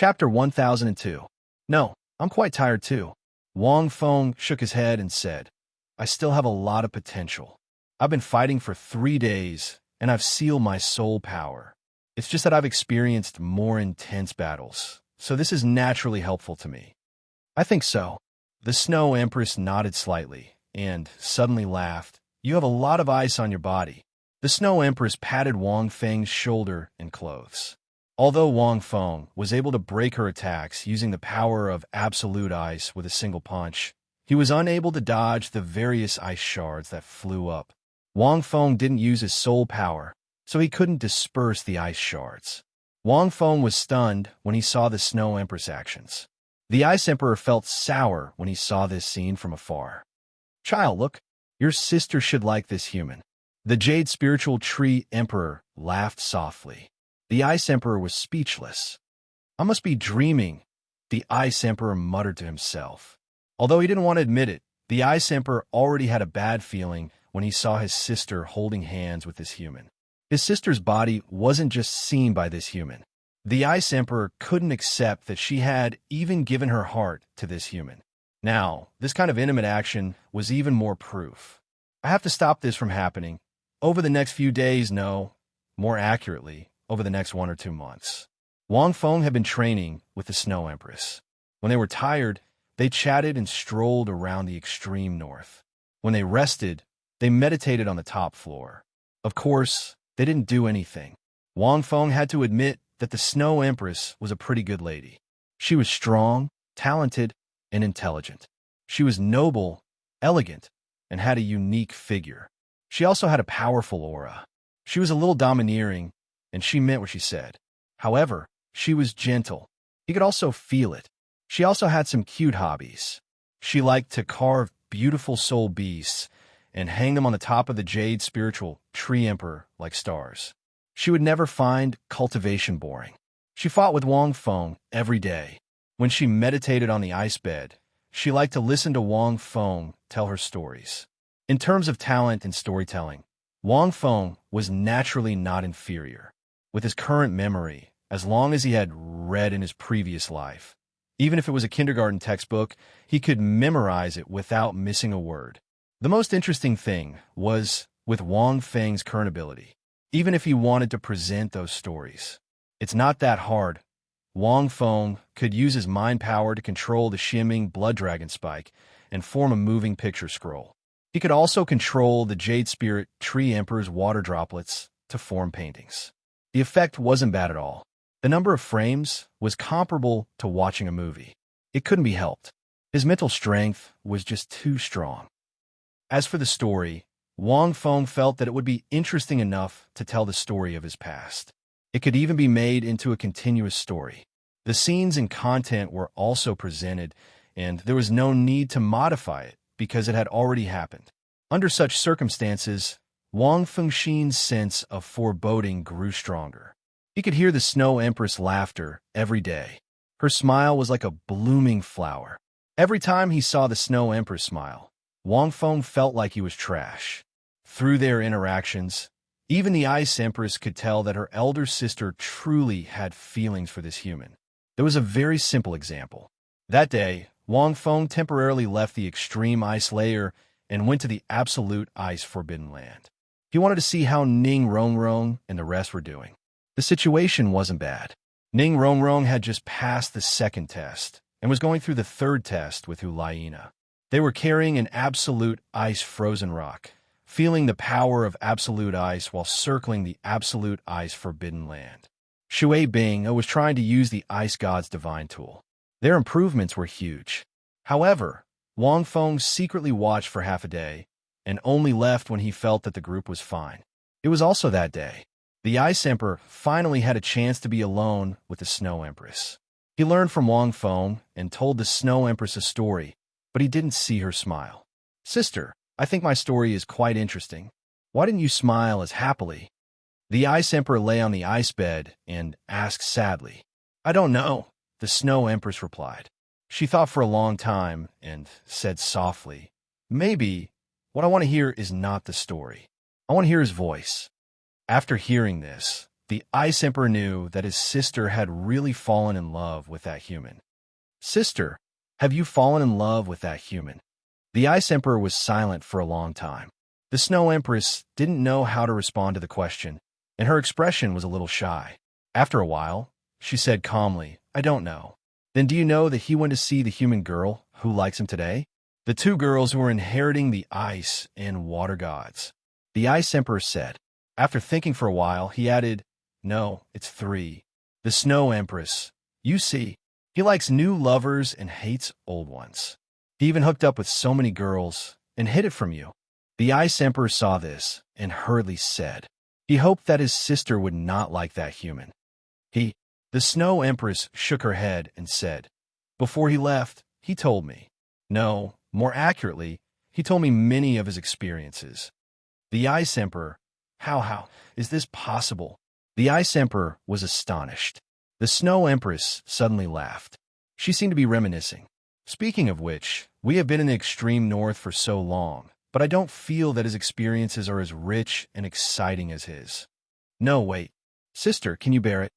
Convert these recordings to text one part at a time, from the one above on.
Chapter 1002. No, I'm quite tired too. Wang Feng shook his head and said, I still have a lot of potential. I've been fighting for 3 days, and I've sealed my soul power. It's just that I've experienced more intense battles, so this is naturally helpful to me. I think so. The Snow Empress nodded slightly, and suddenly laughed. You have a lot of ice on your body. The Snow Empress patted Wang Feng's shoulder and clothes. Although Wang Feng was able to break her attacks using the power of absolute ice with a single punch, he was unable to dodge the various ice shards that flew up. Wang Feng didn't use his soul power, so he couldn't disperse the ice shards. Wang Feng was stunned when he saw the Snow Empress actions. The Ice Emperor felt sour when he saw this scene from afar. Child, look, your sister should like this human. The Jade Spiritual Tree Emperor laughed softly. The Ice Emperor was speechless. I must be dreaming, the Ice Emperor muttered to himself. Although he didn't want to admit it, the Ice Emperor already had a bad feeling when he saw his sister holding hands with this human. His sister's body wasn't just seen by this human. The Ice Emperor couldn't accept that she had even given her heart to this human. Now, this kind of intimate action was even more proof. I have to stop this from happening. Over the next few days, no, more accurately, over the next 1 or 2 months. Wang Feng had been training with the Snow Empress. When they were tired, they chatted and strolled around the extreme north. When they rested, they meditated on the top floor. Of course, they didn't do anything. Wang Feng had to admit that the Snow Empress was a pretty good lady. She was strong, talented, and intelligent. She was noble, elegant, and had a unique figure. She also had a powerful aura. She was a little domineering, and she meant what she said. However, she was gentle. He could also feel it. She also had some cute hobbies. She liked to carve beautiful soul beasts and hang them on the top of the Jade Spiritual Tree Emperor like stars. She would never find cultivation boring. She fought with Wang Feng every day. When she meditated on the ice bed, she liked to listen to Wang Feng tell her stories. In terms of talent and storytelling, Wang Feng was naturally not inferior. With his current memory, as long as he had read in his previous life, even if it was a kindergarten textbook, he could memorize it without missing a word. The most interesting thing was with Wang Feng's current ability. Even if he wanted to present those stories, it's not that hard. Wang Feng could use his mind power to control the shimmering blood dragon spike and form a moving picture scroll. He could also control the Jade Spirit Tree Emperor's water droplets to form paintings. The effect wasn't bad at all. The number of frames was comparable to watching a movie. It couldn't be helped. His mental strength was just too strong. As for the story, Wang Feng felt that it would be interesting enough to tell the story of his past. It could even be made into a continuous story. The scenes and content were also presented, and there was no need to modify it because it had already happened. Under such circumstances, Wang Fengxin's sense of foreboding grew stronger. He could hear the Snow Empress' laughter every day. Her smile was like a blooming flower. Every time he saw the Snow Empress smile, Wang Feng felt like he was trash. Through their interactions, even the Ice Empress could tell that her elder sister truly had feelings for this human. There was a very simple example. That day, Wang Feng temporarily left the extreme ice layer and went to the absolute ice forbidden land. He wanted to see how Ning Rongrong and the rest were doing. The situation wasn't bad. Ning Rongrong had just passed the 2nd test and was going through the 3rd test with Hulayina. They were carrying an absolute ice frozen rock, feeling the power of absolute ice while circling the absolute ice forbidden land. Shui Bing was trying to use the ice god's divine tool. Their improvements were huge. However, Wang Feng secretly watched for half a day and only left when he felt that the group was fine. It was also that day. The Ice Emperor finally had a chance to be alone with the Snow Empress. He learned from Wang Feng and told the Snow Empress a story, but he didn't see her smile. Sister, I think my story is quite interesting. Why didn't you smile as happily? The Ice Emperor lay on the ice bed and asked sadly. I don't know, the Snow Empress replied. She thought for a long time and said softly, maybe what I want to hear is not the story. I want to hear his voice. After hearing this, The Ice Emperor knew that his sister had really fallen in love with that human. Sister, have you fallen in love with that human? The Ice Emperor was silent for a long time. The Snow Empress didn't know how to respond to the question, and her expression was a little shy. After a while, she said calmly, I don't know. Then do you know that he went to see the human girl who likes him today? The two girls who were inheriting the ice and water gods. The Ice Emperor said. After thinking for a while, he added, no, it's 3. The Snow Empress. You see, he likes new lovers and hates old ones. He even hooked up with so many girls and hid it from you. The Ice Emperor saw this and hurriedly said, he hoped that his sister would not like that human. The Snow Empress shook her head and said, before he left, he told me. No, more accurately, he told me many of his experiences. The Ice Emperor, how is this possible? The Ice Emperor was astonished. The Snow Empress suddenly laughed. She seemed to be reminiscing. Speaking of which, we have been in the extreme north for so long, but I don't feel that his experiences are as rich and exciting as his. No, wait. Sister, can you bear it?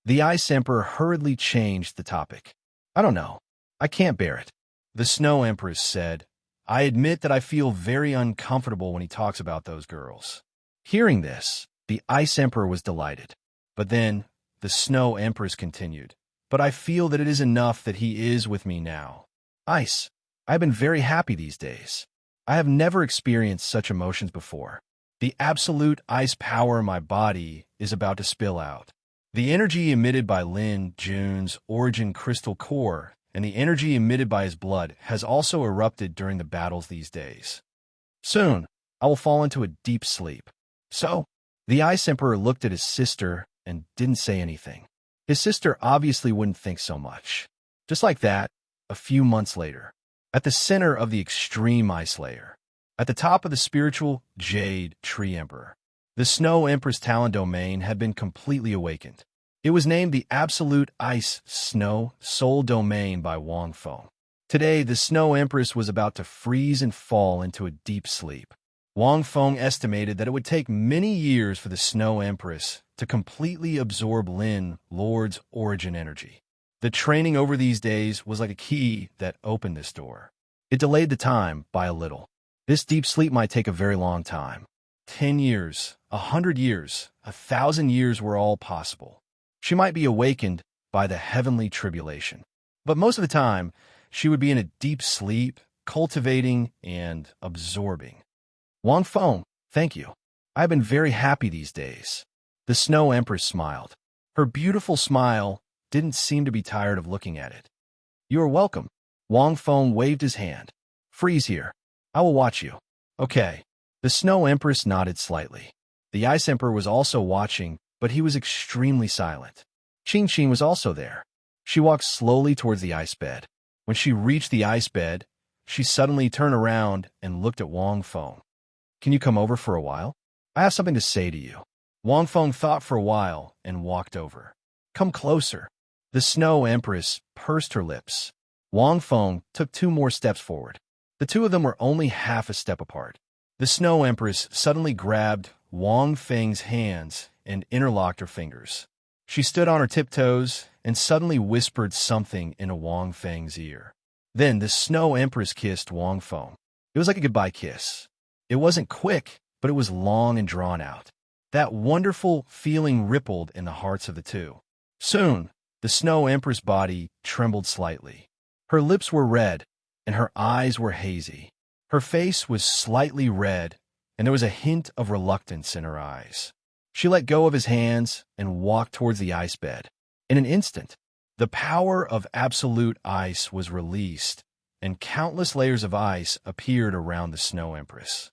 The Ice Emperor hurriedly changed the topic. I don't know. I can't bear it. The Snow Empress said, I admit that I feel very uncomfortable when he talks about those girls. Hearing this, the Ice Emperor was delighted. But then, the Snow Empress continued, but I feel that it is enough that he is with me now. Ice, I have been very happy these days. I have never experienced such emotions before. The absolute ice power in my body is about to spill out. The energy emitted by Lin Jun's origin crystal core and the energy emitted by his blood has also erupted during the battles these days. Soon, I will fall into a deep sleep. So, the Ice Emperor looked at his sister and didn't say anything. His sister obviously wouldn't think so much. Just like that, a few months later, at the center of the extreme ice layer, at the top of the spiritual Jade Tree Emperor, the Snow Empress Talon domain had been completely awakened. It was named the Absolute Ice Snow Soul Domain by Wang Feng. Today, the Snow Empress was about to freeze and fall into a deep sleep. Wang Feng estimated that it would take many years for the Snow Empress to completely absorb Lin Lord's origin energy. The training over these days was like a key that opened this door. It delayed the time by a little. This deep sleep might take a very long time. 10 years, 100 years, 1,000 years were all possible. She might be awakened by the heavenly tribulation. But most of the time, she would be in a deep sleep, cultivating and absorbing. Wang Feng, thank you. I've been very happy these days. The Snow Empress smiled. Her beautiful smile didn't seem to be tired of looking at it. You are welcome. Wang Feng waved his hand. Freeze here. I will watch you. Okay. The Snow Empress nodded slightly. The Ice Emperor was also watching, but he was extremely silent. Qing was also there. She walked slowly towards the ice bed. When she reached the ice bed, she suddenly turned around and looked at Wang Feng. Can you come over for a while? I have something to say to you. Wang Feng thought for a while and walked over. Come closer. The Snow Empress pursed her lips. Wang Feng took 2 more steps forward. The two of them were only half a step apart. The Snow Empress suddenly grabbed Wang Feng's hands and interlocked her fingers. She stood on her tiptoes and suddenly whispered something into Wang Feng's ear. Then the Snow Empress kissed Wang Feng. It was like a goodbye kiss. It wasn't quick, but it was long and drawn out. That wonderful feeling rippled in the hearts of the two. Soon, the Snow Empress' body trembled slightly. Her lips were red, and her eyes were hazy. Her face was slightly red, and there was a hint of reluctance in her eyes. She let go of his hands and walked towards the ice bed. In an instant, the power of absolute ice was released, and countless layers of ice appeared around the Snow Empress.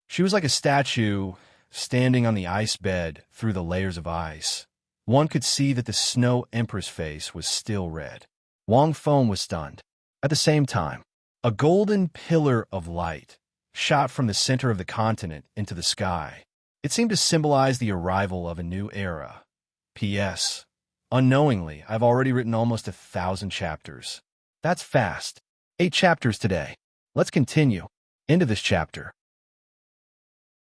She was like a statue standing on the ice bed through the layers of ice. One could see that the Snow Empress' face was still red. Wang Feng was stunned. At the same time, a golden pillar of light shot from the center of the continent into the sky. It seemed to symbolize the arrival of a new era. P.S. Unknowingly, I've already written almost 1,000 chapters. That's fast. 8 chapters today. Let's continue. Into this chapter.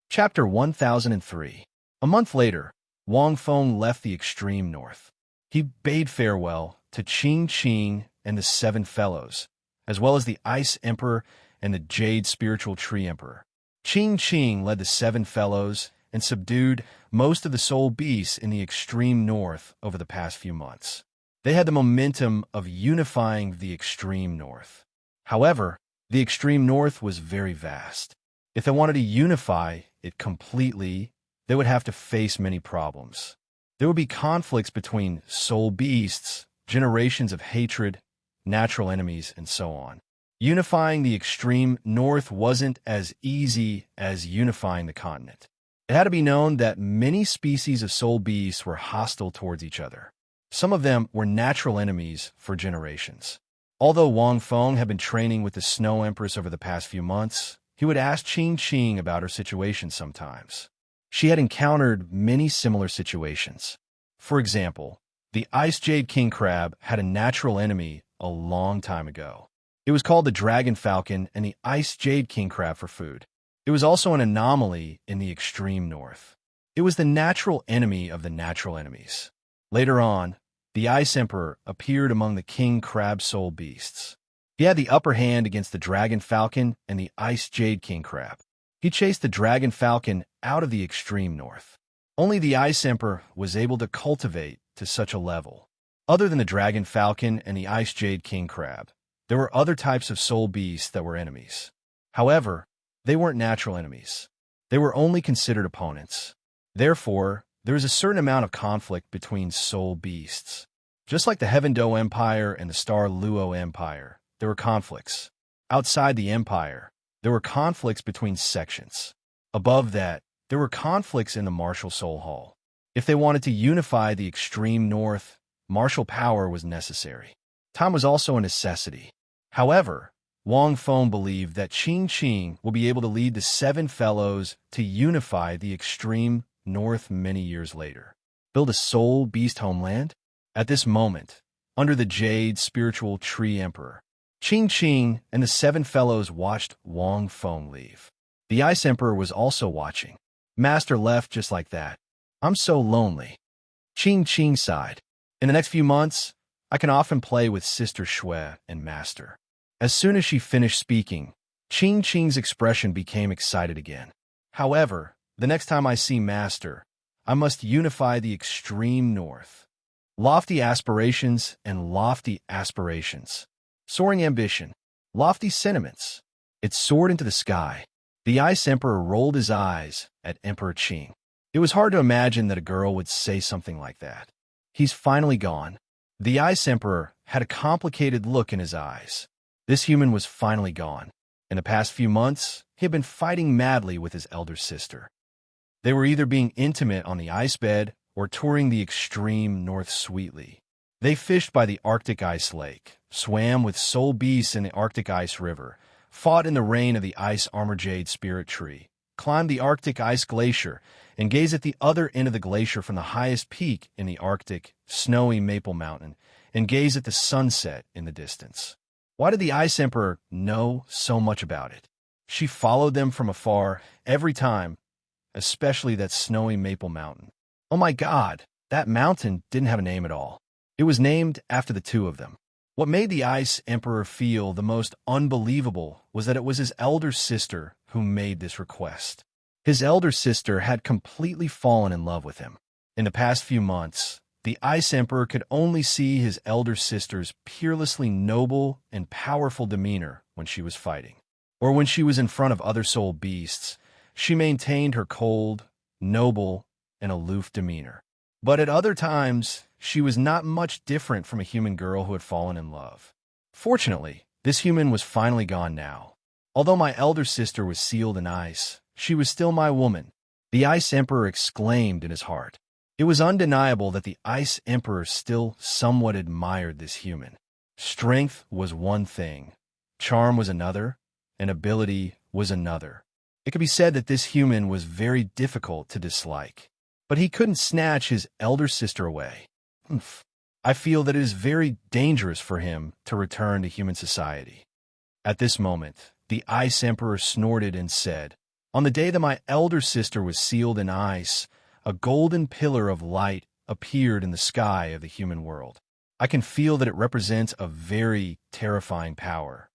Chapter 1003. A month later, Wang Feng left the extreme north. He bade farewell to Qing Qing and the Seven Fellows, as well as the Ice Emperor and the Jade Spiritual Tree Emperor. Qing Qing led the Seven Fellows and subdued most of the soul beasts in the extreme north over the past few months. They had the momentum of unifying the extreme north. However, the extreme north was very vast. If they wanted to unify it completely, they would have to face many problems. There would be conflicts between soul beasts, generations of hatred, natural enemies, and so on. Unifying the extreme north wasn't as easy as unifying the continent. It had to be known that many species of soul beasts were hostile towards each other. Some of them were natural enemies for generations. Although Wang Feng had been training with the Snow Empress over the past few months, he would ask Qing Qing about her situation sometimes. She had encountered many similar situations. For example, the Ice Jade King Crab had a natural enemy a long time ago. It was called the Dragon Falcon and the Ice Jade King Crab for food. It was also an anomaly in the extreme north. It was the natural enemy of the natural enemies. Later on, the Ice Emperor appeared among the King Crab soul beasts. He had the upper hand against the Dragon Falcon and the Ice Jade King Crab. He chased the Dragon Falcon out of the extreme north. Only the Ice Emperor was able to cultivate to such a level. Other than the Dragon Falcon and the Ice Jade King Crab, there were other types of soul beasts that were enemies. However, they weren't natural enemies. They were only considered opponents. Therefore, there is a certain amount of conflict between soul beasts. Just like the Heaven Do Empire and the Star Luo Empire, there were conflicts. Outside the empire, there were conflicts between sections. Above that, there were conflicts in the martial soul hall. If they wanted to unify the extreme north, martial power was necessary. Time was also a necessity. However, Wang Feng believed that Qing Qing will be able to lead the Seven Fellows to unify the extreme north many years later. Build a soul beast homeland? At this moment, under the Jade Spiritual Tree Emperor, Qing Qing and the Seven Fellows watched Wang Feng leave. The Ice Emperor was also watching. Master left just like that. I'm so lonely. Qing Qing sighed. In the next few months, I can often play with Sister Shui and Master. As soon as she finished speaking, Qing Qing's expression became excited again. However, the next time I see Master, I must unify the extreme north. Lofty aspirations and lofty aspirations. Soaring ambition. Lofty sentiments. It soared into the sky. The Ice Emperor rolled his eyes at Emperor Qing. It was hard to imagine that a girl would say something like that. He's finally gone. The Ice Emperor had a complicated look in his eyes. This human was finally gone. In the past few months, he had been fighting madly with his elder sister. They were either being intimate on the ice bed or touring the extreme north sweetly. They fished by the Arctic Ice Lake, swam with soul beasts in the Arctic Ice River, fought in the rain of the Ice Armor Jade Spirit Tree, climbed the Arctic Ice Glacier, and gazed at the other end of the glacier from the highest peak in the Arctic, snowy Maple Mountain, and gazed at the sunset in the distance. Why did the Ice Emperor know so much about it? She followed them from afar every time, especially that snowy Maple Mountain. Oh my God, that mountain didn't have a name at all. It was named after the two of them. What made the Ice Emperor feel the most unbelievable was that it was his elder sister who made this request. His elder sister had completely fallen in love with him. In the past few months, the Ice Emperor could only see his elder sister's peerlessly noble and powerful demeanor when she was fighting. Or when she was in front of other soul beasts, she maintained her cold, noble, and aloof demeanor. But at other times, she was not much different from a human girl who had fallen in love. Fortunately, this human was finally gone now. Although my elder sister was sealed in ice, she was still my woman, the Ice Emperor exclaimed in his heart. It was undeniable that the Ice Emperor still somewhat admired this human. Strength was one thing, charm was another, and ability was another. It could be said that this human was very difficult to dislike. But he couldn't snatch his elder sister away. I feel that it is very dangerous for him to return to human society. At this moment, the Ice Emperor snorted and said, "On the day that my elder sister was sealed in ice, a golden pillar of light appeared in the sky of the human world. I can feel that it represents a very terrifying power.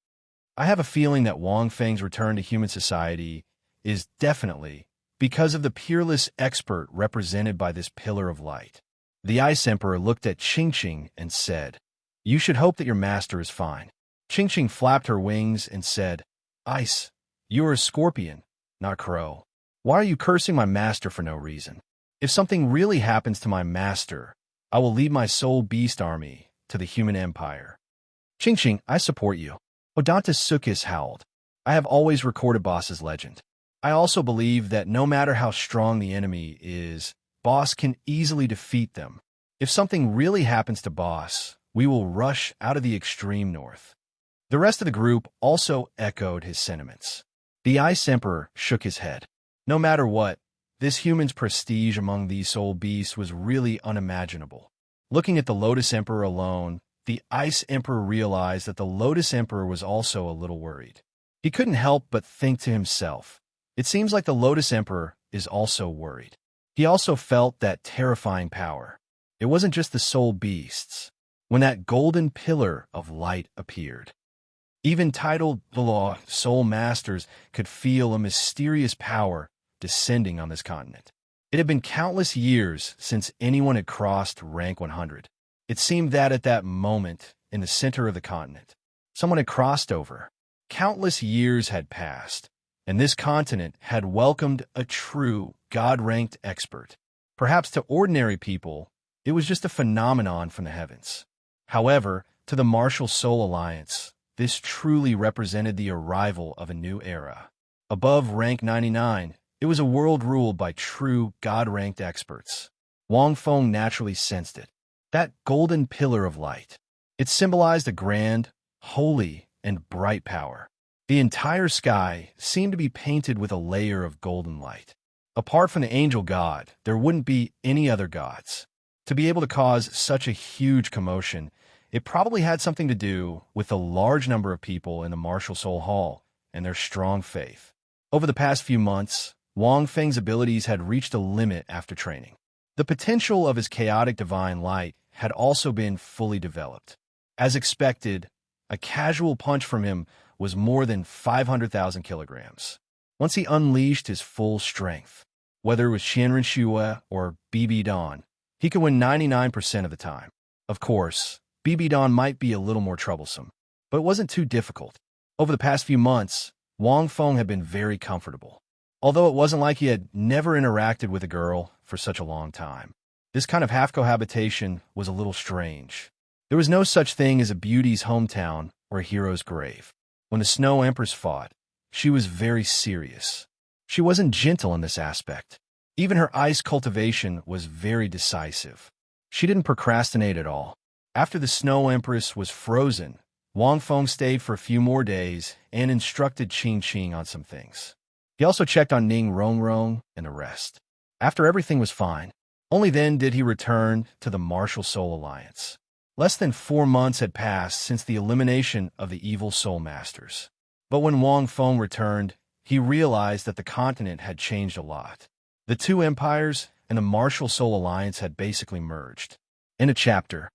I have a feeling that Wang Feng's return to human society is definitely because of the peerless expert represented by this pillar of light. The Ice Emperor looked at Qingqing and said, "You should hope that your master is fine." Qingqing flapped her wings and said, "Ice, you are a scorpion, not crow. Why are you cursing my master for no reason? If something really happens to my master, I will lead my soul beast army to the human empire." "Qingqing, I support you." Odantis Sukis howled. "I have always recorded Boss's legend. I also believe that no matter how strong the enemy is, Boss can easily defeat them. If something really happens to Boss, we will rush out of the extreme north." The rest of the group also echoed his sentiments. The Ice Emperor shook his head. No matter what, this human's prestige among these soul beasts was really unimaginable. Looking at the Lotus Emperor alone, the Ice Emperor realized that the Lotus Emperor was also a little worried. He couldn't help but think to himself, it seems like the Lotus Emperor is also worried. He also felt that terrifying power. It wasn't just the soul beasts. When that golden pillar of light appeared, even titled Douluo soul masters could feel a mysterious power descending on this continent. It had been countless years since anyone had crossed rank 100. It seemed that at that moment, in the center of the continent, someone had crossed over. Countless years had passed, and this continent had welcomed a true God-ranked expert. Perhaps to ordinary people, it was just a phenomenon from the heavens. However, to the Martial Soul Alliance, this truly represented the arrival of a new era. Above rank 99, it was a world ruled by true God-ranked experts. Wang Feng naturally sensed it. That golden pillar of light. It symbolized a grand, holy, and bright power. The entire sky seemed to be painted with a layer of golden light. Apart from the angel god, there wouldn't be any other gods. To be able to cause such a huge commotion, it probably had something to do with the large number of people in the Martial Soul Hall and their strong faith. Over the past few months, Wang Feng's abilities had reached a limit after training. The potential of his chaotic divine light had also been fully developed. As expected, a casual punch from him was more than 500,000 kilograms. Once he unleashed his full strength, whether it was Qianren Shue or BB Dawn, he could win 99% of the time. Of course, BB Dawn might be a little more troublesome, but it wasn't too difficult. Over the past few months, Wang Feng had been very comfortable. Although it wasn't like he had never interacted with a girl for such a long time. This kind of half-cohabitation was a little strange. There was no such thing as a beauty's hometown or a hero's grave. When the Snow Empress fought, she was very serious. She wasn't gentle in this aspect. Even her ice cultivation was very decisive. She didn't procrastinate at all. After the Snow Empress was frozen, Wang Feng stayed for a few more days and instructed Qingqing on some things. He also checked on Ning Rongrong and the rest. After everything was fine, only then did he return to the Martial Soul Alliance. Less than 4 months had passed since the elimination of the evil Soul Masters. But when Wang Feng returned, he realized that the continent had changed a lot. The two empires and the Martial Soul Alliance had basically merged. In a chapter.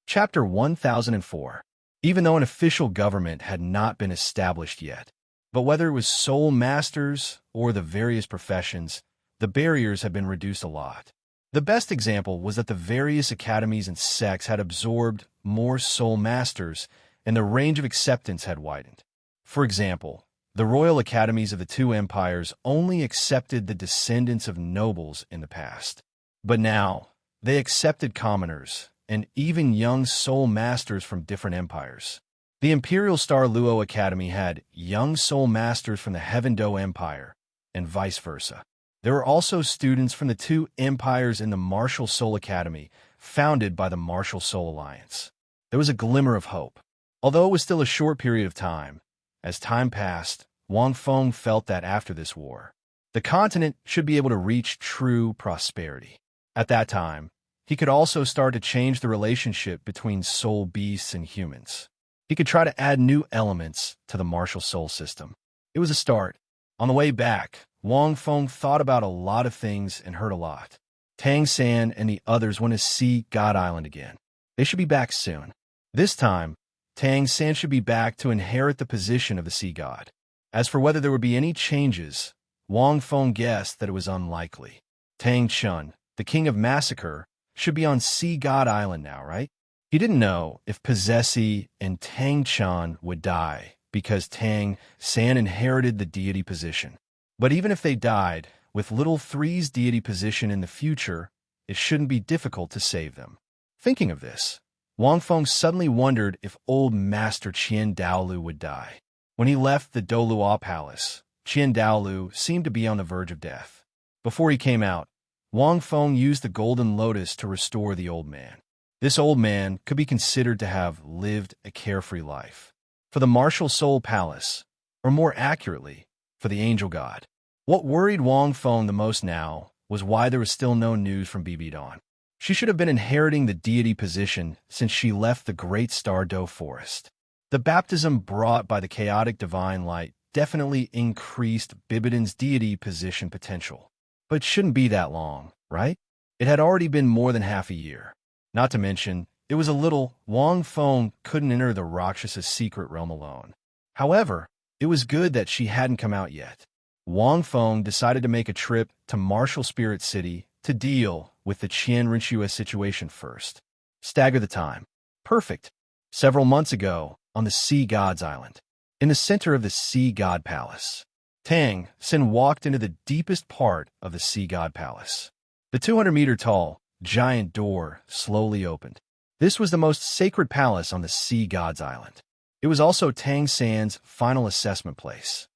Chapter 1004. Even though an official government had not been established yet, but whether it was soul masters or the various professions, the barriers had been reduced a lot. The best example was that the various academies and sects had absorbed more soul masters, and the range of acceptance had widened. For example, the royal academies of the two empires only accepted the descendants of nobles in the past. But now, they accepted commoners, and even young soul masters from different empires. The Imperial Star Luo Academy had young soul masters from the Heaven Do Empire, and vice versa. There were also students from the two empires in the Martial Soul Academy, founded by the Martial Soul Alliance. There was a glimmer of hope. Although it was still a short period of time, as time passed, Wang Feng felt that after this war, the continent should be able to reach true prosperity. At that time, he could also start to change the relationship between soul beasts and humans. He could try to add new elements to the martial soul system. It was a start, On the way back, Wang Feng thought about a lot of things and heard a lot. Tang San and the others want to see God Island again. They should be back soon. This time, Tang San should be back to inherit the position of the sea god. As for whether there would be any changes, Wang Feng guessed that it was unlikely. Tang Chun, the king of massacre, should be on Sea God Island now, right? He didn't know if Possessy and Tang Chun would die because Tang San inherited the deity position. But even if they died, with Little Three's deity position in the future, it shouldn't be difficult to save them. Thinking of this, Wang Feng suddenly wondered if old Master Qian Dalu would die. When he left the Douluo palace, Qian Dalu seemed to be on the verge of death. Before he came out, Wang Feng used the golden lotus to restore the old man. This old man could be considered to have lived a carefree life. For the martial soul palace, or more accurately, for the angel god. What worried Wang Feng the most now was why there was still no news from Bibi Dawn. She should have been inheriting the deity position since she left the great Star Doe forest. The baptism brought by the chaotic divine light definitely increased Bibidon's deity position potential. But it shouldn't be that long, right? It had already been more than half a year. Not to mention, it was a little Wang Feng couldn't enter the Rakshas's secret realm alone. However, it was good that she hadn't come out yet. Wang Feng decided to make a trip to Martial Spirit City to deal with the Qian Rinchua situation first. Stagger the time. Perfect. Several months ago, on the Sea God's Island, in the center of the Sea God Palace, Tang Sin walked into the deepest part of the Sea God Palace. The 200-meter-tall, giant door slowly opened. This was the most sacred palace on the Sea God's Island. It was also Tang San's final assessment place.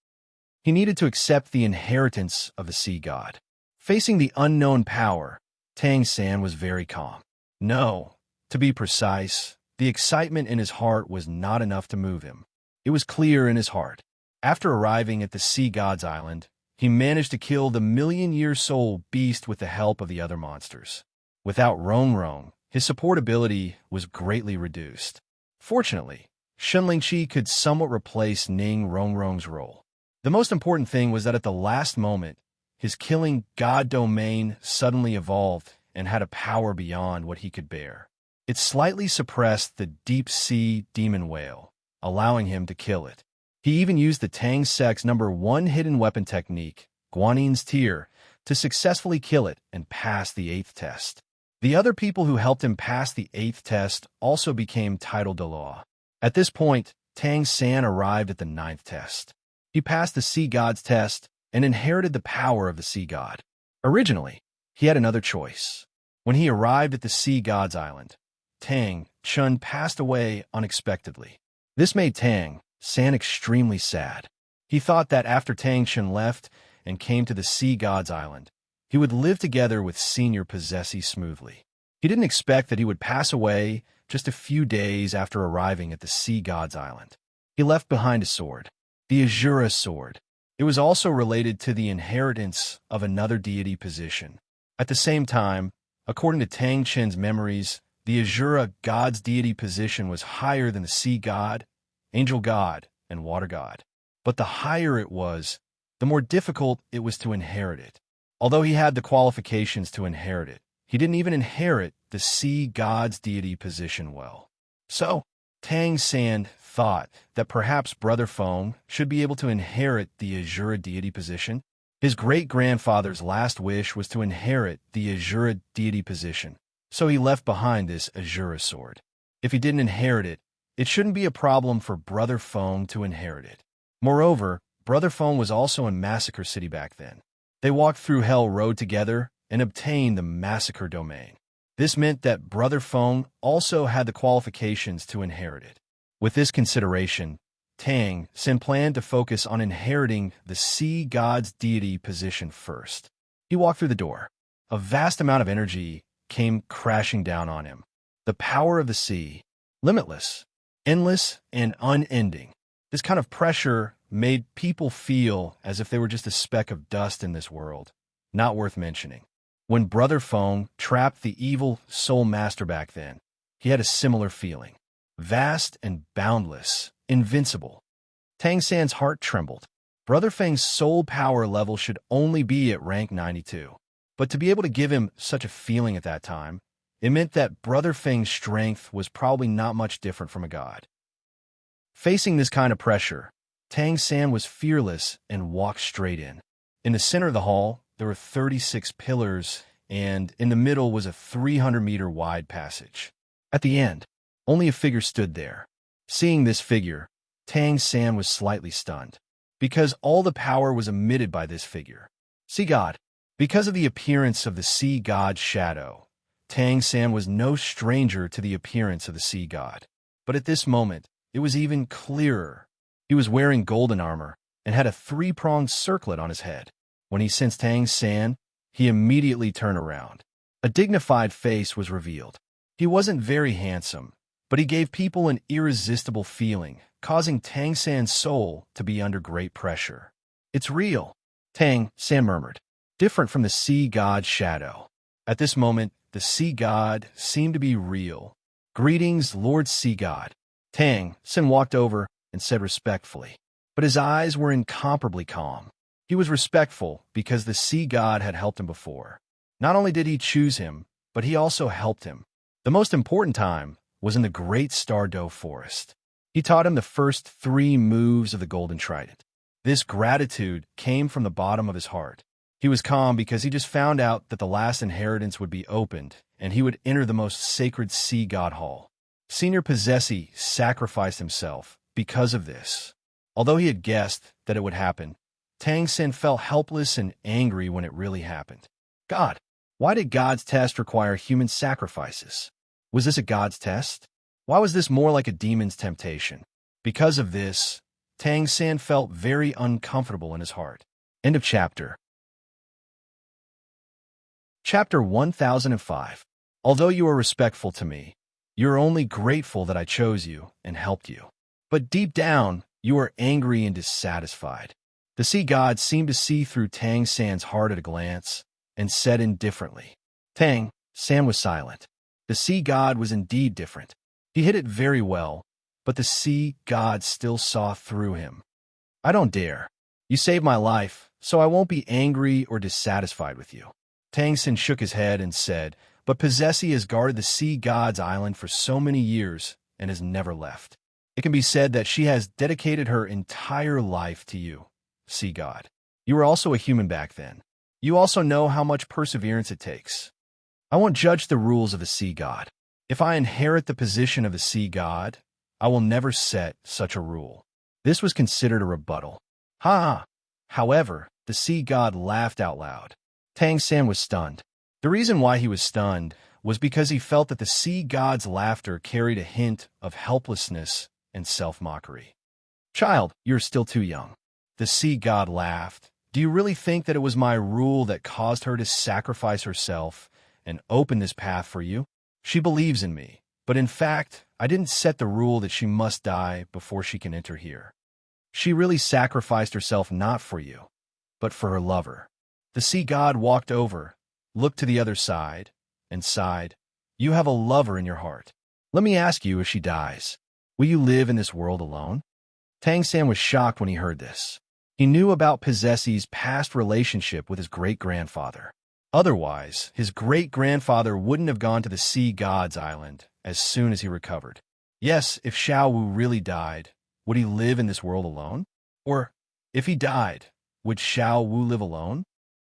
He needed to accept the inheritance of the Sea God. Facing the unknown power, Tang San was very calm. No, to be precise, the excitement in his heart was not enough to move him. It was clear in his heart. After arriving at the Sea God's Island, he managed to kill the million-year soul beast with the help of the other monsters. Without Rong Rong, his support ability was greatly reduced. Fortunately, Shunling Chi could somewhat replace Ning Rong Rong's role. The most important thing was that at the last moment, his killing god domain suddenly evolved and had a power beyond what he could bear. It slightly suppressed the deep-sea demon whale, allowing him to kill it. He even used the Tang Sect's #1 hidden weapon technique, Guanin's Tear, to successfully kill it and pass the 8th test. The other people who helped him pass the 8th test also became titled Dalu. At this point, Tang San arrived at the 9th test. He passed the Sea God's test and inherited the power of the Sea God. Originally, he had another choice. When he arrived at the Sea God's Island, Tang Chun passed away unexpectedly. This made Tang San extremely sad. He thought that after Tang Chun left and came to the Sea God's Island, he would live together with Senior Possessy smoothly. He didn't expect that he would pass away just a few days after arriving at the Sea God's Island. He left behind a sword, the Azura sword. It was also related to the inheritance of another deity position. At the same time, according to Tang Chen's memories, the Azura god's deity position was higher than the Sea God, Angel God, and Water God. But the higher it was, the more difficult it was to inherit it. Although he had the qualifications to inherit it, he didn't even inherit the Sea God's deity position well. So, Tang San thought that perhaps Brother Feng should be able to inherit the Azura deity position. His great-grandfather's last wish was to inherit the Azura deity position, so he left behind this Azura sword. If he didn't inherit it, it shouldn't be a problem for Brother Feng to inherit it. Moreover, Brother Feng was also in Massacre City back then. They walked through Hell Road together and obtained the Massacre Domain. This meant that Brother Feng also had the qualifications to inherit it. With this consideration, Tang Sin planned to focus on inheriting the Sea God's deity position first. He walked through the door. A vast amount of energy came crashing down on him. The power of the sea, limitless, endless, and unending. This kind of pressure made people feel as if they were just a speck of dust in this world, not worth mentioning. When Brother Feng trapped the evil Soul Master back then, he had a similar feeling. Vast and boundless, invincible. Tang San's heart trembled. Brother Feng's soul power level should only be at rank 92. But to be able to give him such a feeling at that time, it meant that Brother Feng's strength was probably not much different from a god. Facing this kind of pressure, Tang San was fearless and walked straight in. In the center of the hall, there were 36 pillars, and in the middle was a 300-meter wide passage. At the end, only a figure stood there. Seeing this figure, Tang San was slightly stunned, because all the power was emitted by this figure. Sea God. Because of the appearance of the sea god's shadow, Tang San was no stranger to the appearance of the sea god. But at this moment, it was even clearer. He was wearing golden armor and had a three-pronged circlet on his head. When he sensed Tang San, he immediately turned around. A dignified face was revealed. He wasn't very handsome, but he gave people an irresistible feeling, causing Tang San's soul to be under great pressure. "It's real," Tang San murmured, different from the sea god's shadow. At this moment, the sea god seemed to be real. "Greetings, Lord Sea God." Tang San walked over and said respectfully, but his eyes were incomparably calm. He was respectful because the sea god had helped him before. Not only did he choose him, but he also helped him. The most important time was in the Great Stardow Forest. He taught him the first 3 moves of the Golden Trident. This gratitude came from the bottom of his heart. He was calm because he just found out that the last inheritance would be opened, and he would enter the most sacred sea god hall. Senior Possessee sacrificed himself because of this. Although he had guessed that it would happen, Tang San felt helpless and angry when it really happened. God, why did God's test require human sacrifices? Was this a God's test? Why was this more like a demon's temptation? Because of this, Tang San felt very uncomfortable in his heart. End of chapter. Chapter 1005. Although you are respectful to me, you are only grateful that I chose you and helped you. But deep down, you are angry and dissatisfied. The sea god seemed to see through Tang San's heart at a glance and said indifferently. Tang San was silent. The sea god was indeed different. He hid it very well, but the sea god still saw through him. I don't dare. You saved my life, so I won't be angry or dissatisfied with you. Tang San shook his head and said, but Possessee has guarded the sea god's island for so many years and has never left. It can be said that she has dedicated her entire life to you, sea god. You were also a human back then. You also know how much perseverance it takes. I won't judge the rules of the sea god. If I inherit the position of the sea god, I will never set such a rule. This was considered a rebuttal. Ha! However, the sea god laughed out loud. Tang San was stunned. The reason why he was stunned was because he felt that the sea god's laughter carried a hint of helplessness and self-mockery. Child, you're still too young. The sea god laughed. Do you really think that it was my rule that caused her to sacrifice herself and open this path for you? She believes in me, but in fact, I didn't set the rule that she must die before she can enter here. She really sacrificed herself not for you, but for her lover. The sea god walked over, looked to the other side, and sighed. You have a lover in your heart. Let me ask you, if she dies, will you live in this world alone? Tang San was shocked when he heard this. He knew about Possessee's past relationship with his great-grandfather. Otherwise, his great-grandfather wouldn't have gone to the sea god's island as soon as he recovered. Yes, if Xiao Wu really died, would he live in this world alone? Or, if he died, would Xiao Wu live alone?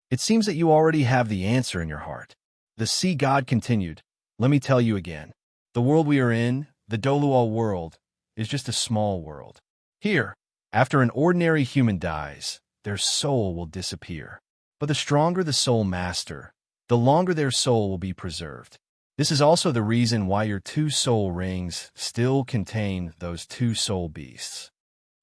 It seems that you already have the answer in your heart. The sea god continued, let me tell you again. The world we are in, the Douluo world, is just a small world. Here, after an ordinary human dies, their soul will disappear. But the stronger the soul master, the longer their soul will be preserved. This is also the reason why your 2 soul rings still contain those 2 soul beasts.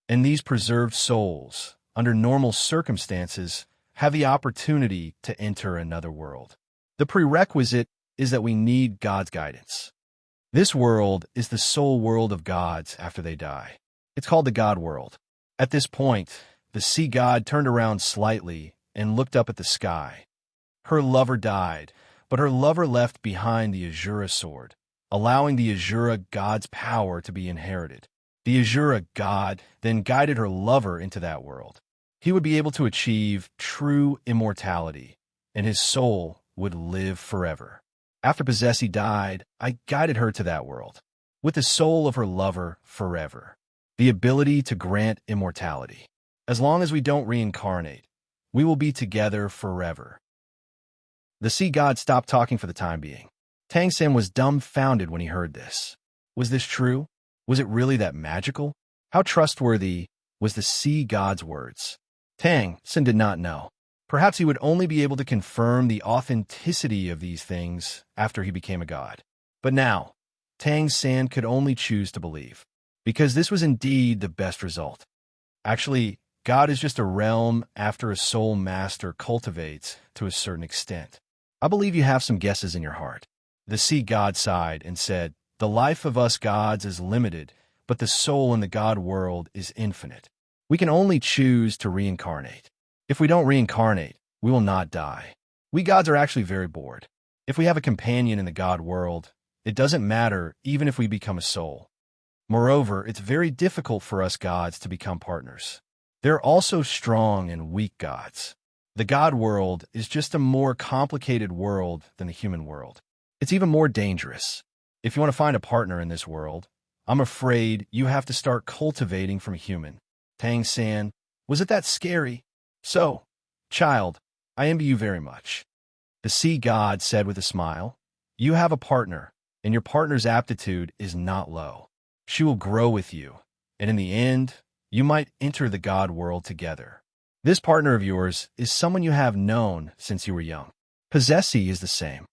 And these preserved souls, under normal circumstances, have the opportunity to enter another world. The prerequisite is that we need God's guidance. This world is the soul world of gods after they die. It's called the God world. At this point, the sea god turned around slightly and looked up at the sky. Her lover died, but her lover left behind the Azura sword, allowing the Azura god's power to be inherited. The Azura god then guided her lover into that world. he would be able to achieve true immortality, and his soul would live forever. After Possessi died, I guided her to that world, with the soul of her lover forever, the ability to grant immortality. As long as we don't reincarnate, we will be together forever. The sea god stopped talking for the time being. Tang San was dumbfounded when he heard this. Was this true? Was it really that magical? How trustworthy was the sea god's words? Tang San did not know. Perhaps he would only be able to confirm the authenticity of these things after he became a god. But now, Tang San could only choose to believe, because this was indeed the best result. Actually, God is just a realm after a soul master cultivates to a certain extent. I believe you have some guesses in your heart. The sea god sighed and said, "The life of us gods is limited, but the soul in the god world is infinite. We can only choose to reincarnate. If we don't reincarnate, we will not die. We gods are actually very bored. If we have a companion in the god world, it doesn't matter even if we become a soul. Moreover, it's very difficult for us gods to become partners. There are also strong and weak gods. The god world is just a more complicated world than the human world. It's even more dangerous. If you want to find a partner in this world, I'm afraid you have to start cultivating from a human." Tang San, was it that scary? So, child, I envy you very much. The sea god said with a smile, "You have a partner, and your partner's aptitude is not low. She will grow with you, and in the end, you might enter the god world together. This partner of yours is someone you have known since you were young. Possessi is the same.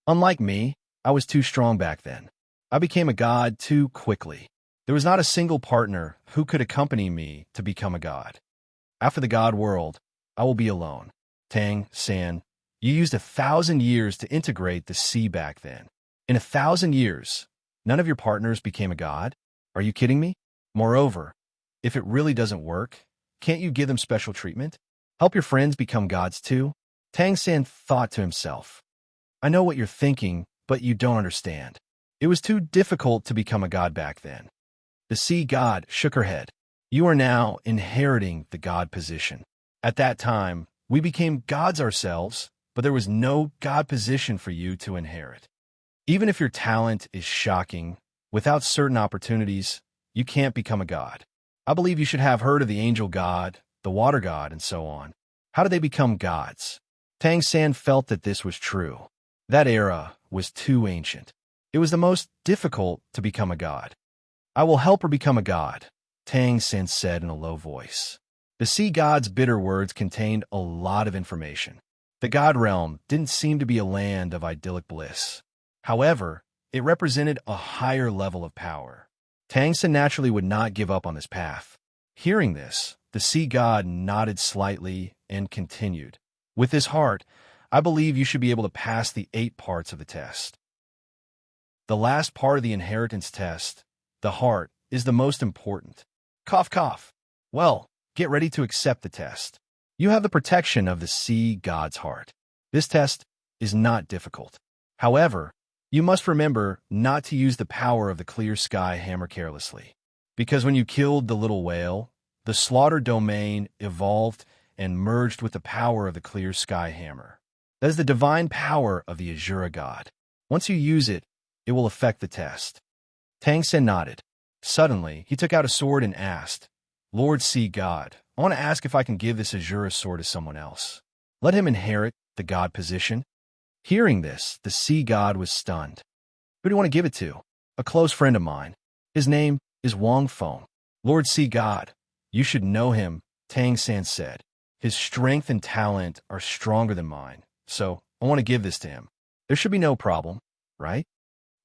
Unlike me, I was too strong back then. I became a god too quickly. There was not a single partner who could accompany me to become a god. After the god world, I will be alone. Tang San, you used 1,000 years to integrate the sea back then. In 1,000 years, none of your partners became a god? Are you kidding me? Moreover, if it really doesn't work, can't you give them special treatment? Help your friends become gods too?" Tang San thought to himself, "I know what you're thinking, but you don't understand. It was too difficult to become a god back then." The sea god shook her head. "You are now inheriting the god position. At that time, we became gods ourselves, but there was no god position for you to inherit. Even if your talent is shocking, without certain opportunities, you can't become a god. I believe you should have heard of the angel god, the water god, and so on. How did they become gods?" Tang San felt that this was true. That era was too ancient. It was the most difficult to become a god. "I will help her become a god," Tang San said in a low voice. The sea god's bitter words contained a lot of information. The god realm didn't seem to be a land of idyllic bliss. However, it represented a higher level of power. Tang San naturally would not give up on this path. Hearing this, the sea god nodded slightly and continued, "With this heart, I believe you should be able to pass the 8 parts of the test. The last part of the inheritance test, the heart, is the most important. Cough, cough. Well, get ready to accept the test. You have the protection of the sea god's heart. This test is not difficult. However, you must remember not to use the power of the clear sky hammer carelessly. Because when you killed the little whale, the slaughter domain evolved and merged with the power of the clear sky hammer. That is the divine power of the Azura god. Once you use it, it will affect the test." Tang San nodded. Suddenly, he took out a sword and asked, "Lord Sea God, I want to ask if I can give this Azura sword to someone else. Let him inherit the god position." Hearing this, the sea god was stunned. "Who do you want to give it to?" "A close friend of mine. His name is Wang Feng." "Lord Sea God, you should know him," Tang San said. "His strength and talent are stronger than mine, so I want to give this to him. There should be no problem, right?"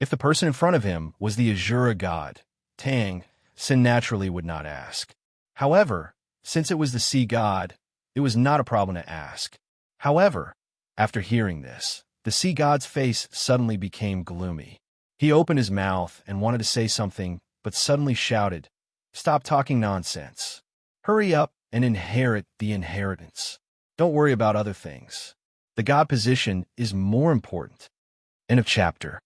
If the person in front of him was the Azura god, Tang San naturally would not ask. However, since it was the sea god, it was not a problem to ask. However, after hearing this, the sea god's face suddenly became gloomy. He opened his mouth and wanted to say something, but suddenly shouted, "Stop talking nonsense. Hurry up and inherit the inheritance. Don't worry about other things. The god position is more important." End of chapter.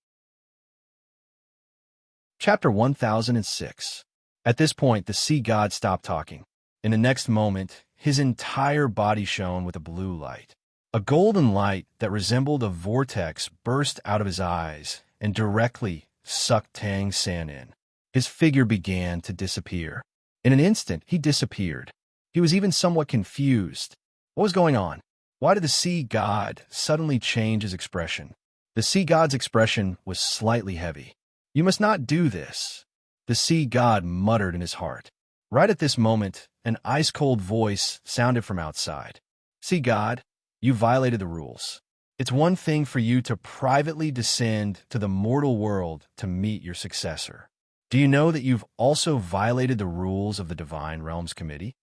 Chapter 1006. At this point, the sea god stopped talking. In the next moment, his entire body shone with a blue light. A golden light that resembled a vortex burst out of his eyes and directly sucked Tang San in. His figure began to disappear. In an instant, he disappeared. He was even somewhat confused. What was going on? Why did the sea god suddenly change his expression? The sea god's expression was slightly heavy. "You must not do this," the sea god muttered in his heart. Right at this moment, an ice-cold voice sounded from outside. "Sea god, you violated the rules. It's one thing for you to privately descend to the mortal world to meet your successor. Do you know that you've also violated the rules of the Divine Realms Committee?"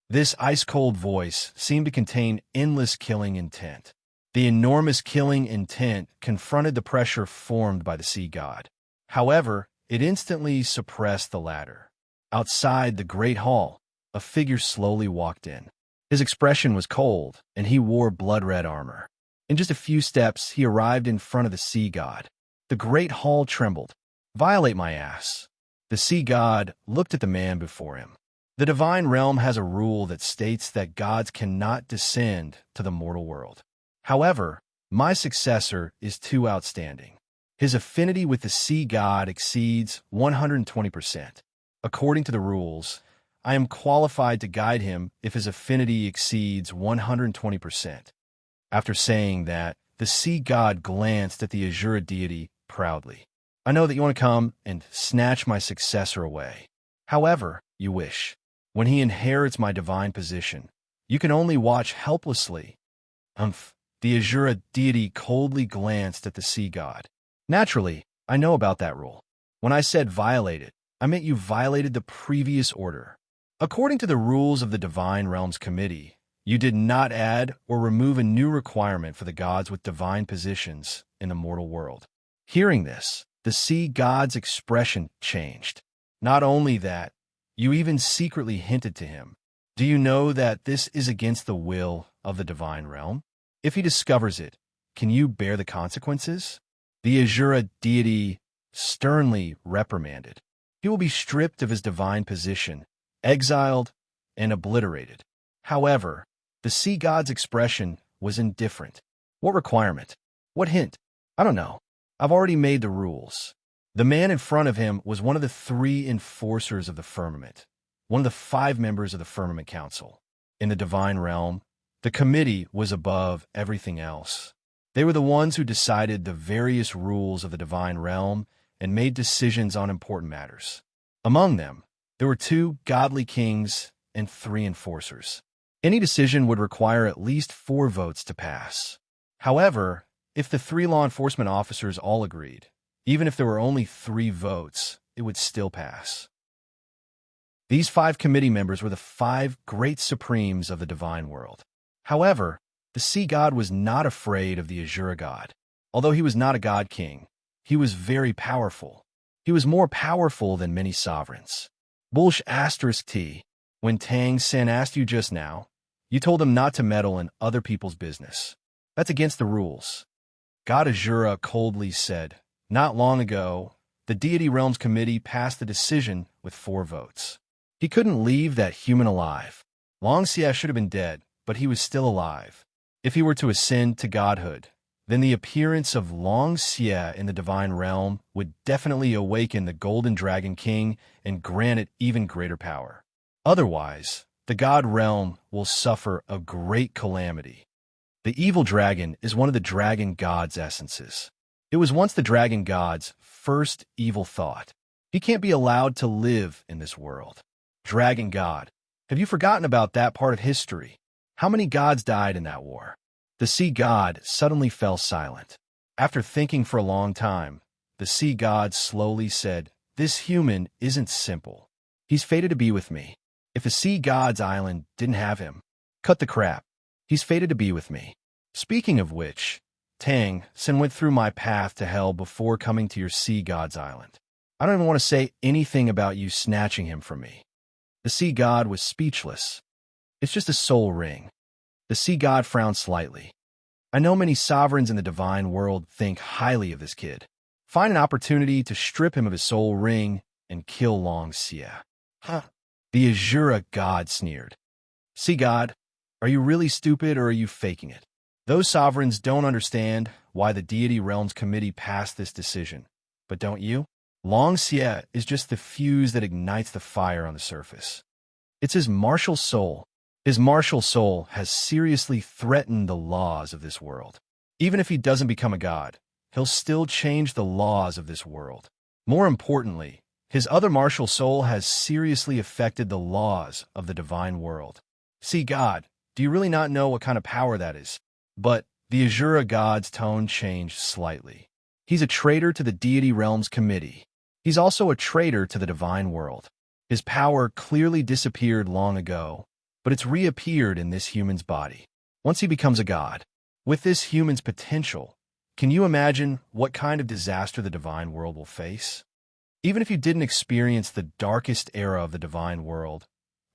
This ice-cold voice seemed to contain endless killing intent. The enormous killing intent confronted the pressure formed by the sea god. However, it instantly suppressed the latter. Outside the great hall, a figure slowly walked in. His expression was cold, and he wore blood-red armor. In just a few steps, he arrived in front of the sea god. The great hall trembled. "Violate my ass." The sea god looked at the man before him. "The divine realm has a rule that states that gods cannot descend to the mortal world. However, my successor is too outstanding. His affinity with the sea god exceeds 120%. According to the rules, I am qualified to guide him if his affinity exceeds 120%. After saying that, the sea god glanced at the Azura deity proudly. "I know that you want to come and snatch my successor away. However you wish. When he inherits my divine position, you can only watch helplessly." The Azura deity coldly glanced at the sea god. "Naturally, I know about that rule. When I said violate it, I meant you violated the previous order. According to the rules of the Divine Realms Committee, you did not add or remove a new requirement for the gods with divine positions in the mortal world." Hearing this, the sea god's expression changed. "Not only that, you even secretly hinted to him. Do you know that this is against the will of the divine realm? If he discovers it, can you bear the consequences?" The Azura deity sternly reprimanded. "He will be stripped of his divine position, exiled, and obliterated." However, the sea god's expression was indifferent. "What requirement? What hint? I don't know. I've already made the rules." The man in front of him was one of the 3 enforcers of the firmament, one of the 5 members of the Firmament Council. In the divine realm, the committee was above everything else. They were the ones who decided the various rules of the divine realm and made decisions on important matters. Among them, there were 2 godly kings and 3 enforcers. Any decision would require at least 4 votes to pass. However, if the 3 law enforcement officers all agreed, even if there were only 3 votes, it would still pass. These 5 committee members were the 5 great supremes of the divine world. However, the sea god was not afraid of the Azura god. Although he was not a god king, he was very powerful. He was more powerful than many sovereigns. T. When Tang San asked you just now, you told him not to meddle in other people's business. That's against the rules. God Azura coldly said, "Not long ago, the Deity Realms Committee passed the decision with 4 votes. He couldn't leave that human alive. Long Xia should have been dead, but he was still alive. If he were to ascend to godhood, then the appearance of Long Xia in the divine realm would definitely awaken the Golden Dragon King and grant it even greater power. Otherwise, the god realm will suffer a great calamity. The evil dragon is one of the dragon god's essences. It was once the dragon god's first evil thought. He can't be allowed to live in this world. Dragon god, have you forgotten about that part of history? How many gods died in that war?" The sea god suddenly fell silent. After thinking for a long time, the sea god slowly said, "This human isn't simple. He's fated to be with me. If the sea god's island didn't have him, cut the crap. He's fated to be with me. Speaking of which, Tang San went through my path to hell before coming to your sea god's island. I don't even want to say anything about you snatching him from me." The sea god was speechless. "It's just a soul ring." The sea god frowned slightly. "I know many sovereigns in the divine world think highly of this kid. Find an opportunity to strip him of his soul ring and kill Long Xia." The The Azura god sneered. See, God, are you really stupid or are you faking it? Those sovereigns don't understand why the Deity Realms Committee passed this decision. But don't you? Long Xie is just the fuse that ignites the fire on the surface. It's his martial soul. His martial soul has seriously threatened the laws of this world. Even if he doesn't become a god, he'll still change the laws of this world. More importantly, his other martial soul has seriously affected the laws of the divine world. See, God, do you really not know what kind of power that is? But the Azura god's tone changed slightly. He's a traitor to the Deity Realms Committee. He's also a traitor to the divine world. His power clearly disappeared long ago, but it's reappeared in this human's body. Once he becomes a god, with this human's potential, can you imagine what kind of disaster the divine world will face? Even if you didn't experience the darkest era of the divine world,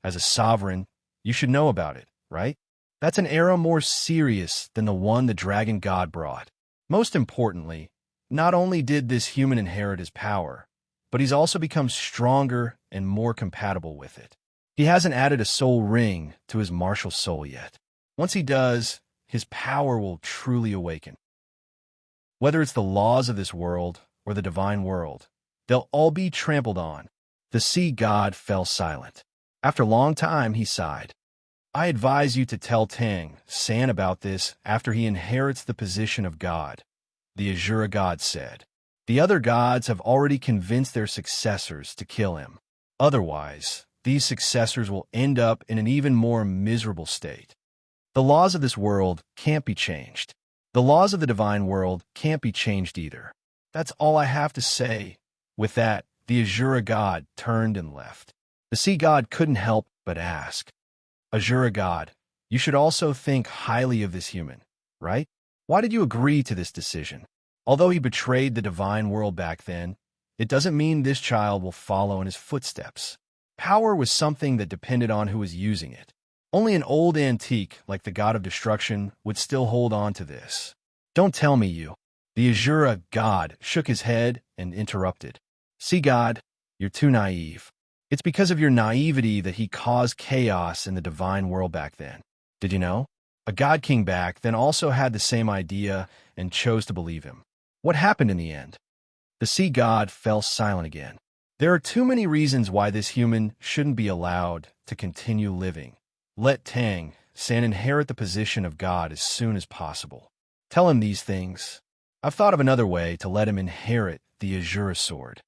as a sovereign, you should know about it, right? That's an era more serious than the one the dragon god brought. Most importantly, not only did this human inherit his power, but he's also become stronger and more compatible with it. He hasn't added a soul ring to his martial soul yet. Once he does, his power will truly awaken. Whether it's the laws of this world or the divine world, they'll all be trampled on. The sea god fell silent. After a long time, he sighed. I advise you to tell Tang San about this after he inherits the position of god, the Azura god said. The other gods have already convinced their successors to kill him. Otherwise, these successors will end up in an even more miserable state. The laws of this world can't be changed. The laws of the divine world can't be changed either. That's all I have to say. With that, the Azura god turned and left. The sea god couldn't help but ask, Azura god, you should also think highly of this human, right? Why did you agree to this decision? Although he betrayed the divine world back then, it doesn't mean this child will follow in his footsteps. Power was something that depended on who was using it. Only an old antique like the god of destruction would still hold on to this. Don't tell me you. The Azura god shook his head and interrupted. See, God, you're too naive. It's because of your naivety that he caused chaos in the divine world back then. Did you know? A god king back then also had the same idea and chose to believe him. What happened in the end? The sea god fell silent again. There are too many reasons why this human shouldn't be allowed to continue living. Let Tang San inherit the position of god as soon as possible. Tell him these things. I've thought of another way to let him inherit the Azura sword.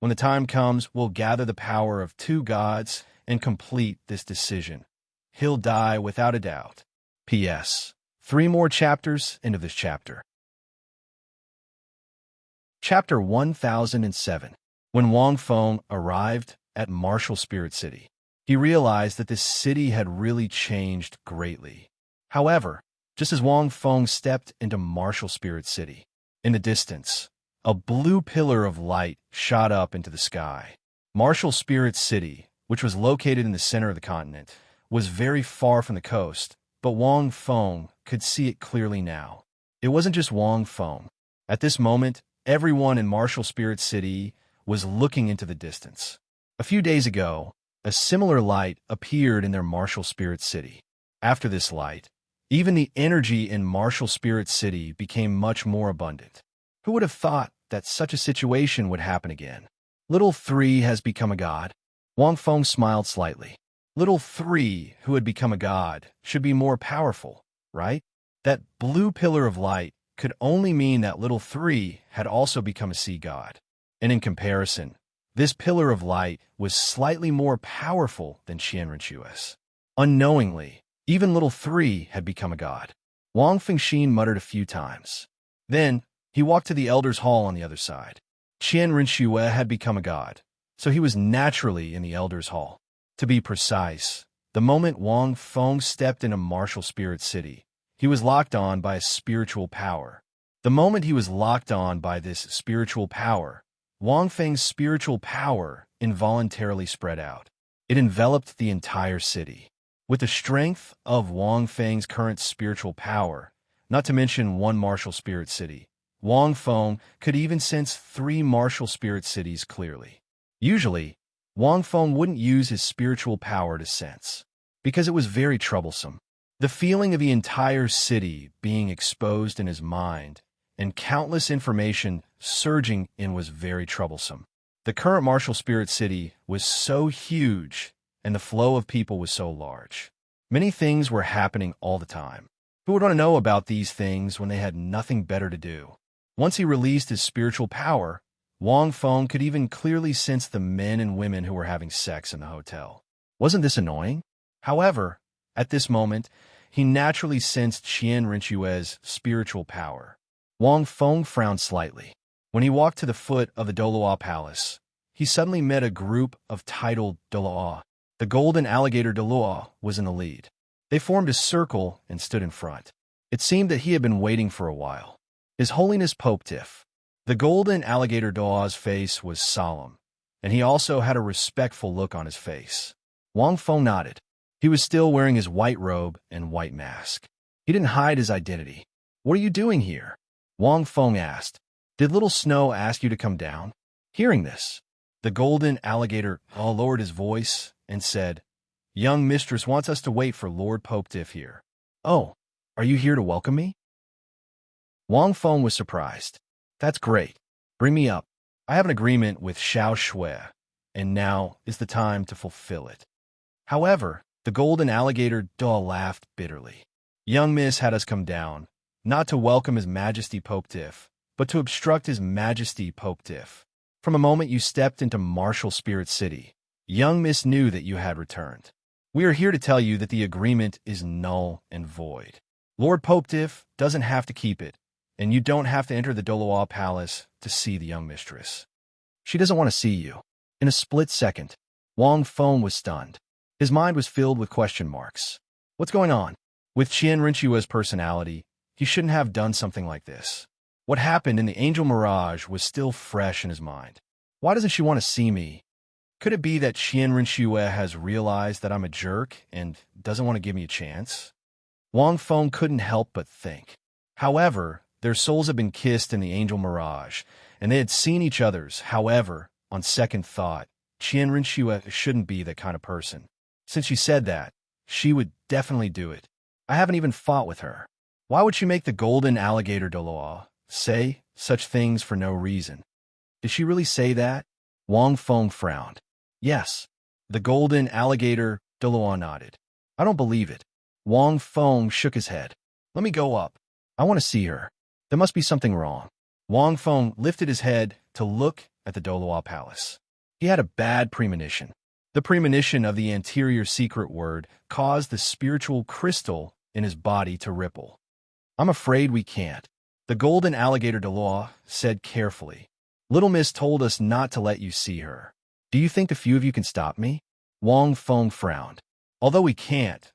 When the time comes, we'll gather the power of 2 gods and complete this decision. He'll die without a doubt. P.S. 3 more chapters into this chapter. Chapter 1007. When Wang Feng arrived at Martial Spirit City, he realized that this city had really changed greatly. However, just as Wang Feng stepped into Martial Spirit City, in the distance, a blue pillar of light shot up into the sky. Martial Spirit City, which was located in the center of the continent, was very far from the coast, but Wang Feng could see it clearly now. It wasn't just Wang Feng. At this moment, everyone in Martial Spirit City was looking into the distance. A few days ago, a similar light appeared in their Martial Spirit City. After this light, even the energy in Martial Spirit City became much more abundant. Who would have thought that such a situation would happen again? Little 3 has become a god. Wang Feng smiled slightly. Little 3, who had become a god, should be more powerful, right? That blue pillar of light could only mean that little 3 had also become a sea god. And in comparison, this pillar of light was slightly more powerful than Qianrenque's. Unknowingly, even little 3 had become a god. Wang Fengxin muttered a few times. Then, he walked to the Elder's Hall on the other side. Qianrenque had become a god, so he was naturally in the Elder's Hall. To be precise, the moment Wang Feng stepped into Martial Spirit City, he was locked on by a spiritual power. The moment he was locked on by this spiritual power, Wang Feng's spiritual power involuntarily spread out. It enveloped the entire city. With the strength of Wang Feng's current spiritual power, not to mention 1 Martial Spirit City, Wang Feng could even sense 3 Martial Spirit Cities clearly. Usually, Wang Feng wouldn't use his spiritual power to sense, because it was very troublesome. The feeling of the entire city being exposed in his mind and countless information surging in was very troublesome. The current martial spirit city was so huge, and the flow of people was so large. Many things were happening all the time. Who would want to know about these things when they had nothing better to do? Once he released his spiritual power, Wang Feng could even clearly sense the men and women who were having sex in the hotel. Wasn't this annoying? However, at this moment, he naturally sensed Qian Rinchue's spiritual power. Wang Feng frowned slightly. When he walked to the foot of the Douluo palace, he suddenly met a group of titled Douluo. The golden alligator Dalu was in the lead. They formed a circle and stood in front. It seemed that he had been waiting for a while. His Holiness Pope Tiff. The golden alligator Dalu's face was solemn, and he also had a respectful look on his face. Wang Feng nodded. He was still wearing his white robe and white mask. He didn't hide his identity. "What are you doing here?" Wang Feng asked. "Did Little Snow ask you to come down?" Hearing this, the golden alligator lowered his voice and said, "Young mistress wants us to wait for Lord Pope Tiff here." "Oh, are you here to welcome me?" Wang Feng was surprised. "That's great. Bring me up. I have an agreement with Xiao Shui, and now is the time to fulfill it." However, the golden alligator laughed bitterly. "Young miss had us come down, not to welcome His Majesty Pope Tiff, but to obstruct His Majesty Pope Tiff. From the moment you stepped into Martial Spirit City, young miss knew that you had returned. We are here to tell you that the agreement is null and void. Lord Pope Tiff doesn't have to keep it, and you don't have to enter the Douluo Palace to see the young mistress. She doesn't want to see you." In a split second, Wang Feng was stunned. His mind was filled with question marks. What's going on? With Qian Rinchue's personality, he shouldn't have done something like this. What happened in the Angel Mirage was still fresh in his mind. Why doesn't she want to see me? Could it be that Qian Rinchue has realized that I'm a jerk and doesn't want to give me a chance? Wang Feng couldn't help but think. However, their souls had been kissed in the Angel Mirage, and they had seen each other's. However, on second thought, Qian Rinchue shouldn't be that kind of person. Since she said that, she would definitely do it. I haven't even fought with her. Why would she make the golden alligator Douluo say such things for no reason? Did she really say that? Wang Feng frowned. Yes. The golden alligator Douluo nodded. I don't believe it. Wang Feng shook his head. Let me go up. I want to see her. There must be something wrong. Wang Feng lifted his head to look at the Douluo Palace. He had a bad premonition. The premonition of the anterior secret word caused the spiritual crystal in his body to ripple. I'm afraid we can't. The golden alligator Douluo said carefully. Little Miss told us not to let you see her. Do you think the few of you can stop me? Wang Feng frowned. Although we can't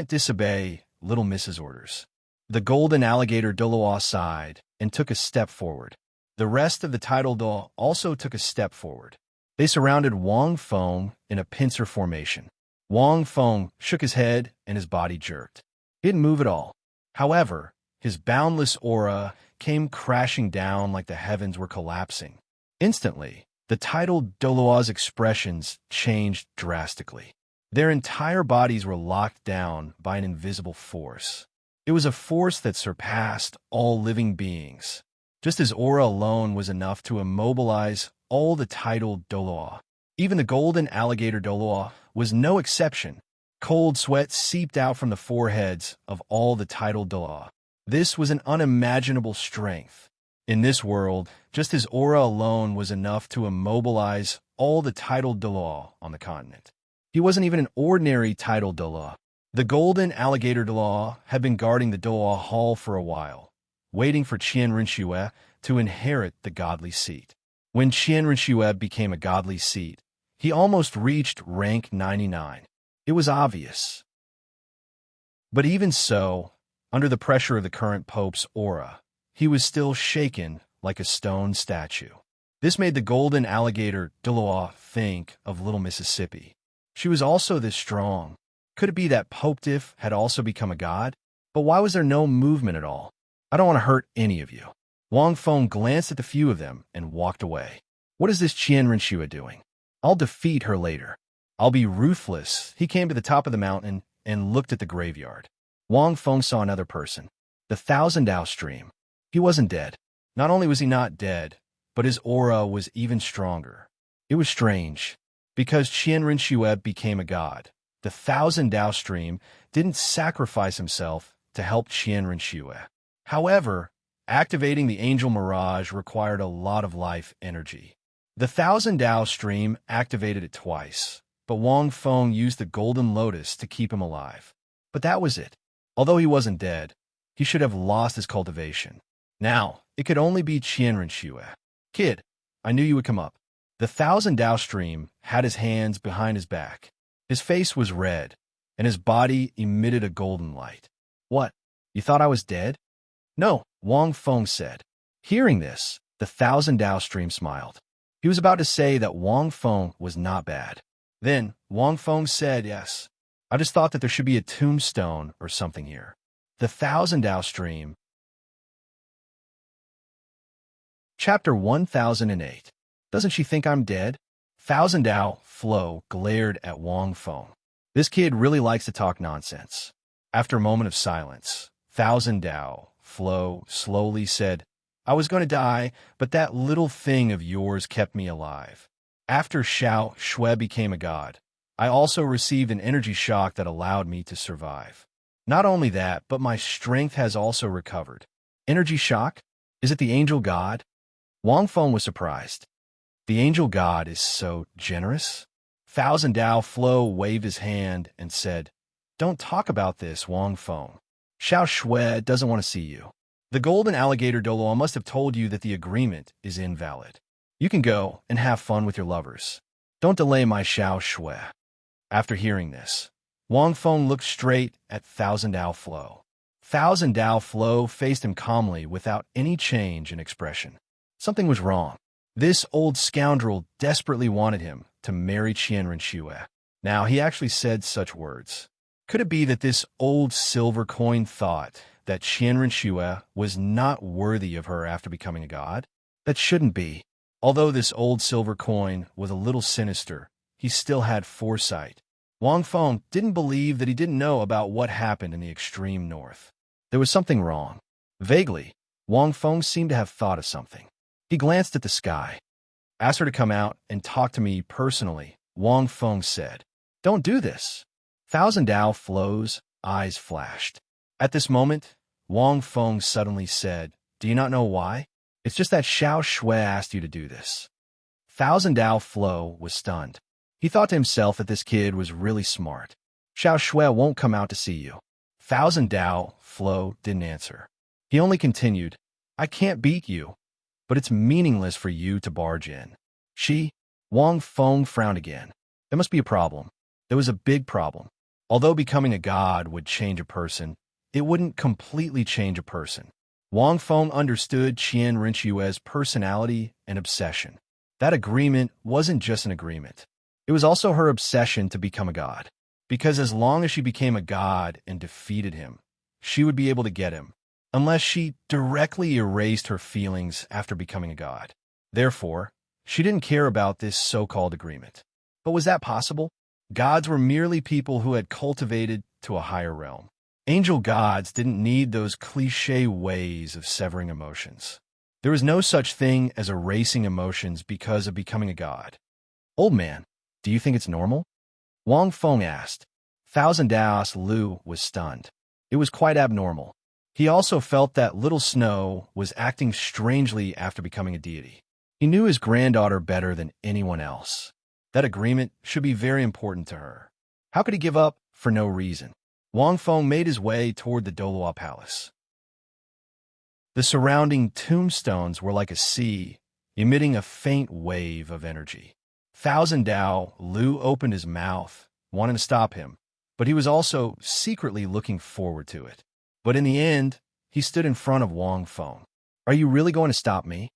disobey Little Miss's orders. The golden alligator Douluo sighed and took a step forward. The rest of the title Douluo also took a step forward. They surrounded Wang Feng in a pincer formation. Wang Feng shook his head and his body jerked. He didn't move at all. However, his boundless aura came crashing down like the heavens were collapsing. Instantly, the titled Douluo's expressions changed drastically. Their entire bodies were locked down by an invisible force. It was a force that surpassed all living beings. Just as aura alone was enough to immobilize all the titled Douluo. Even the golden alligator Douluo was no exception. Cold sweat seeped out from the foreheads of all the titled Douluo. This was an unimaginable strength. In this world, just his aura alone was enough to immobilize all the titled Douluo on the continent. He wasn't even an ordinary titled Douluo. The golden alligator Douluo had been guarding the Douluo Hall for a while, waiting for Qian Rinchue to inherit the godly seat. When Qian Rinchue became a godly seat, he almost reached rank 99. It was obvious. But even so, under the pressure of the current Pope's aura, he was still shaken like a stone statue. This made the golden alligator Douluo think of Little Mississippi. She was also this strong. Could it be that Pope Tiff had also become a god? But why was there no movement at all? I don't want to hurt any of you. Wang Feng glanced at the few of them and walked away. What is this Qian Rinchue doing? I'll defeat her later. I'll be ruthless. He came to the top of the mountain and looked at the graveyard. Wang Feng saw another person. The Thousand Dao stream. He wasn't dead. Not only was he not dead, but his aura was even stronger. It was strange. Because Qian Rinxue became a god, the Thousand Dao stream didn't sacrifice himself to help Qian Rinxue. However, activating the Angel Mirage required a lot of life energy. The Thousand Dao stream activated it twice, but Wang Feng used the Golden Lotus to keep him alive. But that was it. Although he wasn't dead, he should have lost his cultivation. Now, it could only be Qian Rinxue. Kid, I knew you would come up. The Thousand Dao stream had his hands behind his back. His face was red, and his body emitted a golden light. What? You thought I was dead? No, Wang Feng said. Hearing this, the Thousand Dao stream smiled. He was about to say that Wang Feng was not bad. Then, Wang Feng said, yes. I just thought that there should be a tombstone or something here. The Thousand Dao stream. Chapter 1008. Doesn't she think I'm dead? Thousand Dao Flo glared at Wang Feng. This kid really likes to talk nonsense. After a moment of silence, Thousand Dao Flo slowly said, I was going to die, but that little thing of yours kept me alive. After Xiao Shui became a god, I also received an energy shock that allowed me to survive. Not only that, but my strength has also recovered. Energy shock? Is it the angel god? Wang Feng was surprised. The angel god is so generous? Thousand Dao Flo waved his hand and said, Don't talk about this, Wang Feng. Xiao Shui doesn't want to see you. The golden alligator Douluo must have told you that the agreement is invalid. You can go and have fun with your lovers. Don't delay my Xiao Shui. After hearing this, Wang Feng looked straight at Thousand Dao Flo. Thousand Dao Flo faced him calmly without any change in expression. Something was wrong. This old scoundrel desperately wanted him to marry Qian Rinxue. Now, he actually said such words. Could it be that this old silver coin thought that Qian Rinxue was not worthy of her after becoming a god? That shouldn't be. Although this old silver coin was a little sinister, he still had foresight. Wang Feng didn't believe that he didn't know about what happened in the extreme north. There was something wrong. Vaguely, Wang Feng seemed to have thought of something. He glanced at the sky. Ask her to come out and talk to me personally, Wang Feng said. Don't do this. Thousand Dao Flo's eyes flashed. At this moment, Wang Feng suddenly said, Do you not know why? It's just that Xiao Shui asked you to do this. Thousand Dao Flo was stunned. He thought to himself that this kid was really smart. Xiao Shui won't come out to see you. Thousand Dao Flo didn't answer. He only continued, I can't beat you, but it's meaningless for you to barge in. Wang Feng frowned again. There must be a problem. There was a big problem. Although becoming a god would change a person, it wouldn't completely change a person. Wang Feng understood Qian Rinxue's personality and obsession. That agreement wasn't just an agreement. It was also her obsession to become a god. Because as long as she became a god and defeated him, she would be able to get him, unless she directly erased her feelings after becoming a god. Therefore, she didn't care about this so-called agreement. But was that possible? Gods were merely people who had cultivated to a higher realm. Angel gods didn't need those cliché ways of severing emotions. There was no such thing as erasing emotions because of becoming a god. Old man, do you think it's normal? Wang Feng asked. Thousand Daos Lu was stunned. It was quite abnormal. He also felt that Little Snow was acting strangely after becoming a deity. He knew his granddaughter better than anyone else. That agreement should be very important to her. How could he give up for no reason? Wang Feng made his way toward the Douluo palace. The surrounding tombstones were like a sea, emitting a faint wave of energy. Thousand Dao Lu opened his mouth, wanting to stop him, but he was also secretly looking forward to it. But in the end, he stood in front of Wang Feng. Are you really going to stop me?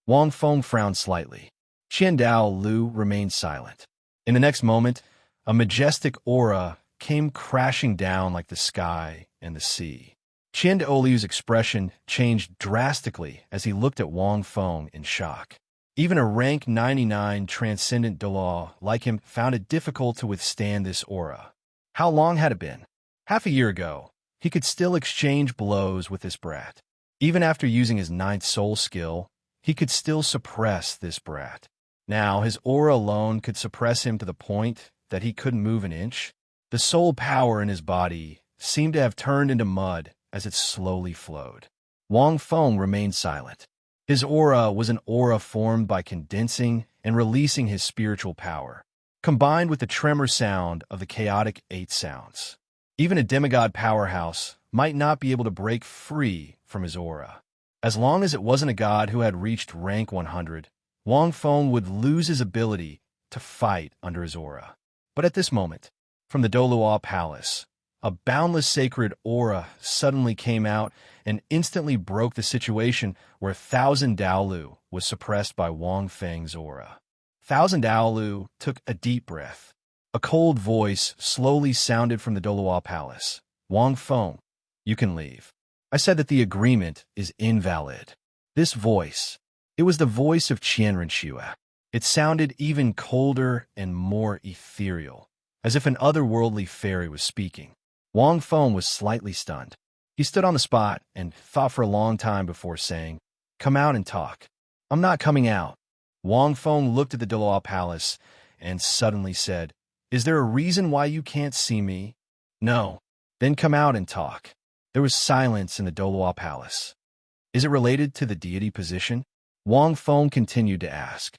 Wang Feng frowned slightly. Qian Dao Lu remained silent. In the next moment, a majestic aura came crashing down like the sky and the sea. Qian Dao Lu's expression changed drastically as he looked at Wang Feng in shock. Even a rank 99 transcendent Douluo like him found it difficult to withstand this aura. How long had it been? Half a year ago, he could still exchange blows with this brat. Even after using his ninth soul skill, he could still suppress this brat. Now, his aura alone could suppress him to the point that he couldn't move an inch. The soul power in his body seemed to have turned into mud as it slowly flowed. Wang Feng remained silent. His aura was an aura formed by condensing and releasing his spiritual power, combined with the tremor sound of the chaotic 8 sounds. Even a demigod powerhouse might not be able to break free from his aura. As long as it wasn't a god who had reached rank 100, Wang Feng would lose his ability to fight under his aura. But at this moment, from the Douluo Palace, a boundless sacred aura suddenly came out and instantly broke the situation where 1,000 Dalu was suppressed by Wang Feng's aura. 1,000 Dalu took a deep breath. A cold voice slowly sounded from the Douluo Palace. Wang Feng, you can leave. I said that the agreement is invalid. This voice, it was the voice of Qianren Xue. It sounded even colder and more ethereal, as if an otherworldly fairy was speaking. Wang Feng was slightly stunned. He stood on the spot and thought for a long time before saying, "Come out and talk." "I'm not coming out." Wang Feng looked at the Douluo Palace and suddenly said, "Is there a reason why you can't see me?" "No." "Then come out and talk." There was silence in the Douluo Palace. "Is it related to the deity position?" Wang Feng continued to ask.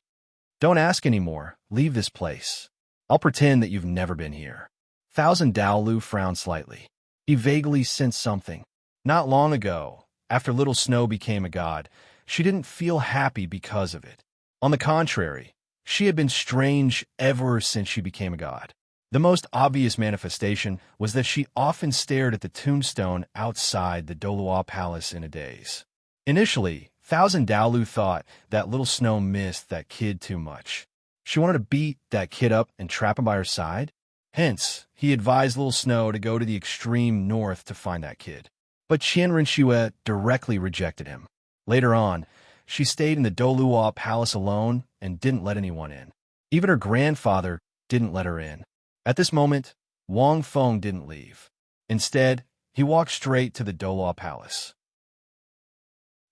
"Don't ask anymore. Leave this place. I'll pretend that you've never been here." 1,000 Dalu frowned slightly. He vaguely sensed something. Not long ago, after Little Snow became a god, she didn't feel happy because of it. On the contrary, she had been strange ever since she became a god. The most obvious manifestation was that she often stared at the tombstone outside the Douluo Palace in a daze. Initially, 1,000 Dalu thought that Little Snow missed that kid too much. She wanted to beat that kid up and trap him by her side. Hence, he advised Little Snow to go to the extreme north to find that kid. But Qianren Xue directly rejected him. Later on, she stayed in the Douluo Palace alone and didn't let anyone in. Even her grandfather didn't let her in. At this moment, Wang Feng didn't leave. Instead, he walked straight to the Douluo Palace.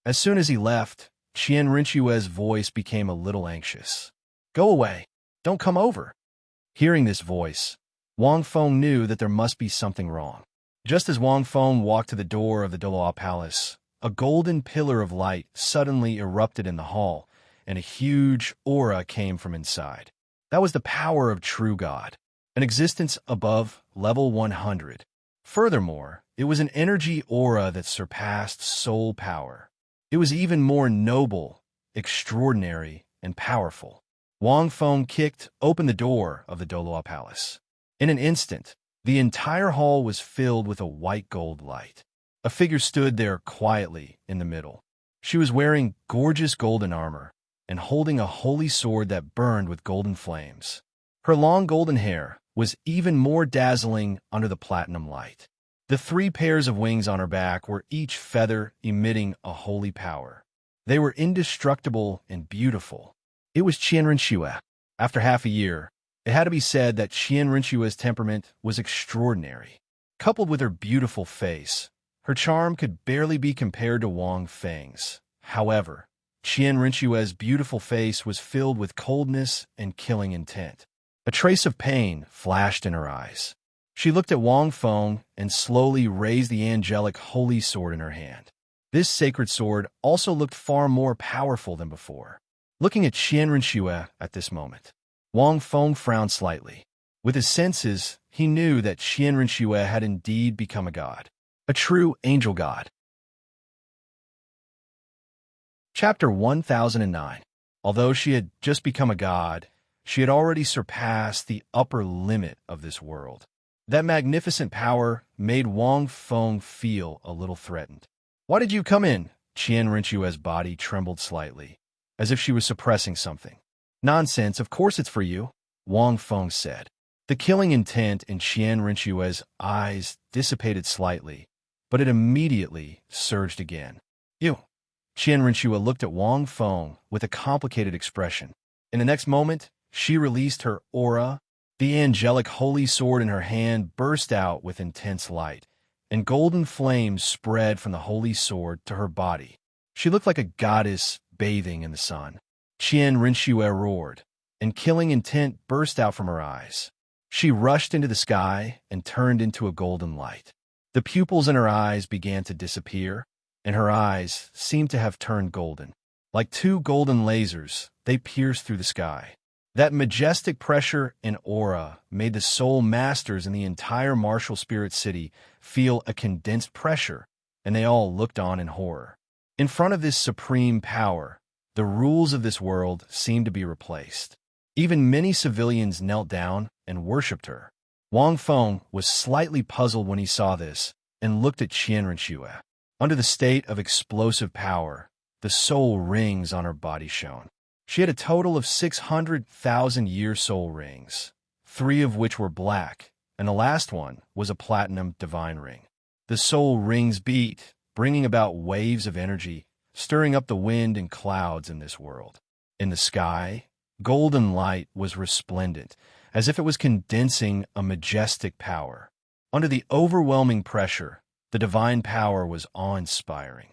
As soon as he left, Qianren Xue's voice became a little anxious. "Go away. Don't come over." Hearing this voice, Wang Feng knew that there must be something wrong. Just as Wang Feng walked to the door of the Douluo Palace, a golden pillar of light suddenly erupted in the hall, and a huge aura came from inside. That was the power of true God, an existence above level 100. Furthermore, it was an energy aura that surpassed soul power. It was even more noble, extraordinary, and powerful. Wang Feng kicked open the door of the Douluo Palace. In an instant, the entire hall was filled with a white gold light. A figure stood there quietly in the middle. She was wearing gorgeous golden armor and holding a holy sword that burned with golden flames. Her long golden hair was even more dazzling under the platinum light. The 3 pairs of wings on her back were each feather emitting a holy power. They were indestructible and beautiful. It was Qianren Xue. After half a year, it had to be said that Qianren Xue's temperament was extraordinary. Coupled with her beautiful face, her charm could barely be compared to Wang Feng's. However, Qianren Xue's beautiful face was filled with coldness and killing intent. A trace of pain flashed in her eyes. She looked at Wang Feng and slowly raised the angelic holy sword in her hand. This sacred sword also looked far more powerful than before. Looking at Qianren Xue at this moment, Wang Feng frowned slightly. With his senses, he knew that Qianren Xue had indeed become a god, a true angel god. Chapter 1009. Although she had just become a god, she had already surpassed the upper limit of this world. That magnificent power made Wang Feng feel a little threatened. "Why did you come in?" Qianren Xue's body trembled slightly, as if she was suppressing something. "Nonsense, of course it's for you," Wang Feng said. The killing intent in Qianren Xue's eyes dissipated slightly, but it immediately surged again. Qian Rinxue looked at Wang Feng with a complicated expression. In the next moment, she released her aura. The angelic holy sword in her hand burst out with intense light, and golden flames spread from the holy sword to her body. She looked like a goddess bathing in the sun. Qian Rinxue roared, and killing intent burst out from her eyes. She rushed into the sky and turned into a golden light. The pupils in her eyes began to disappear, and her eyes seemed to have turned golden. Like two golden lasers, they pierced through the sky. That majestic pressure and aura made the soul masters in the entire martial spirit city feel a condensed pressure, and they all looked on in horror. In front of this supreme power, the rules of this world seemed to be replaced. Even many civilians knelt down and worshipped her. Wang Feng was slightly puzzled when he saw this and looked at Qian Rinxue. Under the state of explosive power, the soul rings on her body shone. She had a total of 600,000-year soul rings, 3 of which were black, and the last one was a platinum divine ring. The soul rings beat, bringing about waves of energy, stirring up the wind and clouds in this world. In the sky, golden light was resplendent, as if it was condensing a majestic power. Under the overwhelming pressure, the divine power was awe-inspiring.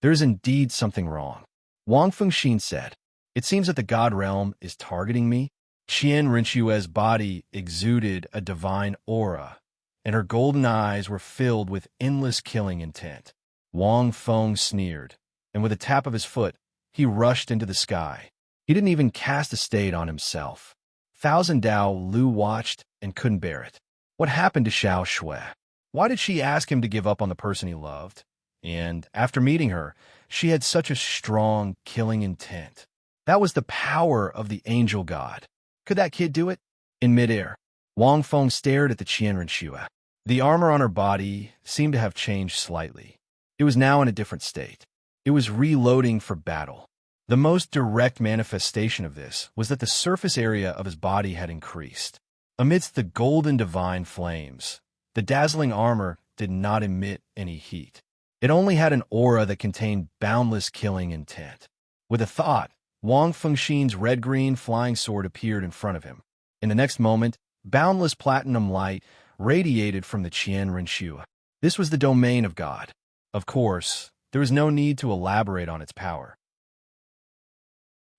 There is indeed something wrong, Wang Fengxin said. It seems that the God realm is targeting me. Qian Rinxue's body exuded a divine aura, and her golden eyes were filled with endless killing intent. Wang Feng sneered, and with a tap of his foot, he rushed into the sky. He didn't even cast a stade on himself. Thousand Dalu watched and couldn't bear it. What happened to Xiao Shui? Why did she ask him to give up on the person he loved? And after meeting her, she had such a strong, killing intent. That was the power of the angel god. Could that kid do it? In midair, Wang Feng stared at the Qian Rinxue. The armor on her body seemed to have changed slightly. It was now in a different state. It was reloading for battle. The most direct manifestation of this was that the surface area of his body had increased. Amidst the golden divine flames, the dazzling armor did not emit any heat. It only had an aura that contained boundless killing intent. With a thought, Wang Fengxin's red-green flying sword appeared in front of him. In the next moment, boundless platinum light radiated from the Qian Rinxue. This was the domain of God. Of course, there was no need to elaborate on its power.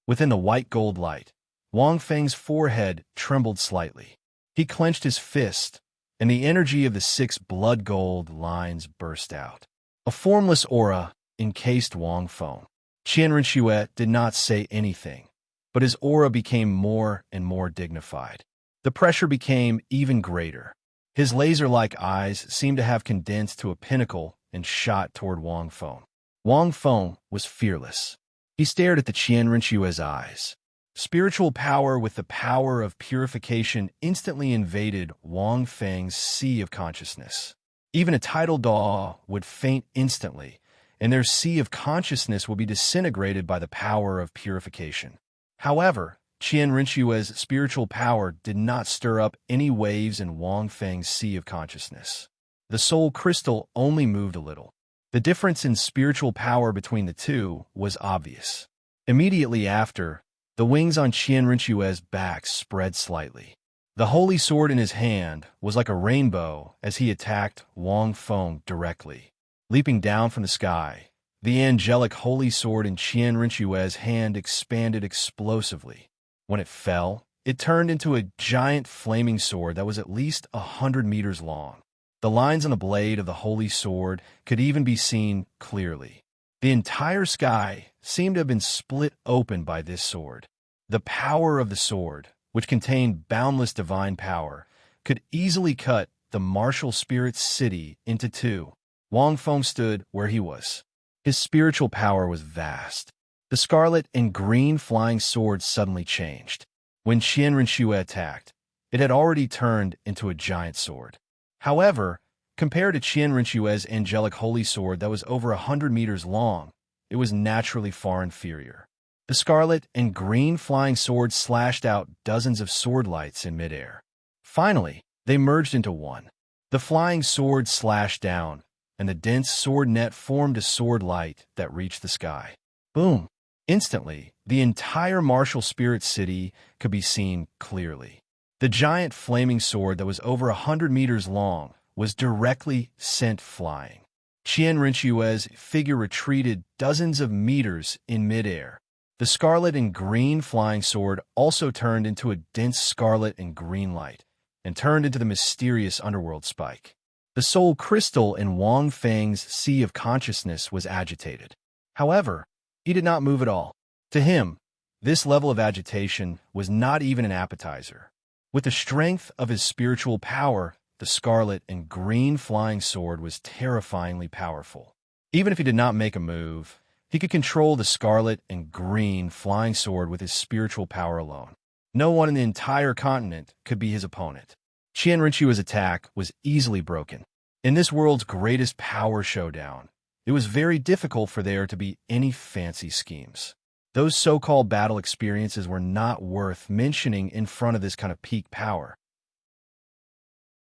Within the white gold light, Wang Feng's forehead trembled slightly. He clenched his fist, and the energy of the 6 blood gold lines burst out. A formless aura encased Wang Feng. Qian Rinxue did not say anything, but his aura became more and more dignified. The pressure became even greater. His laser-like eyes seemed to have condensed to a pinnacle and shot toward Wang Feng. Wang Feng was fearless. He stared at the Qian Rinxue's eyes. Spiritual power with the power of purification instantly invaded Wang Feng's sea of consciousness. Even a tidal daw would faint instantly, and their sea of consciousness will be disintegrated by the power of purification. However, Qian Rinxue's spiritual power did not stir up any waves in Wang Feng's sea of consciousness. The soul crystal only moved a little. The difference in spiritual power between the two was obvious. Immediately after, the wings on Qian Rinxue's back spread slightly. The holy sword in his hand was like a rainbow as he attacked Wang Feng directly. Leaping down from the sky, the angelic holy sword in Qian Rinxue's hand expanded explosively. When it fell, it turned into a giant flaming sword that was at least 100 meters long. The lines on the blade of the holy sword could even be seen clearly. The entire sky seemed to have been split open by this sword. The power of the sword, which contained boundless divine power, could easily cut the martial spirit city into 2. Wang Feng stood where he was. His spiritual power was vast. The scarlet and green flying sword suddenly changed. When Qian Rinxue attacked, it had already turned into a giant sword. However, compared to Qian Rinxue's angelic holy sword that was over 100 meters long, it was naturally far inferior. The scarlet and green flying sword slashed out dozens of sword lights in midair. Finally, they merged into one. The flying sword slashed down, and the dense sword net formed a sword light that reached the sky. Boom! Instantly, the entire martial spirit city could be seen clearly. The giant flaming sword that was over 100 meters long was directly sent flying. Qian Rinchue's figure retreated dozens of meters in midair. The scarlet and green flying sword also turned into a dense scarlet and green light, and turned into the mysterious underworld spike. The soul crystal in Wang Feng's sea of consciousness was agitated. However, he did not move at all. To him, this level of agitation was not even an appetizer. With the strength of his spiritual power, the scarlet and green flying sword was terrifyingly powerful. Even if he did not make a move, he could control the scarlet and green flying sword with his spiritual power alone. No one in the entire continent could be his opponent. Qian Rinchue's attack was easily broken. In this world's greatest power showdown, it was very difficult for there to be any fancy schemes. Those so-called battle experiences were not worth mentioning in front of this kind of peak power.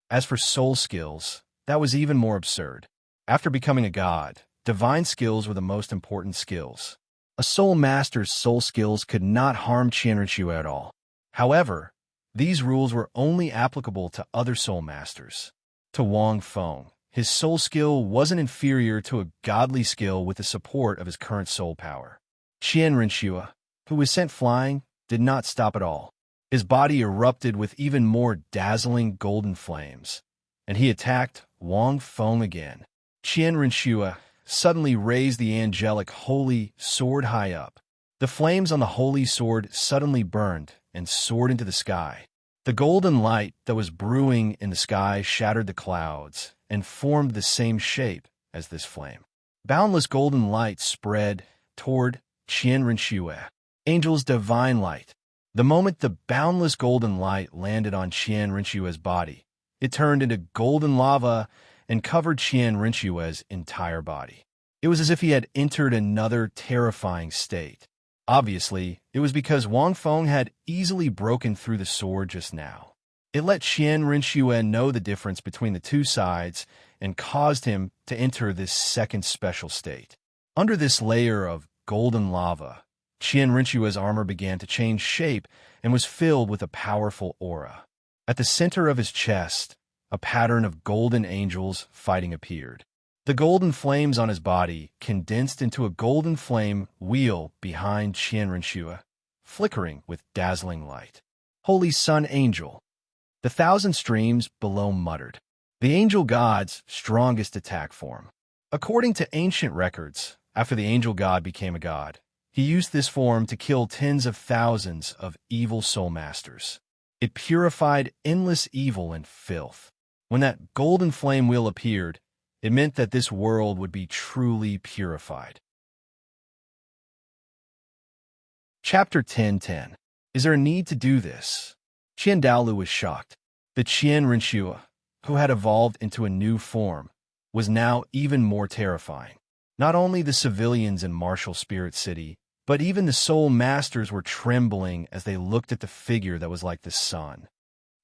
As for soul skills, that was even more absurd. After becoming a god, divine skills were the most important skills. A soul master's soul skills could not harm Qian Rinchue at all. However, these rules were only applicable to other soul masters. To Wang Feng, his soul skill wasn't inferior to a godly skill with the support of his current soul power. Qian Rinchue, who was sent flying, did not stop at all. His body erupted with even more dazzling golden flames, and he attacked Wang Feng again. Qian Rinchue suddenly raised the angelic holy sword high up. The flames on the holy sword suddenly burned and soared into the sky. The golden light that was brewing in the sky shattered the clouds and formed the same shape as this flame. Boundless golden light spread toward Qian Rinchue, angel's divine light. The moment the boundless golden light landed on Qian Rinchue's body, it turned into golden lava and covered Qian Rinchue's entire body. It was as if he had entered another terrifying state. Obviously, it was because Wang Feng had easily broken through the sword just now. It let Qian Rinchue know the difference between the two sides and caused him to enter this second special state. Under this layer of golden lava, Qian Rinchue's armor began to change shape and was filled with a powerful aura. At the center of his chest, a pattern of golden angels fighting appeared. The golden flames on his body condensed into a golden flame wheel behind Qian Rinchue, flickering with dazzling light. Holy Sun Angel. The thousand streams below muttered. The angel god's strongest attack form. According to ancient records, after the angel god became a god, he used this form to kill tens of thousands of evil soul masters. It purified endless evil and filth. When that golden flame wheel appeared, it meant that this world would be truly purified. Chapter 10:10. Is there a need to do this? Qian Dalu was shocked. The Qian Rinchue, who had evolved into a new form, was now even more terrifying. Not only the civilians in Martial Spirit City, but even the soul masters were trembling as they looked at the figure that was like the sun.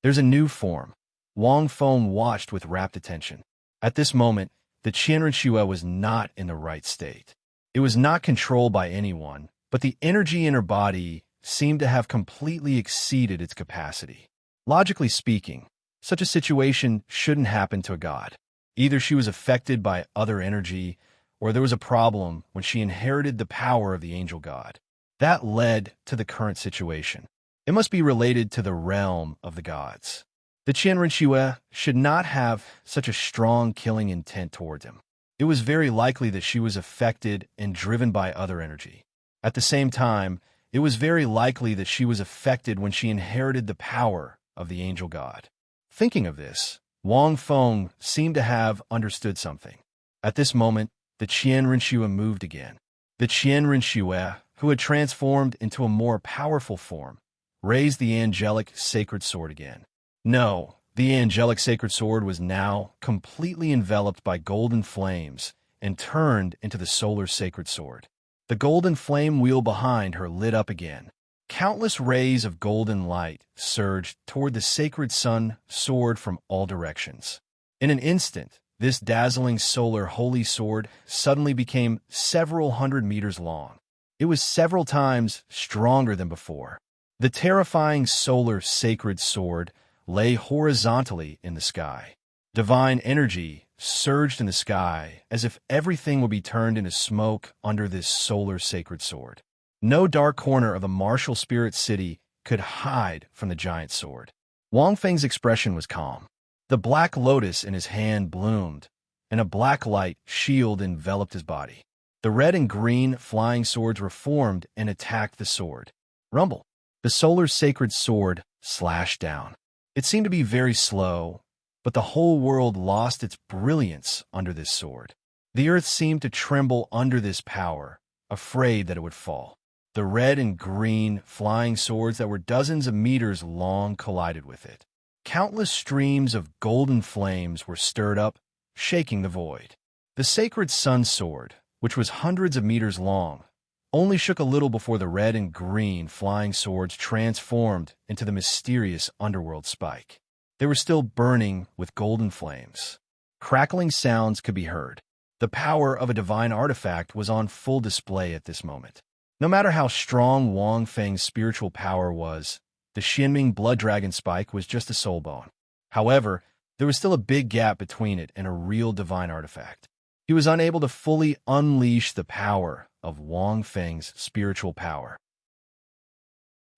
There's a new form. Wang Feng watched with rapt attention. At this moment, the Qian Rinchue was not in the right state. It was not controlled by anyone, but the energy in her body seemed to have completely exceeded its capacity. Logically speaking, such a situation shouldn't happen to a god. Either she was affected by other energy, or there was a problem when she inherited the power of the angel god. That led to the current situation. It must be related to the realm of the gods. The Qian Rinchue should not have such a strong killing intent toward him. It was very likely that she was affected and driven by other energy. At the same time, it was very likely that she was affected when she inherited the power of the angel god. Thinking of this, Wang Feng seemed to have understood something. At this moment, the Qian Rinchue moved again. The Qian Rinchue, who had transformed into a more powerful form, raised the angelic sacred sword again. No, the angelic sacred sword was now completely enveloped by golden flames and turned into the solar sacred sword. The golden flame wheel behind her lit up again. Countless rays of golden light surged toward the sacred sun sword from all directions. In an instant, This dazzling solar holy sword suddenly became several hundred meters long. It was several times stronger than before. The terrifying solar sacred sword lay horizontally in the sky. Divine energy surged in the sky as if everything would be turned into smoke under this solar sacred sword. No dark corner of the martial spirit city could hide from the giant sword. Wang Feng's expression was calm. The black lotus in his hand bloomed, and a black light shield enveloped his body. The red and green flying swords were formed and attacked the sword. Rumble. The solar sacred sword slashed down. It seemed to be very slow, but the whole world lost its brilliance under this sword. The earth seemed to tremble under this power, afraid that it would fall. The red and green flying swords that were dozens of meters long collided with it. Countless streams of golden flames were stirred up, shaking the void. The sacred sun sword, which was hundreds of meters long, only shook a little before the red and green flying swords transformed into the mysterious underworld spike. They were still burning with golden flames. Crackling sounds could be heard. The power of a divine artifact was on full display at this moment. No matter how strong Wang Feng's spiritual power was, the Xianming blood dragon spike was just a soul bone. However, there was still a big gap between it and a real divine artifact. He was unable to fully unleash the power of Wang Feng's spiritual power.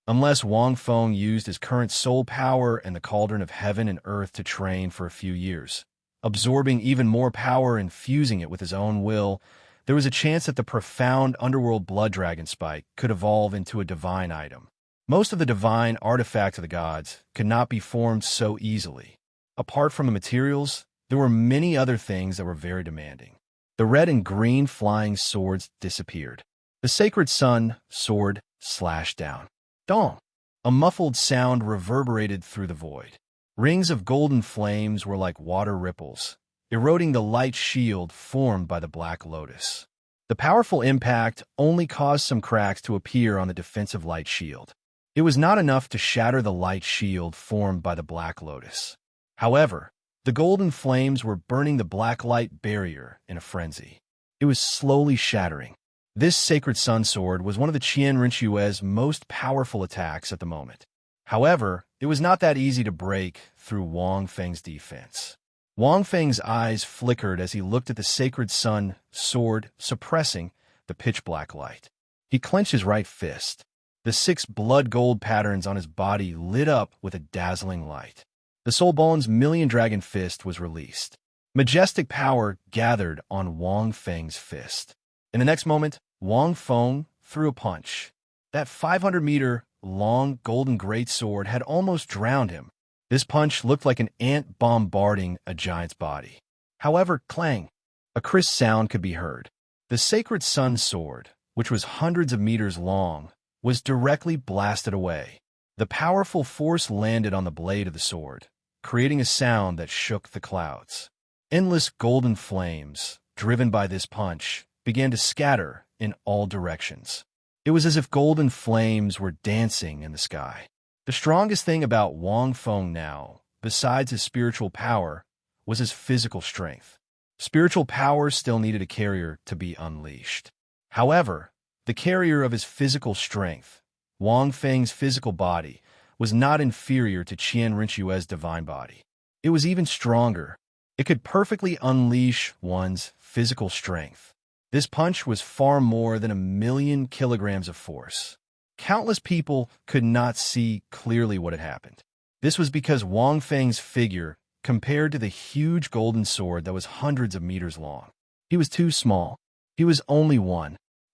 Unless Wang Feng used his current soul power and the cauldron of heaven and earth to train for a few years, absorbing even more power and fusing it with his own will, there was a chance that the profound underworld blood dragon spike could evolve into a divine item. Most of the divine artifacts of the gods could not be formed so easily. Apart from the materials, there were many other things that were very demanding. The red and green flying swords disappeared. The sacred sun sword slashed down. Dong! A muffled sound reverberated through the void. Rings of golden flames were like water ripples, eroding the light shield formed by the black lotus. The powerful impact only caused some cracks to appear on the defensive light shield. It was not enough to shatter the light shield formed by the black lotus. However, the golden flames were burning the black light barrier in a frenzy. It was slowly shattering. This sacred sun sword was one of the Qian Rinchue's most powerful attacks at the moment. However, it was not that easy to break through Wang Feng's defense. Wang Feng's eyes flickered as he looked at the sacred sun sword suppressing the pitch-black light. He clenched his right fist. The 6 blood gold patterns on his body lit up with a dazzling light. The Soul Bone's million dragon fist was released. Majestic power gathered on Wang Feng's fist. In the next moment, Wang Feng threw a punch. That 500-meter-long golden greatsword had almost drowned him. This punch looked like an ant bombarding a giant's body. However, clang! A crisp sound could be heard. The sacred sun sword, which was hundreds of meters long, was directly blasted away. The powerful force landed on the blade of the sword, creating a sound that shook the clouds. Endless golden flames, driven by this punch, began to scatter in all directions. It was as if golden flames were dancing in the sky. The strongest thing about Wang Feng now, besides his spiritual power, was his physical strength. Spiritual power still needed a carrier to be unleashed. However, the carrier of his physical strength, Wang Feng's physical body, was not inferior to Qian Rinchue's divine body. It was even stronger. It could perfectly unleash one's physical strength. This punch was far more than 1,000,000 kilograms of force. Countless people could not see clearly what had happened. This was because Wang Feng's figure compared to the huge golden sword that was hundreds of meters long. He was too small. He was only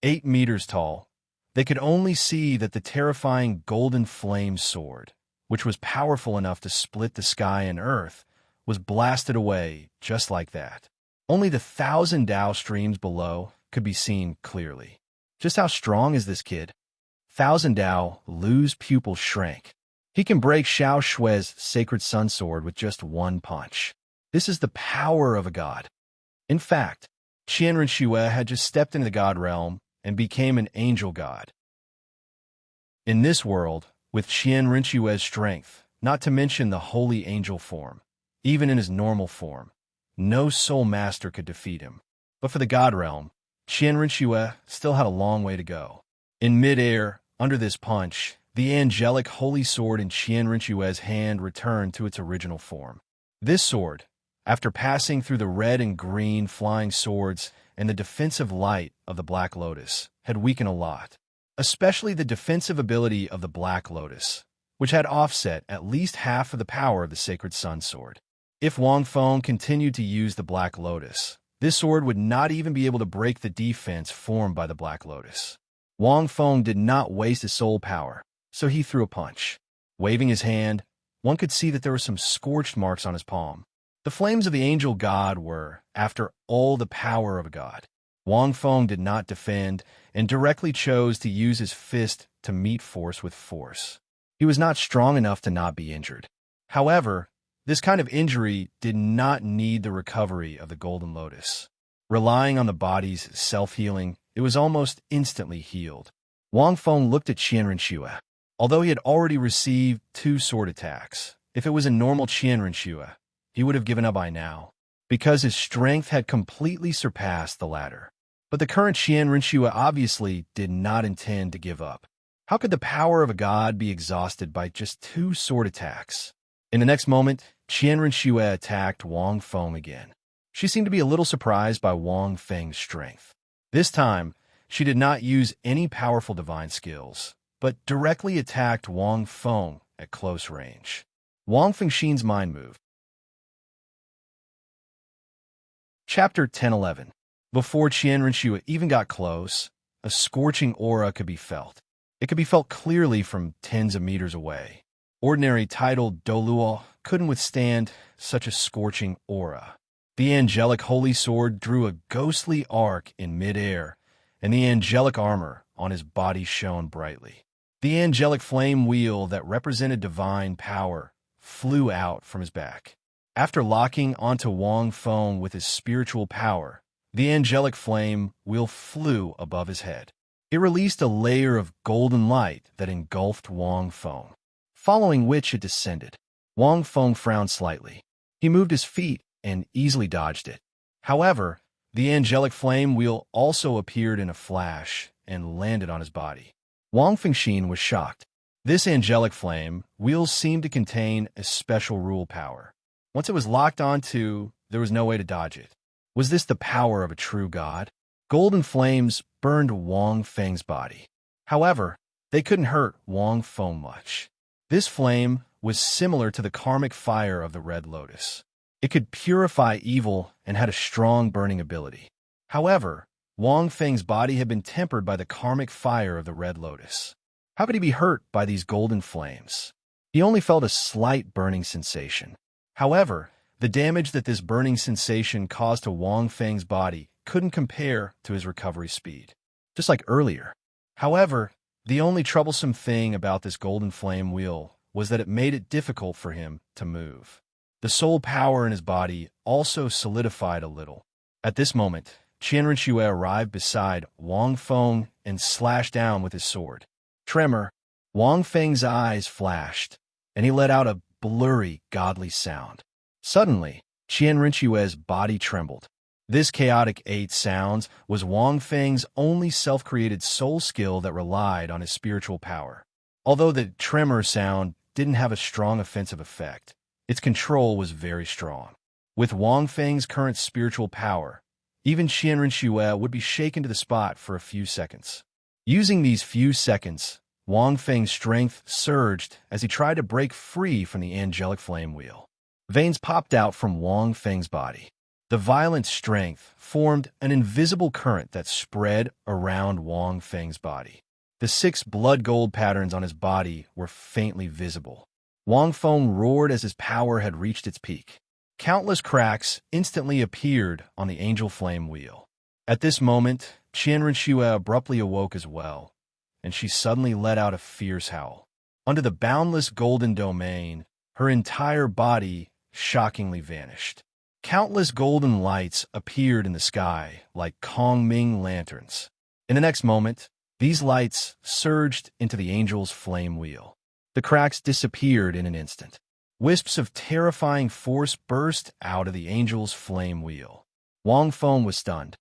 8 meters tall. They could only see that the terrifying golden flame sword, which was powerful enough to split the sky and earth, was blasted away just like that. Only the 1,000 Dao streams below could be seen clearly. Just how strong is this kid? 1,000 Dao, Lu's pupil shrank. He can break Xiao Shui's sacred sun sword with just one punch. This is the power of a god. In fact, Qian Rinxue had just stepped into the god realm and became an angel god. In this world, with Qian Rinxue's strength, not to mention the holy angel form, even in his normal form, no soul master could defeat him. But for the God Realm, Qian Rinxue still had a long way to go. In midair, under this punch, the angelic holy sword in Qian Rinxue's hand returned to its original form. This sword, after passing through the red and green flying swords and the defensive light of the Black Lotus, had weakened a lot, especially the defensive ability of the Black Lotus, which had offset at least half of the power of the Sacred Sun Sword. If Wang Feng continued to use the Black Lotus, this sword would not even be able to break the defense formed by the Black Lotus. Wang Feng did not waste his soul power, so he threw a punch. Waving his hand, one could see that there were some scorched marks on his palm. The flames of the angel god were, after all, the power of a god. Wang Feng did not defend and directly chose to use his fist to meet force with force. He was not strong enough to not be injured. However, this kind of injury did not need the recovery of the Golden Lotus. Relying on the body's self-healing, it was almost instantly healed. Wang Feng looked at Qian Rinxue. Although he had already received 2 sword attacks, if it was a normal Qian Rinxue, he would have given up by now, because his strength had completely surpassed the latter. But the current Qian Rinxue obviously did not intend to give up. How could the power of a god be exhausted by just 2 sword attacks? In the next moment, Qian Rinxue attacked Wang Feng again. She seemed to be a little surprised by Wang Feng's strength. This time, she did not use any powerful divine skills, but directly attacked Wang Feng at close range. Wang Fengxin's mind moved. Chapter 10:11. Before Qian Rinxue even got close, a scorching aura could be felt. It could be felt clearly from tens of meters away. Ordinary titled Douluo couldn't withstand such a scorching aura. The angelic holy sword drew a ghostly arc in midair, and the angelic armor on his body shone brightly. The angelic flame wheel that represented divine power flew out from his back. After locking onto Wang Feng with his spiritual power, the angelic flame wheel flew above his head. It released a layer of golden light that engulfed Wang Feng, following which it descended. Wang Feng frowned slightly. He moved his feet and easily dodged it. However, the angelic flame wheel also appeared in a flash and landed on his body. Wang Fengxin was shocked. This angelic flame wheel seemed to contain a special rule power. Once it was locked onto, there was no way to dodge it. Was this the power of a true god? Golden flames burned Wang Feng's body. However, they couldn't hurt Wang Feng much. This flame was similar to the karmic fire of the Red Lotus. It could purify evil and had a strong burning ability. However, Wang Feng's body had been tempered by the karmic fire of the Red Lotus. How could he be hurt by these golden flames? He only felt a slight burning sensation. However, the damage that this burning sensation caused to Wang Feng's body couldn't compare to his recovery speed, just like earlier. However, the only troublesome thing about this golden flame wheel was that it made it difficult for him to move. The soul power in his body also solidified a little. At this moment, Qian Rinxue arrived beside Wang Feng and slashed down with his sword. Tremor, Wang Feng's eyes flashed, and he let out a blurry, godly sound. Suddenly, Qian Rinxue's body trembled. This chaotic 8 sounds was Wang Feng's only self-created soul skill that relied on his spiritual power. Although the tremor sound didn't have a strong offensive effect, its control was very strong. With Wang Feng's current spiritual power, even Qian Rinxue would be shaken to the spot for a few seconds. Using these few seconds, Wang Feng's strength surged as he tried to break free from the angelic flame wheel. Veins popped out from Wang Feng's body. The violent strength formed an invisible current that spread around Wang Feng's body. The 6 blood gold patterns on his body were faintly visible. Wang Feng roared as his power had reached its peak. Countless cracks instantly appeared on the angel flame wheel. At this moment, Qian Rinxue abruptly awoke as well, and she suddenly let out a fierce howl. Under the boundless golden domain, her entire body shockingly vanished. Countless golden lights appeared in the sky like Kongming lanterns. In the next moment, these lights surged into the angel's flame wheel. The cracks disappeared in an instant. Wisps of terrifying force burst out of the angel's flame wheel. Wang Feng was stunned.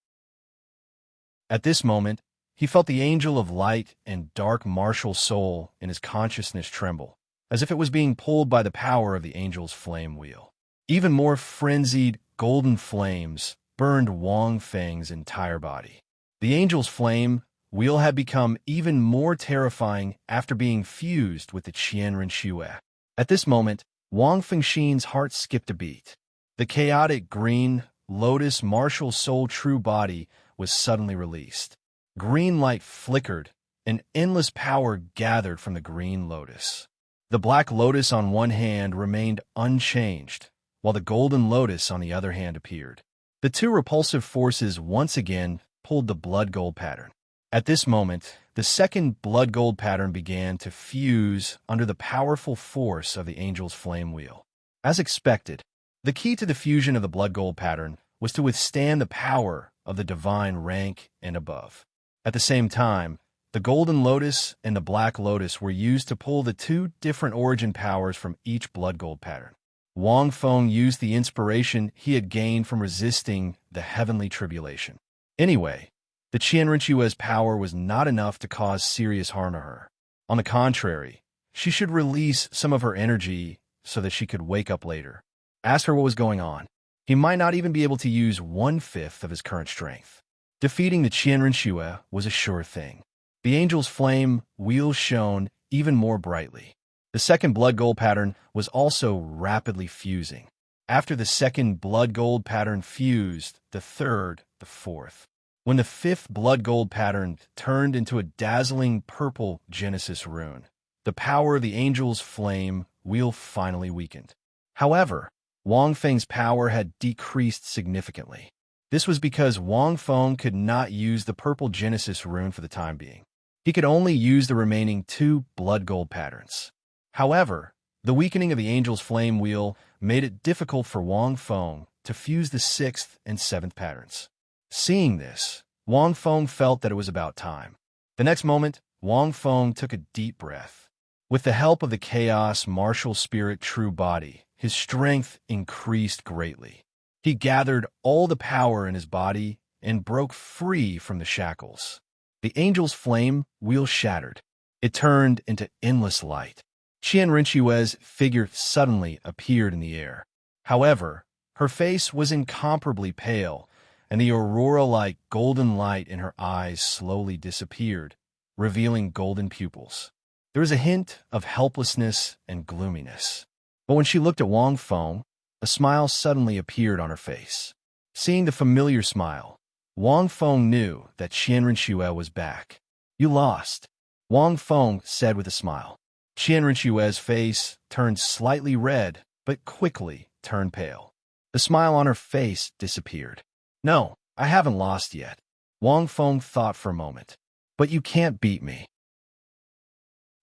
At this moment, he felt the angel of light and dark martial soul in his consciousness tremble, as if it was being pulled by the power of the angel's flame wheel. Even more frenzied, golden flames burned Wang Feng's entire body. The angel's flame wheel had become even more terrifying after being fused with the Qianren Xue. At this moment, Wang Fengxin's heart skipped a beat. The chaotic green, lotus martial soul true body was suddenly released. Green light flickered, and endless power gathered from the green lotus. The black lotus on one hand remained unchanged, while the golden lotus on the other hand appeared. The two repulsive forces once again pulled the blood gold pattern. At this moment, the second blood gold pattern began to fuse under the powerful force of the angel's flame wheel. As expected, the key to the fusion of the blood gold pattern was to withstand the power of the divine rank and above. At the same time, the golden lotus and the black lotus were used to pull the two different origin powers from each blood gold pattern. Wang Feng used the inspiration he had gained from resisting the heavenly tribulation. Anyway, the Qianren Xue's power was not enough to cause serious harm to her. On the contrary, she should release some of her energy so that she could wake up later. Ask her what was going on. He might not even be able to use 1/5 of his current strength. Defeating the Qianren Xue was a sure thing. The angel's flame wheel shone even more brightly. The second blood gold pattern was also rapidly fusing. After the second blood gold pattern fused, the third, the fourth. When the fifth blood gold pattern turned into a dazzling purple Genesis rune, the power of the angel's flame wheel finally weakened. However, Wang Feng's power had decreased significantly. This was because Wang Feng could not use the purple Genesis rune for the time being. He could only use the remaining 2 blood gold patterns. However, the weakening of the angel's flame wheel made it difficult for Wang Feng to fuse the 6th and 7th patterns. Seeing this, Wang Feng felt that it was about time. The next moment, Wang Feng took a deep breath. With the help of the chaos martial spirit true body, his strength increased greatly. He gathered all the power in his body and broke free from the shackles. The angel's flame wheel shattered. It turned into endless light. Qianren Xue's figure suddenly appeared in the air. However, her face was incomparably pale, and the aurora-like golden light in her eyes slowly disappeared, revealing golden pupils. There was a hint of helplessness and gloominess. But when she looked at Wang Feng, a smile suddenly appeared on her face. Seeing the familiar smile, Wang Feng knew that Qianren Xue was back. "You lost," Wang Feng said with a smile. Qianren Xue's face turned slightly red, but quickly turned pale. The smile on her face disappeared. "No, I haven't lost yet." Wang Feng thought for a moment. "But you can't beat me.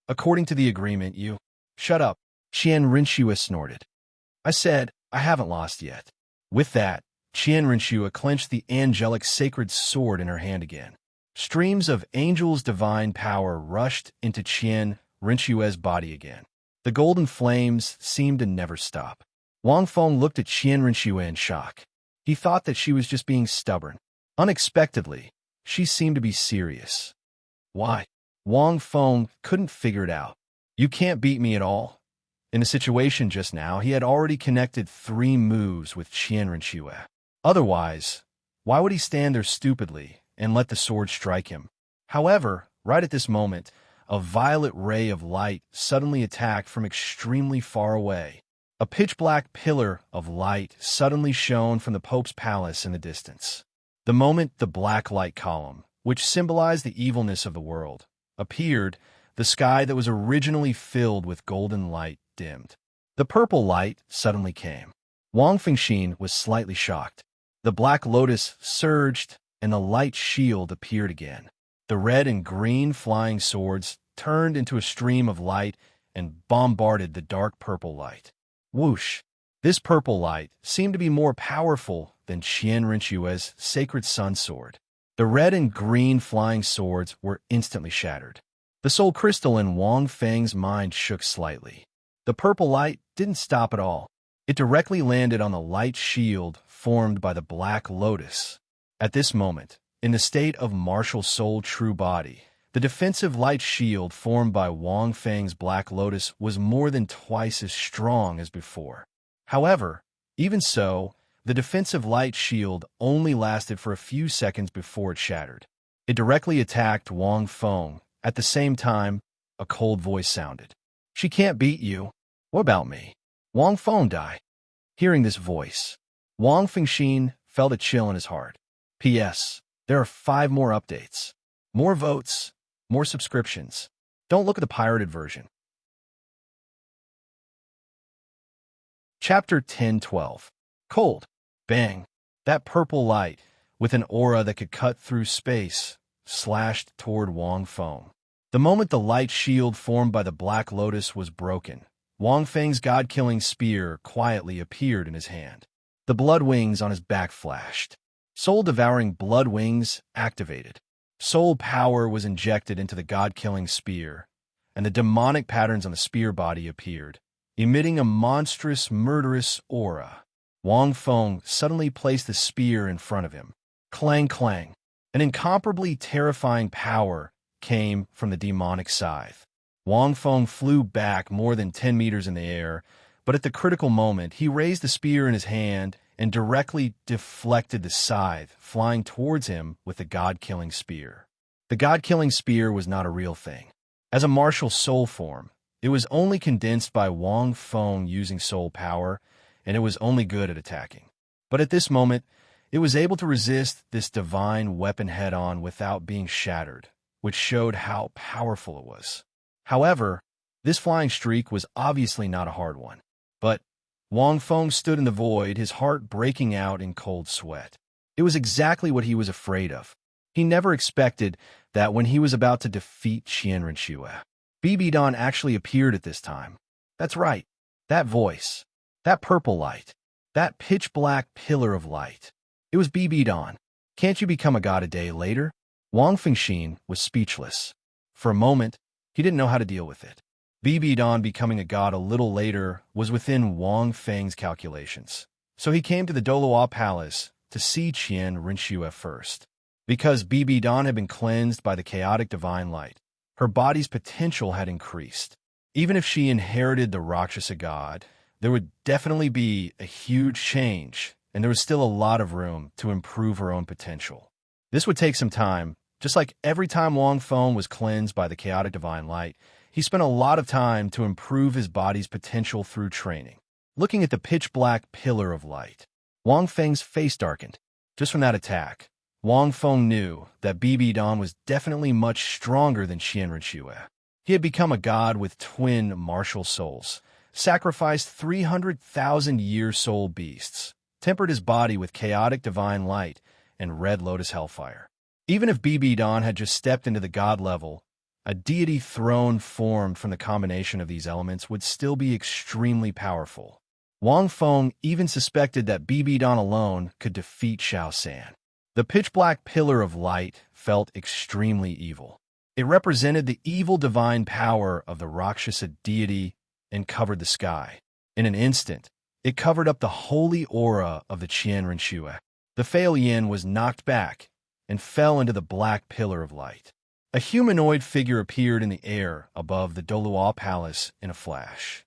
According to the agreement, you—" "Shut up," Qianren Xue snorted. "I said, I haven't lost yet." With that, Qianren Xue clenched the angelic sacred sword in her hand again. Streams of angel's divine power rushed into Qianren Xue's body again. The golden flames seemed to never stop. Wang Feng looked at Qianren Xue in shock. He thought that she was just being stubborn. Unexpectedly, she seemed to be serious. Why? Wang Feng couldn't figure it out. "You can't beat me at all." In the situation just now, he had already connected 3 moves with Qianren Xue. Otherwise, why would he stand there stupidly and let the sword strike him? However, right at this moment, a violet ray of light suddenly attacked from extremely far away. A pitch-black pillar of light suddenly shone from the Pope's palace in the distance. The moment the black light column, which symbolized the evilness of the world, appeared, the sky that was originally filled with golden light dimmed. The purple light suddenly came. Wang Fengxin was slightly shocked. The black lotus surged, and the light shield appeared again. The red and green flying swords turned into a stream of light and bombarded the dark purple light. Whoosh! This purple light seemed to be more powerful than Qianren Xue's sacred sun sword. The red and green flying swords were instantly shattered. The soul crystal in Wang Feng's mind shook slightly. The purple light didn't stop at all. It directly landed on the light shield formed by the Black Lotus. At this moment, in the state of martial soul true body, the defensive light shield formed by Wang Feng's Black Lotus was more than twice as strong as before. However, even so, the defensive light shield only lasted for a few seconds before it shattered. It directly attacked Wang Feng. At the same time, a cold voice sounded. "She can't beat you. What about me? Wang Feng die." Hearing this voice, Wang Fengxin felt a chill in his heart. P.S. There are 5 more updates. More votes, more subscriptions. Don't look at the pirated version. Chapter 10:12. Cold. Bang. That purple light, with an aura that could cut through space, slashed toward Wang Feng. The moment the light shield formed by the Black Lotus was broken, Wang Feng's god-killing spear quietly appeared in his hand. The blood wings on his back flashed. Soul-devouring blood wings activated. Soul power was injected into the god-killing spear, and the demonic patterns on the spear body appeared, emitting a monstrous, murderous aura. Wang Feng suddenly placed the spear in front of him. Clang, clang. An incomparably terrifying power came from the demonic scythe. Wang Feng flew back more than 10 meters in the air, but at the critical moment, he raised the spear in his hand and directly deflected the scythe, flying towards him with the god-killing spear. The god-killing spear was not a real thing. As a martial soul form, it was only condensed by Wang Feng using soul power, and it was only good at attacking. But at this moment, it was able to resist this divine weapon head-on without being shattered, which showed how powerful it was. However, this flying streak was obviously not a hard one. But Wang Feng stood in the void, his heart breaking out in cold sweat. It was exactly what he was afraid of. He never expected that when he was about to defeat Qian Renxue, BB Dawn actually appeared at this time. That's right, that voice, that purple light, that pitch-black pillar of light. It was BB Dawn. Can't you become a god a day later? Wang Fengxin was speechless. For a moment, he didn't know how to deal with it. BB Dawn becoming a god a little later was within Wang Feng's calculations. So he came to the Douluo palace to see Qian Renxue first. Because BB Dawn had been cleansed by the chaotic divine light, her body's potential had increased. Even if she inherited the Rakshasa god, there would definitely be a huge change, and there was still a lot of room to improve her own potential. This would take some time. Just like every time Wang Feng was cleansed by the chaotic divine light, he spent a lot of time to improve his body's potential through training. Looking at the pitch-black pillar of light, Wang Feng's face darkened. Just from that attack, Wang Feng knew that BB Dawn was definitely much stronger than Qian Renxue. He had become a god with twin martial souls, sacrificed 300,000-year soul beasts, tempered his body with chaotic divine light and red lotus hellfire. Even if BB Dawn had just stepped into the god level, a deity throne formed from the combination of these elements would still be extremely powerful. Wang Feng even suspected that BB Dawn alone could defeat Xiao San. The pitch-black pillar of light felt extremely evil. It represented the evil divine power of the Rakshasa deity and covered the sky. In an instant, it covered up the holy aura of the Qian Renxue. The Fail Yin was knocked back and fell into the black pillar of light. A humanoid figure appeared in the air above the Douluo palace in a flash.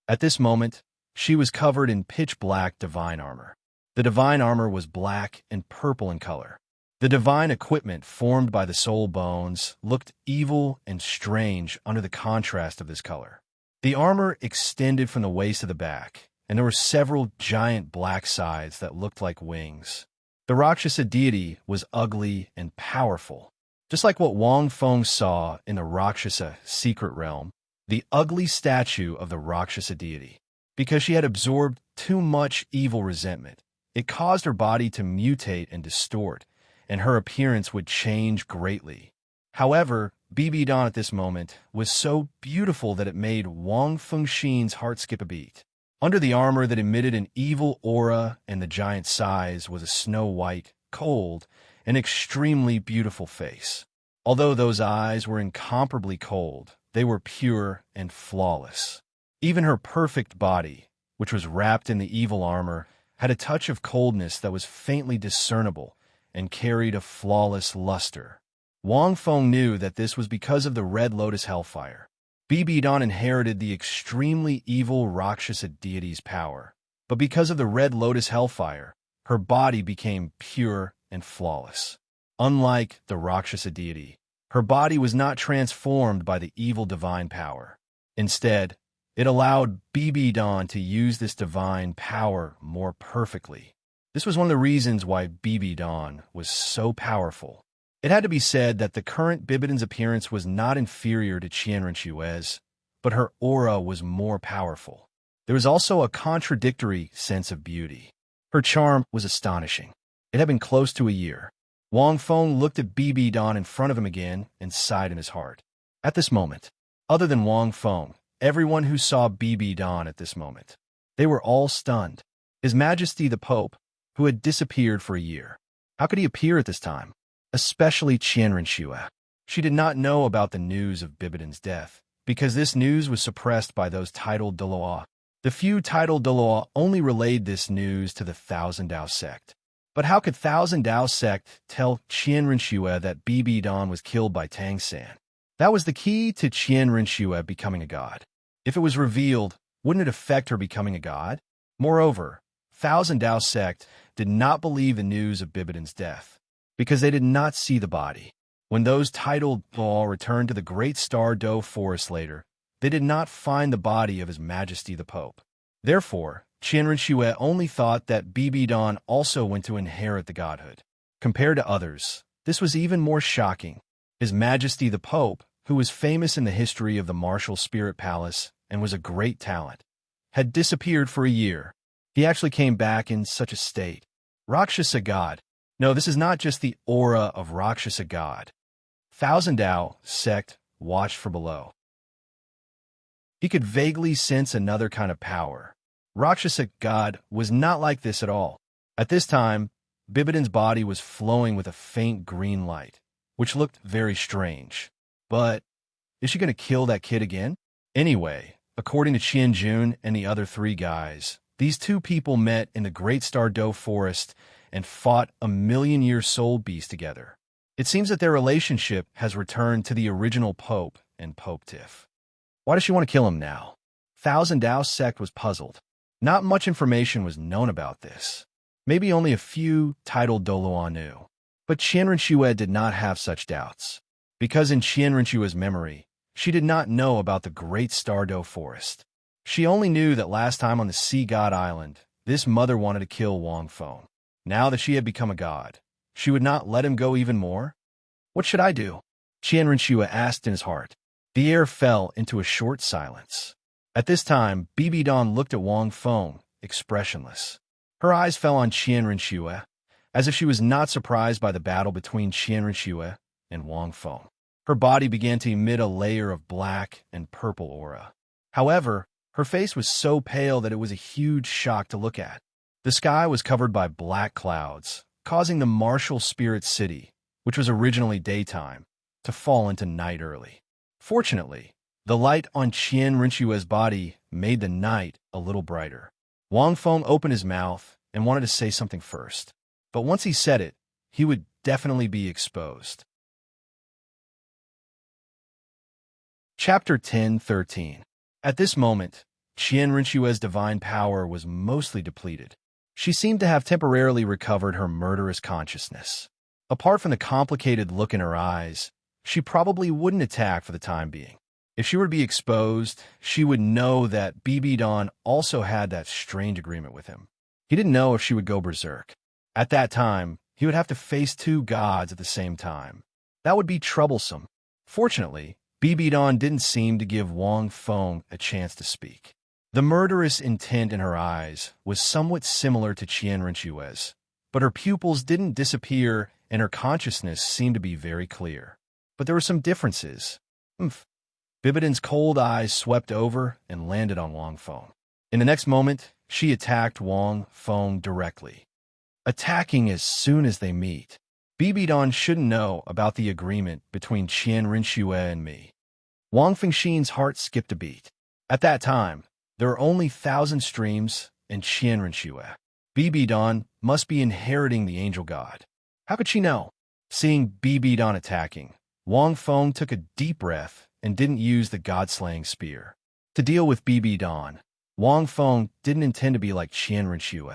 At this moment, she was covered in pitch-black divine armor. The divine armor was black and purple in color. The divine equipment formed by the soul bones looked evil and strange under the contrast of this color. The armor extended from the waist to the back, and there were several giant black sides that looked like wings. The Rakshasa deity was ugly and powerful. Just like what Wang Feng saw in the Rakshasa secret realm, the ugly statue of the Rakshasa deity. Because she had absorbed too much evil resentment, it caused her body to mutate and distort, and her appearance would change greatly. However, BB Dawn at this moment was so beautiful that it made Wang Fengxin's heart skip a beat. Under the armor that emitted an evil aura and the giant size was a snow-white, cold, and extremely beautiful face. Although those eyes were incomparably cold, they were pure and flawless. Even her perfect body, which was wrapped in the evil armor, had a touch of coldness that was faintly discernible and carried a flawless luster. Wang Feng knew that this was because of the Red Lotus Hellfire. Bibidon inherited the extremely evil Rakshasa deity's power, but because of the Red Lotus Hellfire, her body became pure and flawless. Unlike the Rakshasa deity, her body was not transformed by the evil divine power. Instead, it allowed Bibidon to use this divine power more perfectly. This was one of the reasons why Bibidon was so powerful. It had to be said that the current Bibidon's appearance was not inferior to Qianrenshue's, but her aura was more powerful. There was also a contradictory sense of beauty. Her charm was astonishing. It had been close to a year. Wang Feng looked at Bibidon in front of him again and sighed in his heart. At this moment, other than Wang Feng, everyone who saw Bibidon at this moment, they were all stunned. His Majesty the Pope, who had disappeared for a year. How could he appear at this time? Especially Qianrenshue. She did not know about the news of Bibidon's death, because this news was suppressed by those titled Douluo. The few titled Douluo only relayed this news to the Thousand Dao sect. But how could Thousand Dao sect tell Qianrenshue that Bibidon was killed by Tang San? That was the key to Qianrenshue becoming a god. If it was revealed, wouldn't it affect her becoming a god? Moreover, Thousand Dao sect did not believe the news of Bibidon's death, because they did not see the body. When those titled Douluo returned to the Great Star Do Forest later, they did not find the body of His Majesty the Pope. Therefore, Qianrenshue only thought that Bibidon also went to inherit the godhood. Compared to others, this was even more shocking. His Majesty the Pope, who was famous in the history of the martial spirit palace and was a great talent, had disappeared for a year. He actually came back in such a state. Rakshasa god. No, this is not just the aura of Rakshasa god. Thousand Dao sect watched from below. He could vaguely sense another kind of power. Rakshasa god was not like this at all. At this time, Bibidon's body was flowing with a faint green light, which looked very strange. But is she going to kill that kid again? Anyway, according to Qian Jun and the other three guys, these two people met in the Great Star Do Forest and fought a million-year soul beast together. It seems that their relationship has returned to the original Pope and Pope Tiff. Why does she want to kill him now? Thousand Dao sect was puzzled. Not much information was known about this. Maybe only a few titled Douluo knew. But Qianrenshue did not have such doubts, because in Qianrenshue's memory, she did not know about the Great Star Do Forest. She only knew that last time on the Sea God Island, this mother wanted to kill Wang Feng. Now that she had become a god, she would not let him go even more? What should I do? Qianrenshue asked in his heart. The air fell into a short silence. At this time, Bibidon looked at Wang Feng, expressionless. Her eyes fell on Qianrenshue, as if she was not surprised by the battle between Qianrenshue and Wang Feng. Her body began to emit a layer of black and purple aura. However, her face was so pale that it was a huge shock to look at. The sky was covered by black clouds, causing the martial spirit city, which was originally daytime, to fall into night early. Fortunately, the light on Qianrenshue's body made the night a little brighter. Wang Feng opened his mouth and wanted to say something first, but once he said it, he would definitely be exposed. Chapter 10:13. At this moment, Qianrenshue's divine power was mostly depleted. She seemed to have temporarily recovered her murderous consciousness. Apart from the complicated look in her eyes, she probably wouldn't attack for the time being. If she were to be exposed, she would know that Bibidon also had that strange agreement with him. He didn't know if she would go berserk. At that time, he would have to face two gods at the same time. That would be troublesome. Fortunately, Bibidon didn't seem to give Wang Feng a chance to speak. The murderous intent in her eyes was somewhat similar to Qianrenshue's, but her pupils didn't disappear and her consciousness seemed to be very clear. But there were some differences. Bibidon's cold eyes swept over and landed on Wang Feng. In the next moment, she attacked Wang Feng directly, attacking as soon as they meet. Bibidon shouldn't know about the agreement between Qianrensshue and me. Wang Fengxian's heart skipped a beat. At that time, there were only 1,000 streams in Qianrenxue. Bibi Dan must be inheriting the angel god. How could she know? Seeing Bibi Dan attacking, Wang Feng took a deep breath and didn't use the god-slaying spear. To deal with Bibi Dan, Wang Feng didn't intend to be like Qianrenxue.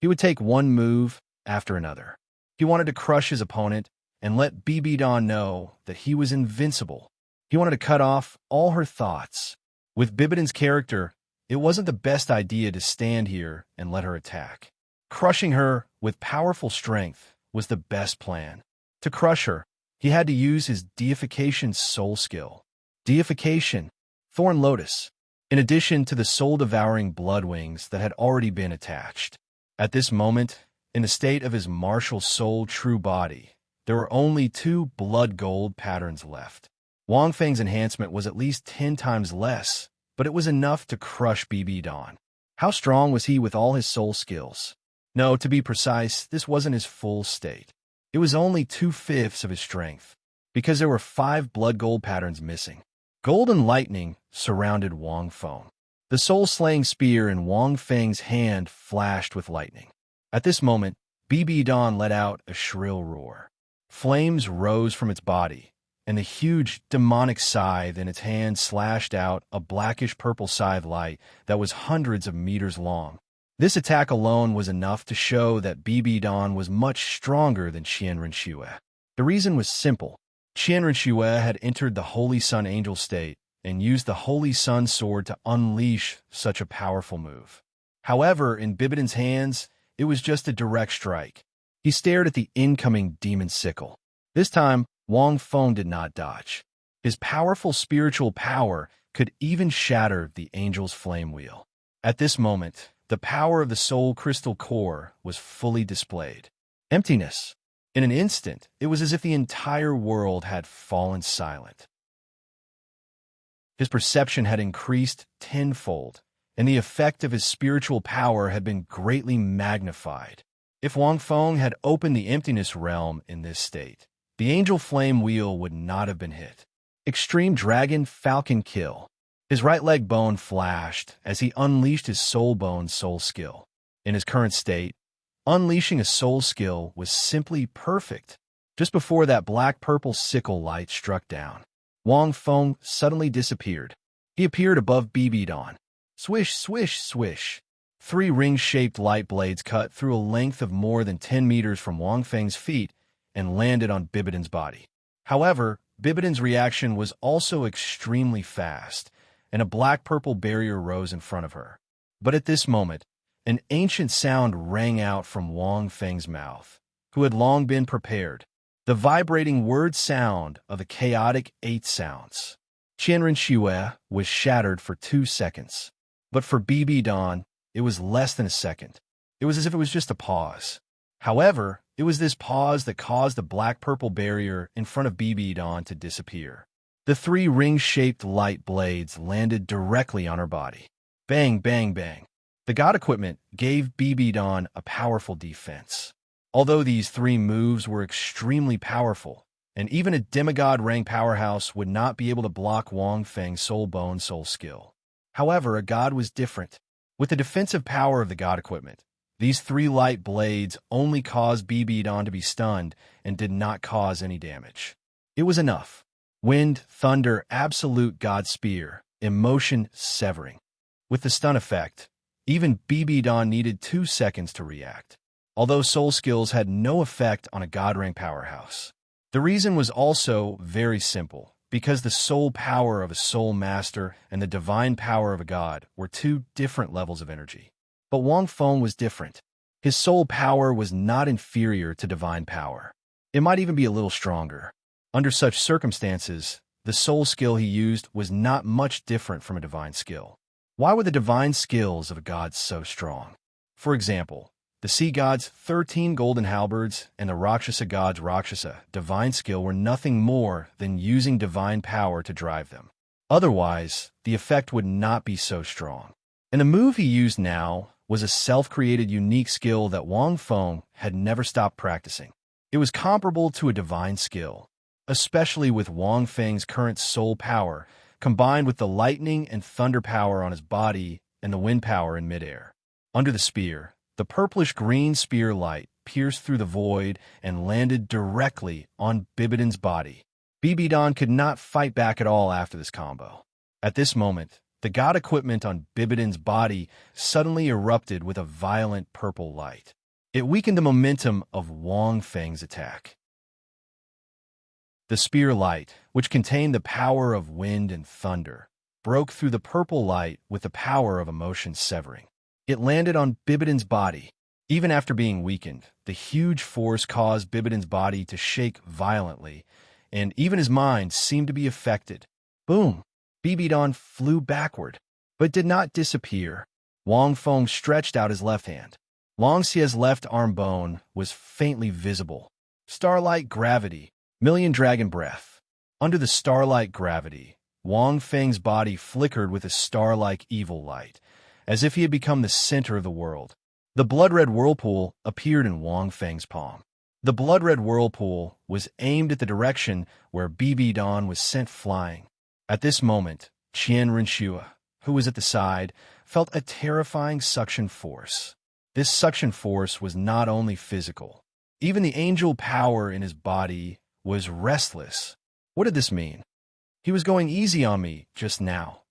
He would take one move after another. He wanted to crush his opponent and let Bibi Dan know that he was invincible. He wanted to cut off all her thoughts. With Bibidan's character, it wasn't the best idea to stand here and let her attack. Crushing her with powerful strength was the best plan. To crush her, he had to use his deification soul skill. Deification, Thorn Lotus, in addition to the soul-devouring blood wings that had already been attached. At this moment, in the state of his martial soul true body, there were only 2 blood gold patterns left. Wang Feng's enhancement was at least 10 times less, but it was enough to crush Bibi Dan. How strong was he with all his soul skills? No, to be precise, this wasn't his full state. It was only 2/5 of his strength, because there were 5 blood gold patterns missing. Golden lightning surrounded Wang Feng. The soul-slaying spear in Wang Feng's hand flashed with lightning. At this moment, Bibi Dan let out a shrill roar. Flames rose from its body, and the huge demonic scythe in its hand slashed out a blackish-purple scythe light that was hundreds of meters long. This attack alone was enough to show that Bibi Dan was much stronger than Qianrenxue. The reason was simple. Qianrenxue had entered the Holy Sun Angel state and used the Holy Sun sword to unleash such a powerful move. However, in Bibidan's hands, it was just a direct strike. He stared at the incoming demon sickle. This time, Wang Feng did not dodge. His powerful spiritual power could even shatter the angel's flame wheel. At this moment, the power of the soul crystal core was fully displayed. Emptiness. In an instant, it was as if the entire world had fallen silent. His perception had increased tenfold, and the effect of his spiritual power had been greatly magnified. If Wang Feng had opened the emptiness realm in this state, the angel flame wheel would not have been hit. Extreme Dragon Falcon Kill. His right leg bone flashed as he unleashed his soul bone soul skill. In his current state, unleashing a soul skill was simply perfect. Just before that black-purple sickle light struck down, Wang Feng suddenly disappeared. He appeared above Bibi Dan. Swish, swish, swish. 3 ring-shaped light blades cut through a length of more than 10 meters from Wang Feng's feet and landed on Bibidan's body. However, Bibidan's reaction was also extremely fast, and a black-purple barrier rose in front of her. But at this moment, an ancient sound rang out from Wang Feng's mouth, who had long been prepared. The vibrating word sound of the chaotic 8 sounds. Qianrenxue was shattered for 2 seconds. But for Bibi Dan, it was less than a second. It was as if it was just a pause. However, it was this pause that caused the black-purple barrier in front of Bibi Dan to disappear. The 3 ring-shaped light blades landed directly on her body. Bang, bang, bang. The god equipment gave Bibi Dan a powerful defense. Although these 3 moves were extremely powerful, and even a demigod-rank powerhouse would not be able to block Wang Feng's soul bone soul skill. However, a god was different. With the defensive power of the god equipment, these 3 light blades only caused Bibi Dan to be stunned and did not cause any damage. It was enough. Wind, thunder, absolute god spear, emotion severing. With the stun effect, even Bibi Dan needed 2 seconds to react, although soul skills had no effect on a god rank powerhouse. The reason was also very simple, because the soul power of a soul master and the divine power of a god were 2 different levels of energy. But Wang Feng was different. His soul power was not inferior to divine power. It might even be a little stronger. Under such circumstances, the soul skill he used was not much different from a divine skill. Why were the divine skills of a god so strong? For example, the sea god's 13 golden halberds and the Rakshasa god's Rakshasa divine skill were nothing more than using divine power to drive them. Otherwise, the effect would not be so strong. And the move he used now was a self-created unique skill that Wang Feng had never stopped practicing. It was comparable to a divine skill, especially with Wang Feng's current soul power combined with the lightning and thunder power on his body and the wind power in midair. Under the spear, the purplish-green spear light pierced through the void and landed directly on Bibidon's body. Bibidon could not fight back at all after this combo. At this moment, the god equipment on Bibidon's body suddenly erupted with a violent purple light. It weakened the momentum of Wang Feng's attack. The spear light, which contained the power of wind and thunder, broke through the purple light with the power of emotion severing. It landed on Bibidon's body. Even after being weakened, the huge force caused Bibidon's body to shake violently, and even his mind seemed to be affected. Boom! Bibidon flew backward, but did not disappear. Wang Feng stretched out his left hand. Long Xia's left arm bone was faintly visible. Starlight gravity, million dragon breath. Under the starlight gravity, Wang Feng's body flickered with a star-like evil light, as if he had become the center of the world. The blood-red whirlpool appeared in Wang Feng's palm. The blood-red whirlpool was aimed at the direction where Bibidon was sent flying. At this moment, Qian Renshua, who was at the side, felt a terrifying suction force. This suction force was not only physical. Even the angel power in his body was restless. What did this mean? He was going easy on me just now.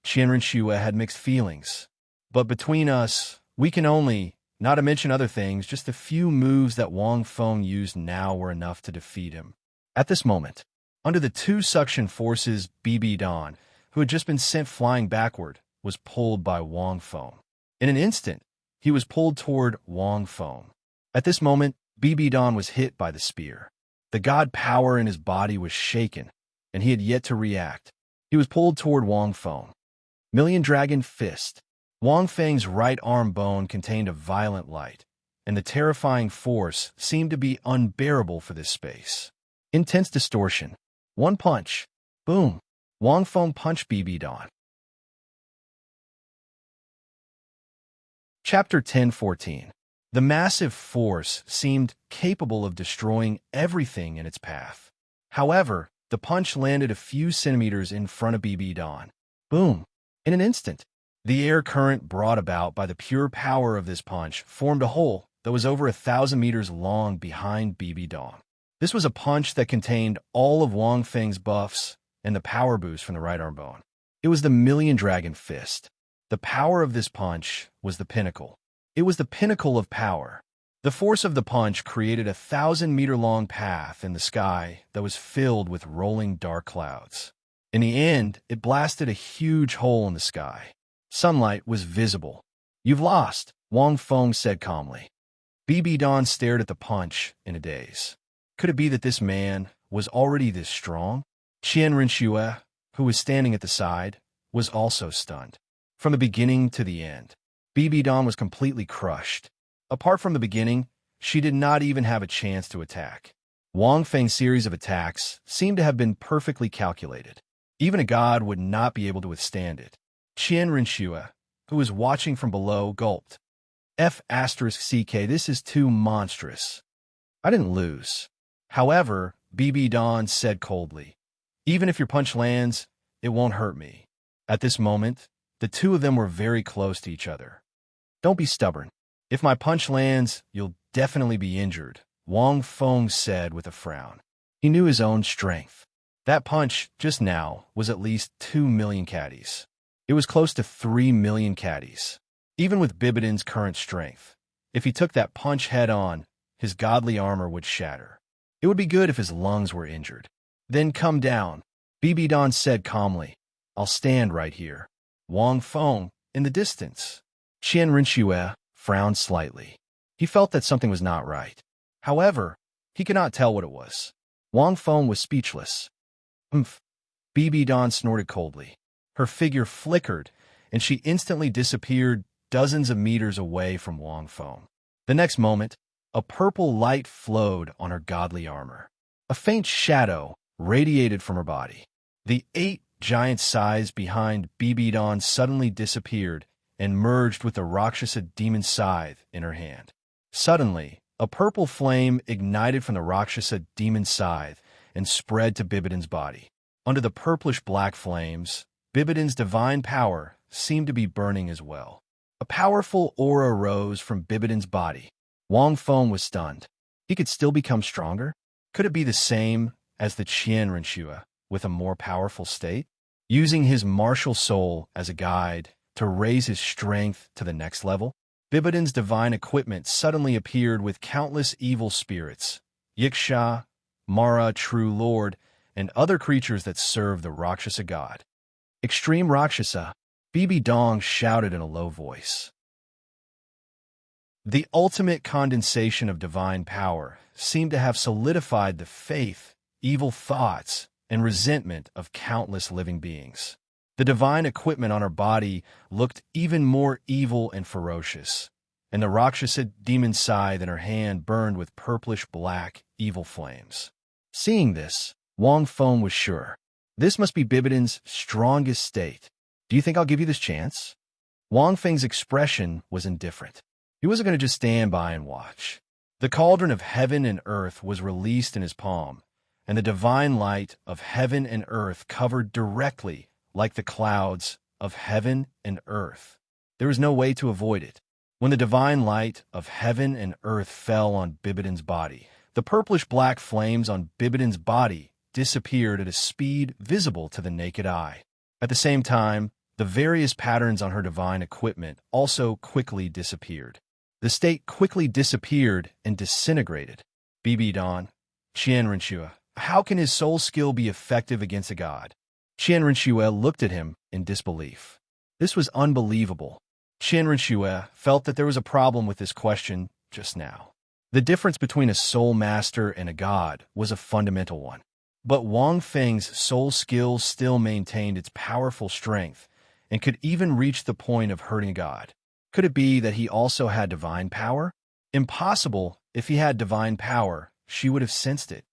Qian Renshua had mixed feelings. But between us, we can only, not to mention other things, just a few moves that Wang Feng used now were enough to defeat him. At this moment, under the two suction forces, Bibidon, who had just been sent flying backward, was pulled by Wang Feng. In an instant, he was pulled toward Wang Feng. At this moment, Bibidon was hit by the spear. The god power in his body was shaken, and he had yet to react. He was pulled toward Wang Feng. Million Dragon Fist. Wang Feng's right arm bone contained a violent light, and the terrifying force seemed to be unbearable for this space. Intense distortion. One punch. Boom. Wang Feng punched Bibidon. Chapter 10:14. The massive force seemed capable of destroying everything in its path. However, the punch landed a few centimeters in front of Bibidon. Boom. In an instant, the air current brought about by the pure power of this punch formed a hole that was over 1,000 meters long behind Bibidon. This was a punch that contained all of Wang Feng's buffs and the power boost from the right arm bone. It was the Million Dragon Fist. The power of this punch was the pinnacle. It was the pinnacle of power. The force of the punch created a 1,000-meter-long path in the sky that was filled with rolling dark clouds. In the end, it blasted a huge hole in the sky. Sunlight was visible. "You've lost," Wang Feng said calmly. Bibidon stared at the punch in a daze. Could it be that this man was already this strong? Qian Renshua, who was standing at the side, was also stunned. From the beginning to the end, Bibidon was completely crushed. Apart from the beginning, she did not even have a chance to attack. Wang Feng's series of attacks seemed to have been perfectly calculated. Even a god would not be able to withstand it. Qian Renshua, who was watching from below, gulped. F***CK, this is too monstrous. I didn't lose. However, Bibidon said coldly, even if your punch lands, it won't hurt me. At this moment, the two of them were very close to each other. Don't be stubborn. If my punch lands, you'll definitely be injured, Wang Feng said with a frown. He knew his own strength. That punch, just now, was at least 2 million caddies. It was close to 3 million caddies. Even with Bibidon's current strength, if he took that punch head-on, his godly armor would shatter. It would be good if his lungs were injured. Then come down, Bibidon said calmly. I'll stand right here. Wang Feng, in the distance. Qian Renshua frowned slightly. He felt that something was not right. However, he could not tell what it was. Wang Feng was speechless. Humph. Bibidon snorted coldly. Her figure flickered, and she instantly disappeared dozens of meters away from Wang Feng. The next moment, a purple light flowed on her godly armor. A faint shadow radiated from her body. The 8 giant size behind Bibidon suddenly disappeared and merged with the Rakshasa demon scythe in her hand. Suddenly, a purple flame ignited from the Rakshasa demon scythe and spread to Bibidon's body. Under the purplish-black flames, Bibidon's divine power seemed to be burning as well. A powerful aura rose from Bibidon's body. Wang Feng was stunned. He could still become stronger? Could it be the same as the Qian Renshua, with a more powerful state? Using his martial soul as a guide to raise his strength to the next level, Bibidon's divine equipment suddenly appeared with countless evil spirits, Yiksha, Mara, True Lord, and other creatures that serve the Rakshasa god. Extreme Rakshasa, Bibi Dong shouted in a low voice. The ultimate condensation of divine power seemed to have solidified the faith, evil thoughts, and resentment of countless living beings. The divine equipment on her body looked even more evil and ferocious, and the Rakshasa demon scythe in her hand burned with purplish-black, evil flames. Seeing this, Wang Feng was sure. This must be Bibidon's strongest state. Do you think I'll give you this chance? Wang Feng's expression was indifferent. He wasn't going to just stand by and watch. The cauldron of heaven and earth was released in his palm, and the divine light of heaven and earth covered directly like the clouds of heaven and earth. There was no way to avoid it. When the divine light of heaven and earth fell on Bibidon's body, the purplish-black flames on Bibidon's body disappeared at a speed visible to the naked eye. At the same time, the various patterns on her divine equipment also quickly disappeared. The state quickly disappeared and disintegrated. Bibi Don, Qian Renshua, how can his soul skill be effective against a god? Qian Renshua looked at him in disbelief. This was unbelievable. Qian Renshua felt that there was a problem with this question just now. The difference between a soul master and a god was a fundamental one. But Wang Feng's soul skill still maintained its powerful strength and could even reach the point of hurting a god. Could it be that he also had divine power? Impossible. If he had divine power, she would have sensed it.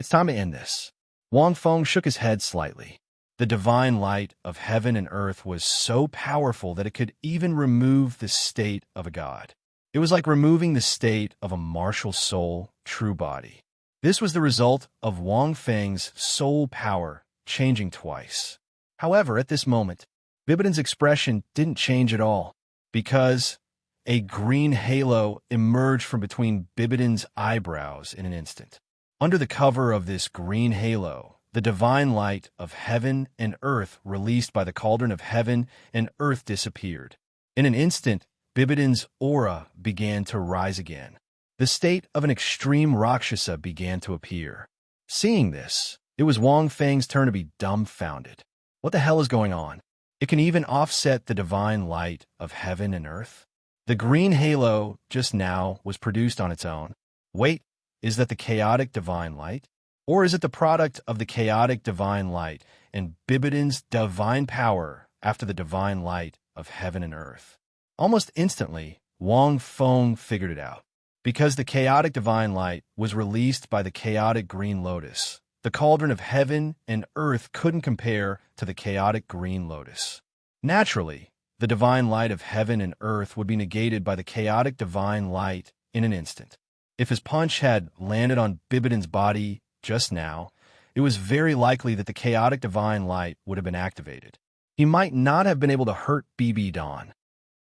It's time to end this. Wang Feng shook his head slightly. The divine light of heaven and earth was so powerful that it could even remove the state of a god. It was like removing the state of a martial soul, true body. This was the result of Wang Feng's soul power changing twice. However, at this moment, Bibidon's expression didn't change at all, because a green halo emerged from between Bibidon's eyebrows in an instant. Under the cover of this green halo, the divine light of heaven and earth released by the cauldron of heaven and earth disappeared. In an instant, Bibidon's aura began to rise again. The state of an extreme Rakshasa began to appear. Seeing this, it was Wang Feng's turn to be dumbfounded. What the hell is going on? It can even offset the divine light of heaven and earth? The green halo just now was produced on its own. Wait, is that the chaotic divine light? Or is it the product of the chaotic divine light and Bibidon's divine power after the divine light of heaven and earth? Almost instantly, Wang Feng figured it out. Because the chaotic divine light was released by the chaotic green lotus, the cauldron of heaven and earth couldn't compare to the chaotic green lotus. Naturally, the divine light of heaven and earth would be negated by the chaotic divine light in an instant. If his punch had landed on Bibidon's body just now, it was very likely that the chaotic divine light would have been activated. He might not have been able to hurt Bibi Don.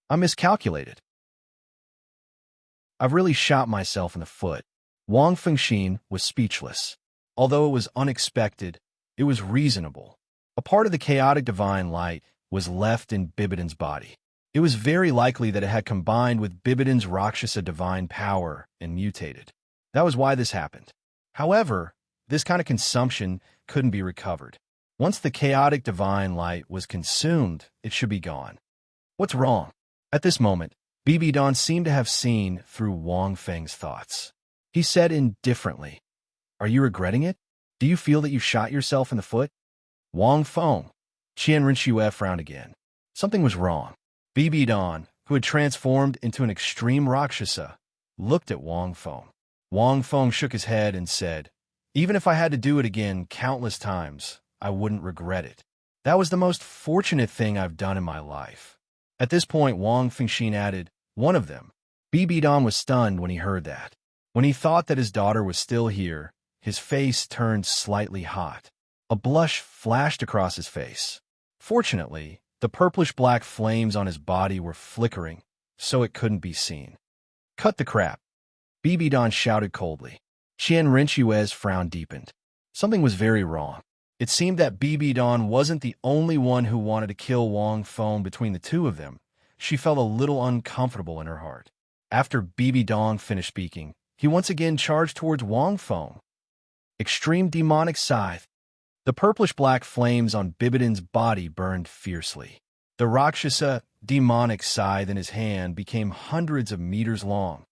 I miscalculated. I've really shot myself in the foot. Wang Fengxin was speechless. Although it was unexpected, it was reasonable. A part of the chaotic divine light was left in Bibidon's body. It was very likely that it had combined with Bibidon's Rakshasa divine power and mutated. That was why this happened. However, this kind of consumption couldn't be recovered. Once the chaotic divine light was consumed, it should be gone. What's wrong? At this moment, Bibi Don seemed to have seen through Wang Feng's thoughts. He said indifferently, "Are you regretting it? Do you feel that you shot yourself in the foot?" Wang Feng, Qian Renshue frowned again. Something was wrong. Bibi Don, who had transformed into an extreme Rakshasa, looked at Wang Feng. Wang Feng shook his head and said, "Even if I had to do it again countless times, I wouldn't regret it. That was the most fortunate thing I've done in my life." At this point, Wang Fengxin added, "One of them." Bibi Don was stunned when he heard that. When he thought that his daughter was still here, his face turned slightly hot. A blush flashed across his face. Fortunately, the purplish-black flames on his body were flickering, so it couldn't be seen. "Cut the crap," Bibidon shouted coldly. Qian Rinchue's frown deepened. Something was very wrong. It seemed that Bibidon wasn't the only one who wanted to kill Wang Feng. Between the two of them, she felt a little uncomfortable in her heart. After Bibidon finished speaking, he once again charged towards Wang Feng. Extreme demonic scythe. The purplish-black flames on Bibidon's body burned fiercely. The Rakshasa demonic scythe in his hand became hundreds of meters long.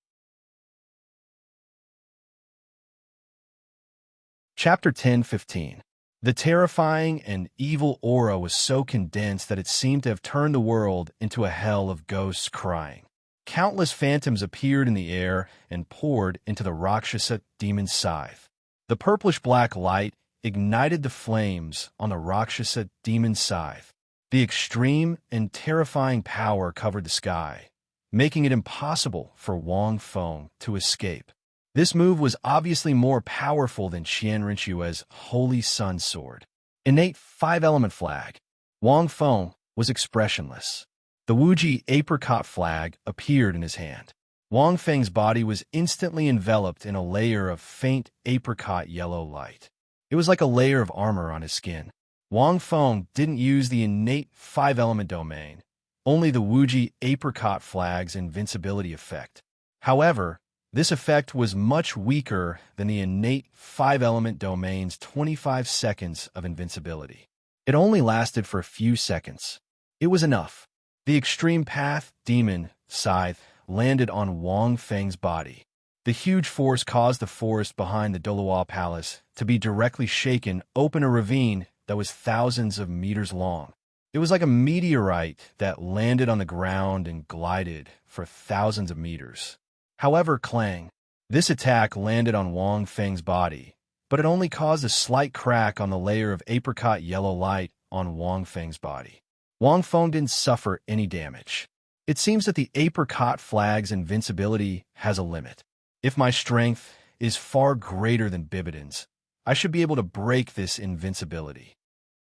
Chapter 10:15. The terrifying and evil aura was so condensed that it seemed to have turned the world into a hell of ghosts crying. Countless phantoms appeared in the air and poured into the Rakshasa demon scythe. The purplish-black light ignited the flames on the Rakshasa demon scythe. The extreme and terrifying power covered the sky, making it impossible for Wang Feng to escape. This move was obviously more powerful than Qian Rinchue's Holy Sun Sword. Innate 5-element flag. Wang Feng was expressionless. The Wuji apricot flag appeared in his hand. Wang Feng's body was instantly enveloped in a layer of faint apricot yellow light. It was like a layer of armor on his skin. Wang Feng didn't use the innate 5-element domain, only the Wuji apricot flag's invincibility effect. However, this effect was much weaker than the innate 5-element domain's 25 seconds of invincibility. It only lasted for a few seconds. It was enough. The extreme path demon scythe landed on Wang Feng's body. The huge force caused the forest behind the Douluo palace to be directly shaken open a ravine that was thousands of meters long. It was like a meteorite that landed on the ground and glided for thousands of meters. However, clang. This attack landed on Wang Feng's body, but it only caused a slight crack on the layer of apricot yellow light on Wang Feng's body. Wang Feng didn't suffer any damage. It seems that the apricot flag's invincibility has a limit. If my strength is far greater than Bibidon's, I should be able to break this invincibility.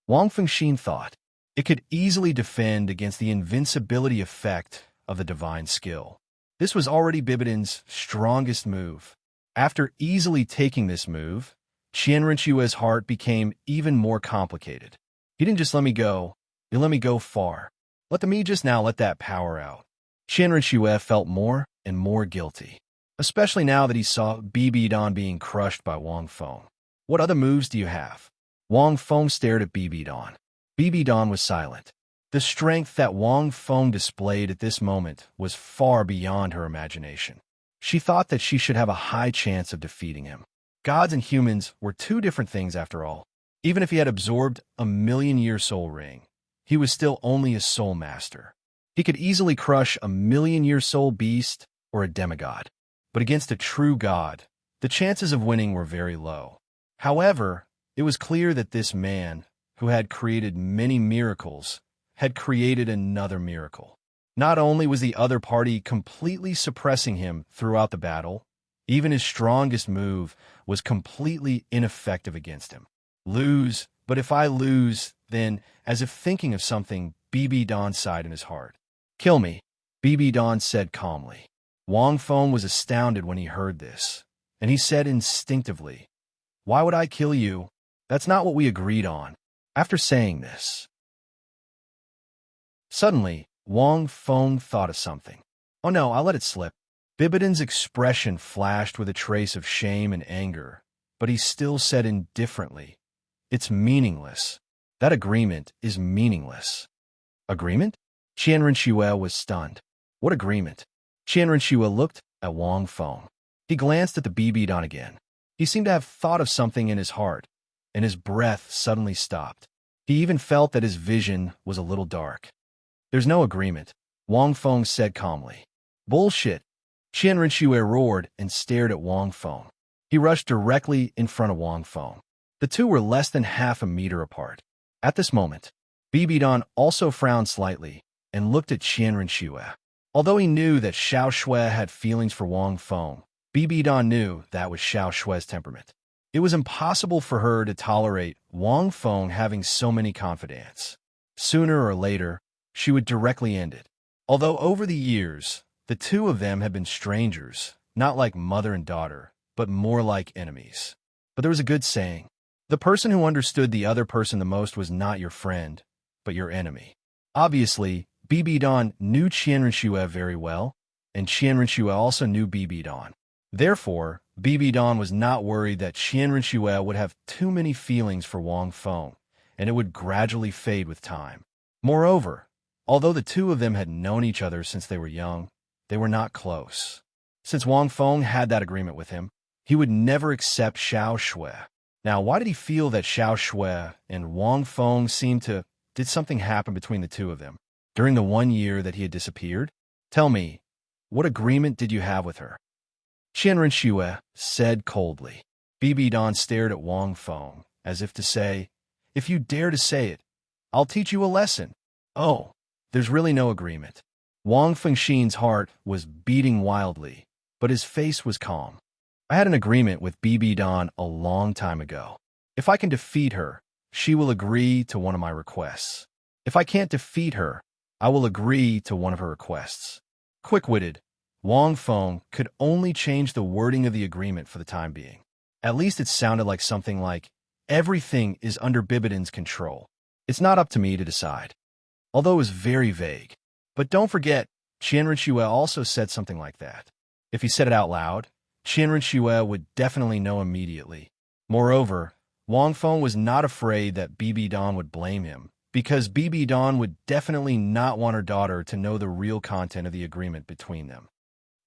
Wang Fengxin thought. It could easily defend against the invincibility effect of the divine skill. This was already Bibidon's strongest move. After easily taking this move, Qian Rinchue's heart became even more complicated. He didn't just let me go, he let me go far. Let me just now let that power out. Qian Rinchue felt more and more guilty, especially now that he saw Bibidon being crushed by Wang Feng. What other moves do you have? Wang Feng stared at Bibidon. Bibidon was silent. The strength that Wang Feng displayed at this moment was far beyond her imagination. She thought that she should have a high chance of defeating him. Gods and humans were two different things after all. Even if he had absorbed a million-year soul ring, he was still only a soul master. He could easily crush a million-year soul beast or a demigod. But against a true god, the chances of winning were very low. However, it was clear that this man, who had created many miracles, had created another miracle. Not only was the other party completely suppressing him throughout the battle, even his strongest move was completely ineffective against him. Lose, but if I lose, then, as if thinking of something, Bibidon sighed in his heart. Kill me, Bibidon said calmly. Wang Feng was astounded when he heard this, and he said instinctively, "Why would I kill you? That's not what we agreed on." After saying this, suddenly, Wang Feng thought of something. "Oh no, I'll let it slip." Bibidon's expression flashed with a trace of shame and anger, but he still said indifferently, "It's meaningless. That agreement is meaningless." Agreement? Qian Rinchue was stunned. What agreement? Qian Rinchue looked at Wang Feng. He glanced at the Bibidon again. He seemed to have thought of something in his heart, and his breath suddenly stopped. He even felt that his vision was a little dark. "There's no agreement," Wang Feng said calmly. "Bullshit!" Qian Rinchue roared and stared at Wang Feng. He rushed directly in front of Wang Feng. The two were less than half a meter apart. At this moment, Bibidon also frowned slightly and looked at Qian Rinchue. Although he knew that Xiao Shui had feelings for Wang Feng, Bibidon knew that was Xiao Shui's temperament. It was impossible for her to tolerate Wang Feng having so many confidants. Sooner or later, she would directly end it. Although over the years, the two of them had been strangers, not like mother and daughter, but more like enemies. But there was a good saying: the person who understood the other person the most was not your friend, but your enemy. Obviously, Bibi Dan knew Qian Renxue very well, and Qian Renxue also knew Bibi Dan. Therefore, Bibi Dan was not worried that Qian Renxue would have too many feelings for Wang Feng, and it would gradually fade with time. Moreover, although the two of them had known each other since they were young, they were not close. Since Wang Feng had that agreement with him, he would never accept Xiao Shui. Now, why did he feel that Xiao Shui and Wang Feng did something happen between the two of them during the 1 year that he had disappeared? Tell me, what agreement did you have with her? Qian Renxue said coldly. Bibi Dan stared at Wang Feng, as if to say, if you dare to say it, I'll teach you a lesson. Oh, there's really no agreement. Wang Fengxin's heart was beating wildly, but his face was calm. I had an agreement with Bibi Dan a long time ago. If I can defeat her, she will agree to one of my requests. If I can't defeat her, I will agree to one of her requests. Quick-witted, Wang Feng could only change the wording of the agreement for the time being. At least it sounded like something like, everything is under Bibidan's control. It's not up to me to decide. Although it was very vague. But don't forget, Qian Renxue also said something like that. If he said it out loud, Qian Renxue would definitely know immediately. Moreover, Wang Feng was not afraid that Bibi Dan would blame him, because Bibi Dan would definitely not want her daughter to know the real content of the agreement between them.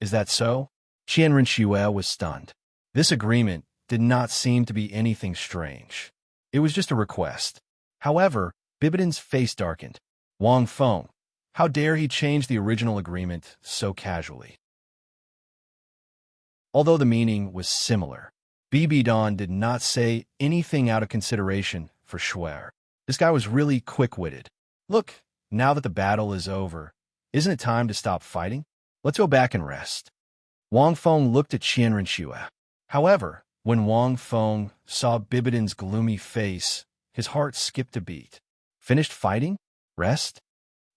Is that so? Qian Renxue was stunned. This agreement did not seem to be anything strange. It was just a request. However, Bibidan's face darkened. Wang Feng, how dare he change the original agreement so casually? Although the meaning was similar, Bibi Dan did not say anything out of consideration for Shui. This guy was really quick-witted. Look, now that the battle is over, isn't it time to stop fighting? Let's go back and rest. Wang Feng looked at Qian Renxue. However, when Wang Feng saw Bibidan's gloomy face, his heart skipped a beat. Finished fighting? Rest?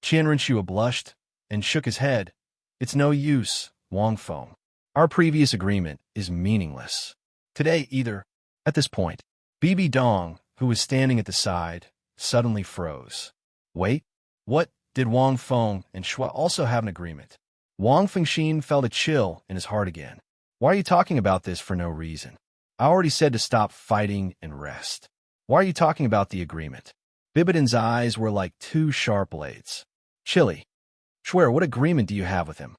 Qian Renxue blushed and shook his head. It's no use, Wang Feng. Our previous agreement is meaningless. Today either. At this point, Bibi Dong, who was standing at the side, suddenly froze. Wait, what? Did Wang Feng and Shui also have an agreement? Wang Fengxin felt a chill in his heart again. Why are you talking about this for no reason? I already said to stop fighting and rest. Why are you talking about the agreement? Bibidan's eyes were like two sharp blades. Chilly. Shui, what agreement do you have with him?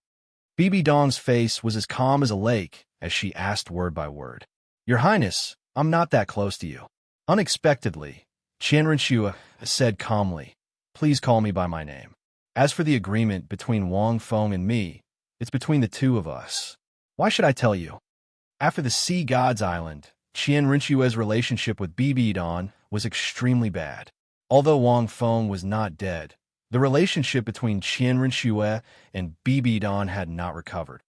Bibi Dong's face was as calm as a lake as she asked word by word. Your Highness, I'm not that close to you. Unexpectedly, Qian Renxue said calmly, please call me by my name. As for the agreement between Wang Feng and me, it's between the two of us. Why should I tell you? After the Sea God's Island, Qian Renxue's relationship with Bibi Dan was extremely bad. Although Wang Feng was not dead, the relationship between Qian Renxue and Bibi Dan had not recovered.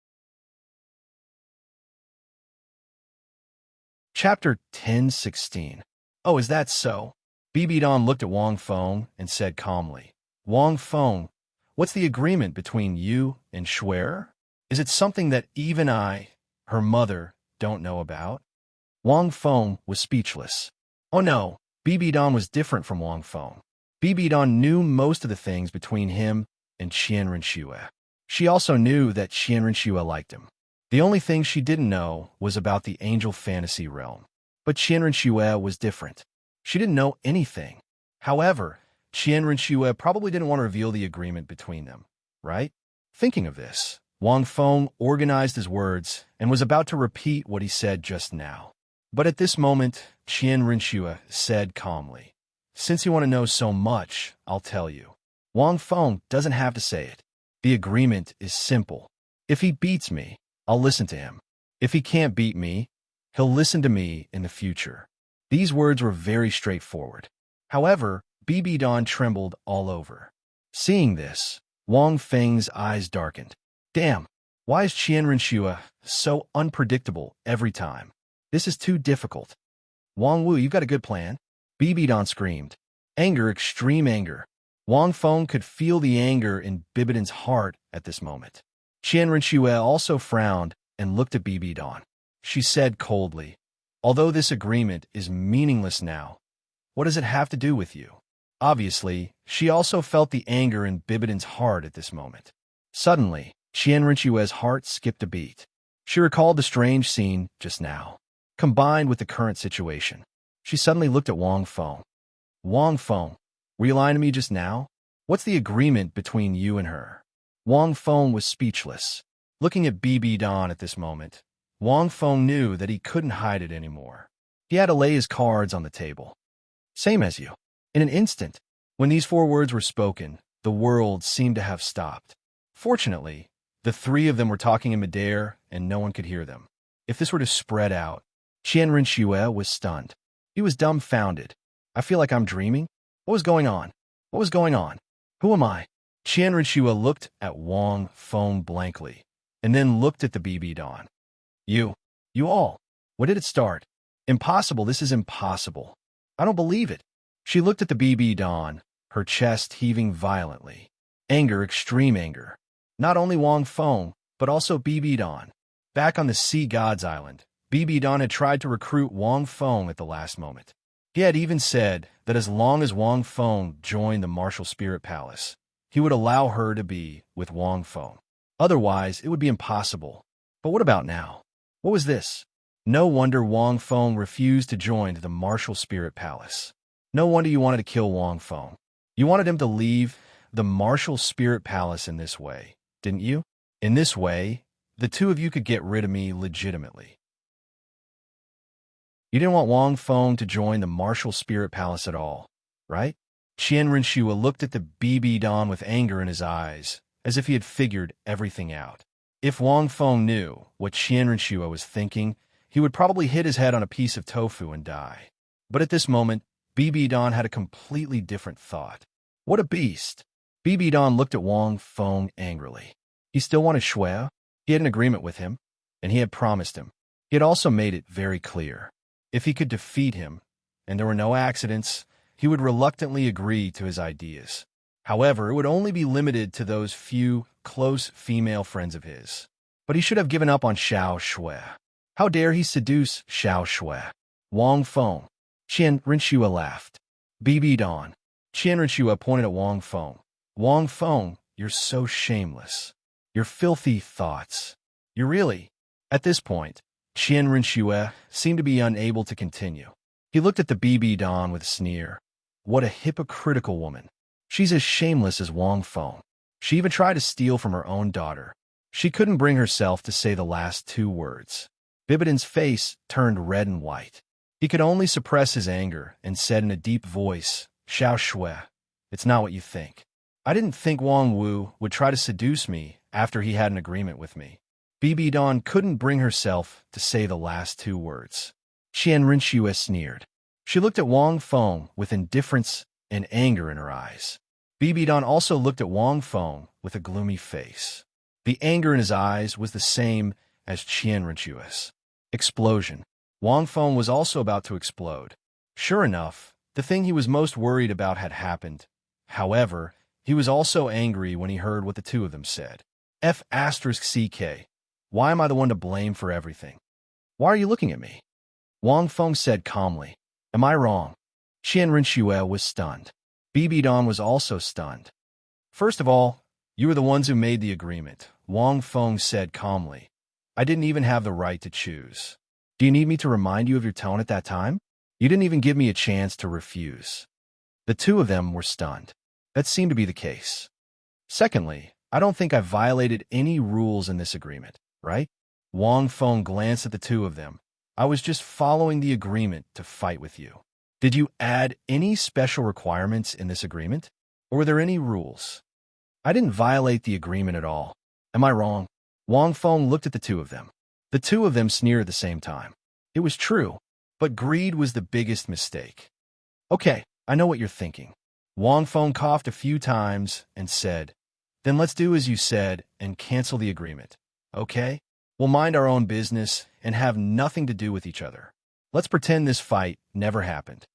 Chapter 10:16. Oh, is that so? Bibi Dan looked at Wang Feng and said calmly, Wang Feng, what's the agreement between you and Shui? Is it something that even I, her mother, don't know about? Wang Feng was speechless. Oh no, Bibi Dan was different from Wang Feng. Bibi Dan knew most of the things between him and Qian Renxue. She also knew that Qian Renxue liked him. The only thing she didn't know was about the angel fantasy realm. But Qian Renxue was different. She didn't know anything. However, Qian Renxue probably didn't want to reveal the agreement between them, right? Thinking of this, Wang Feng organized his words and was about to repeat what he said just now. But at this moment, Qian Renxue said calmly, since you want to know so much, I'll tell you. Wang Feng doesn't have to say it. The agreement is simple. If he beats me, I'll listen to him. If he can't beat me, he'll listen to me in the future. These words were very straightforward. However, Bibi Dan trembled all over. Seeing this, Wang Feng's eyes darkened. Damn, why is Qian Renxue so unpredictable every time? This is too difficult. Wang Wu, you've got a good plan. Bibidon screamed. Anger, extreme anger. Wang Feng could feel the anger in Bibidon's heart at this moment. Qian Rinxue also frowned and looked at Bibidon. She said coldly, although this agreement is meaningless now, what does it have to do with you? Obviously, she also felt the anger in Bibidon's heart at this moment. Suddenly, Qian Rinxue's heart skipped a beat. She recalled the strange scene just now, combined with the current situation. She suddenly looked at Wang Feng. Wang Feng, were you lying to me just now? What's the agreement between you and her? Wang Feng was speechless. Looking at Bibidon at this moment, Wang Feng knew that he couldn't hide it anymore. He had to lay his cards on the table. Same as you. In an instant, when these 4 words were spoken, the world seemed to have stopped. Fortunately, the 3 of them were talking in midair, and no one could hear them. If this were to spread out, Qian Rinxue was stunned. He was dumbfounded. I feel like I'm dreaming? What was going on? What was going on? Who am I? Qian Rinxue looked at Wang Feng blankly, and then looked at the Bibidon. You all. When did it start? Impossible, this is impossible. I don't believe it. She looked at the Bibidon, her chest heaving violently. Anger, extreme anger. Not only Wang Feng, but also Bibidon. Back on the Sea Gods Island, Bibidon had tried to recruit Wang Feng at the last moment. He had even said that as long as Wang Feng joined the Martial Spirit Palace, he would allow her to be with Wang Feng. Otherwise, it would be impossible. But what about now? What was this? No wonder Wang Feng refused to join the Martial Spirit Palace. No wonder you wanted to kill Wang Feng. You wanted him to leave the Martial Spirit Palace in this way, didn't you? In this way, the 2 of you could get rid of me legitimately. You didn't want Wang Feng to join the Martial Spirit Palace at all, right? Qian Rinxue looked at the Bibidon with anger in his eyes, as if he had figured everything out. If Wang Feng knew what Qian Rinxue was thinking, he would probably hit his head on a piece of tofu and die. But at this moment, Bibidon had a completely different thought. What a beast! Bibidon looked at Wang Feng angrily. He still wanted Shui. He had an agreement with him, and he had promised him. He had also made it very clear. If he could defeat him, and there were no accidents, he would reluctantly agree to his ideas. However, it would only be limited to those few close female friends of his. But he should have given up on Xiao Shui. How dare he seduce Xiao Shui? Wang Feng. Qian Rinxue laughed. Bibidon. Qian Rinxue pointed at Wang Feng. Wang Feng, you're so shameless. Your filthy thoughts. You're really... At this point, Qian Rinxue seemed to be unable to continue. He looked at the Bibidon with a sneer. What a hypocritical woman. She's as shameless as Wang Feng. She even tried to steal from her own daughter. She couldn't bring herself to say the last 2 words. Bibidon's face turned red and white. He could only suppress his anger and said in a deep voice, Xiao Shui, it's not what you think. I didn't think Wang Wu would try to seduce me after he had an agreement with me. Bibidon couldn't bring herself to say the last 2 words. Qian Rinxue sneered. She looked at Wang Feng with indifference and anger in her eyes. Bibidon also looked at Wang Feng with a gloomy face. The anger in his eyes was the same as Qian Rinxue's. Explosion. Wang Feng was also about to explode. Sure enough, the thing he was most worried about had happened. However, he was also angry when he heard what the 2 of them said. F***CK. Why am I the one to blame for everything? Why are you looking at me? Wang Feng said calmly. Am I wrong? Qian Rinxue was stunned. Bibidon was also stunned. First of all, you were the ones who made the agreement, Wang Feng said calmly. I didn't even have the right to choose. Do you need me to remind you of your tone at that time? You didn't even give me a chance to refuse. The 2 of them were stunned. That seemed to be the case. Secondly, I don't think I violated any rules in this agreement, right? Wang Feng glanced at the 2 of them. I was just following the agreement to fight with you. Did you add any special requirements in this agreement? Or were there any rules? I didn't violate the agreement at all. Am I wrong? Wang Feng looked at the 2 of them. The 2 of them sneered at the same time. It was true, but greed was the biggest mistake. Okay, I know what you're thinking. Wang Feng coughed a few times and said, Then let's do as you said and cancel the agreement, okay? We'll mind our own business and have nothing to do with each other. Let's pretend this fight never happened.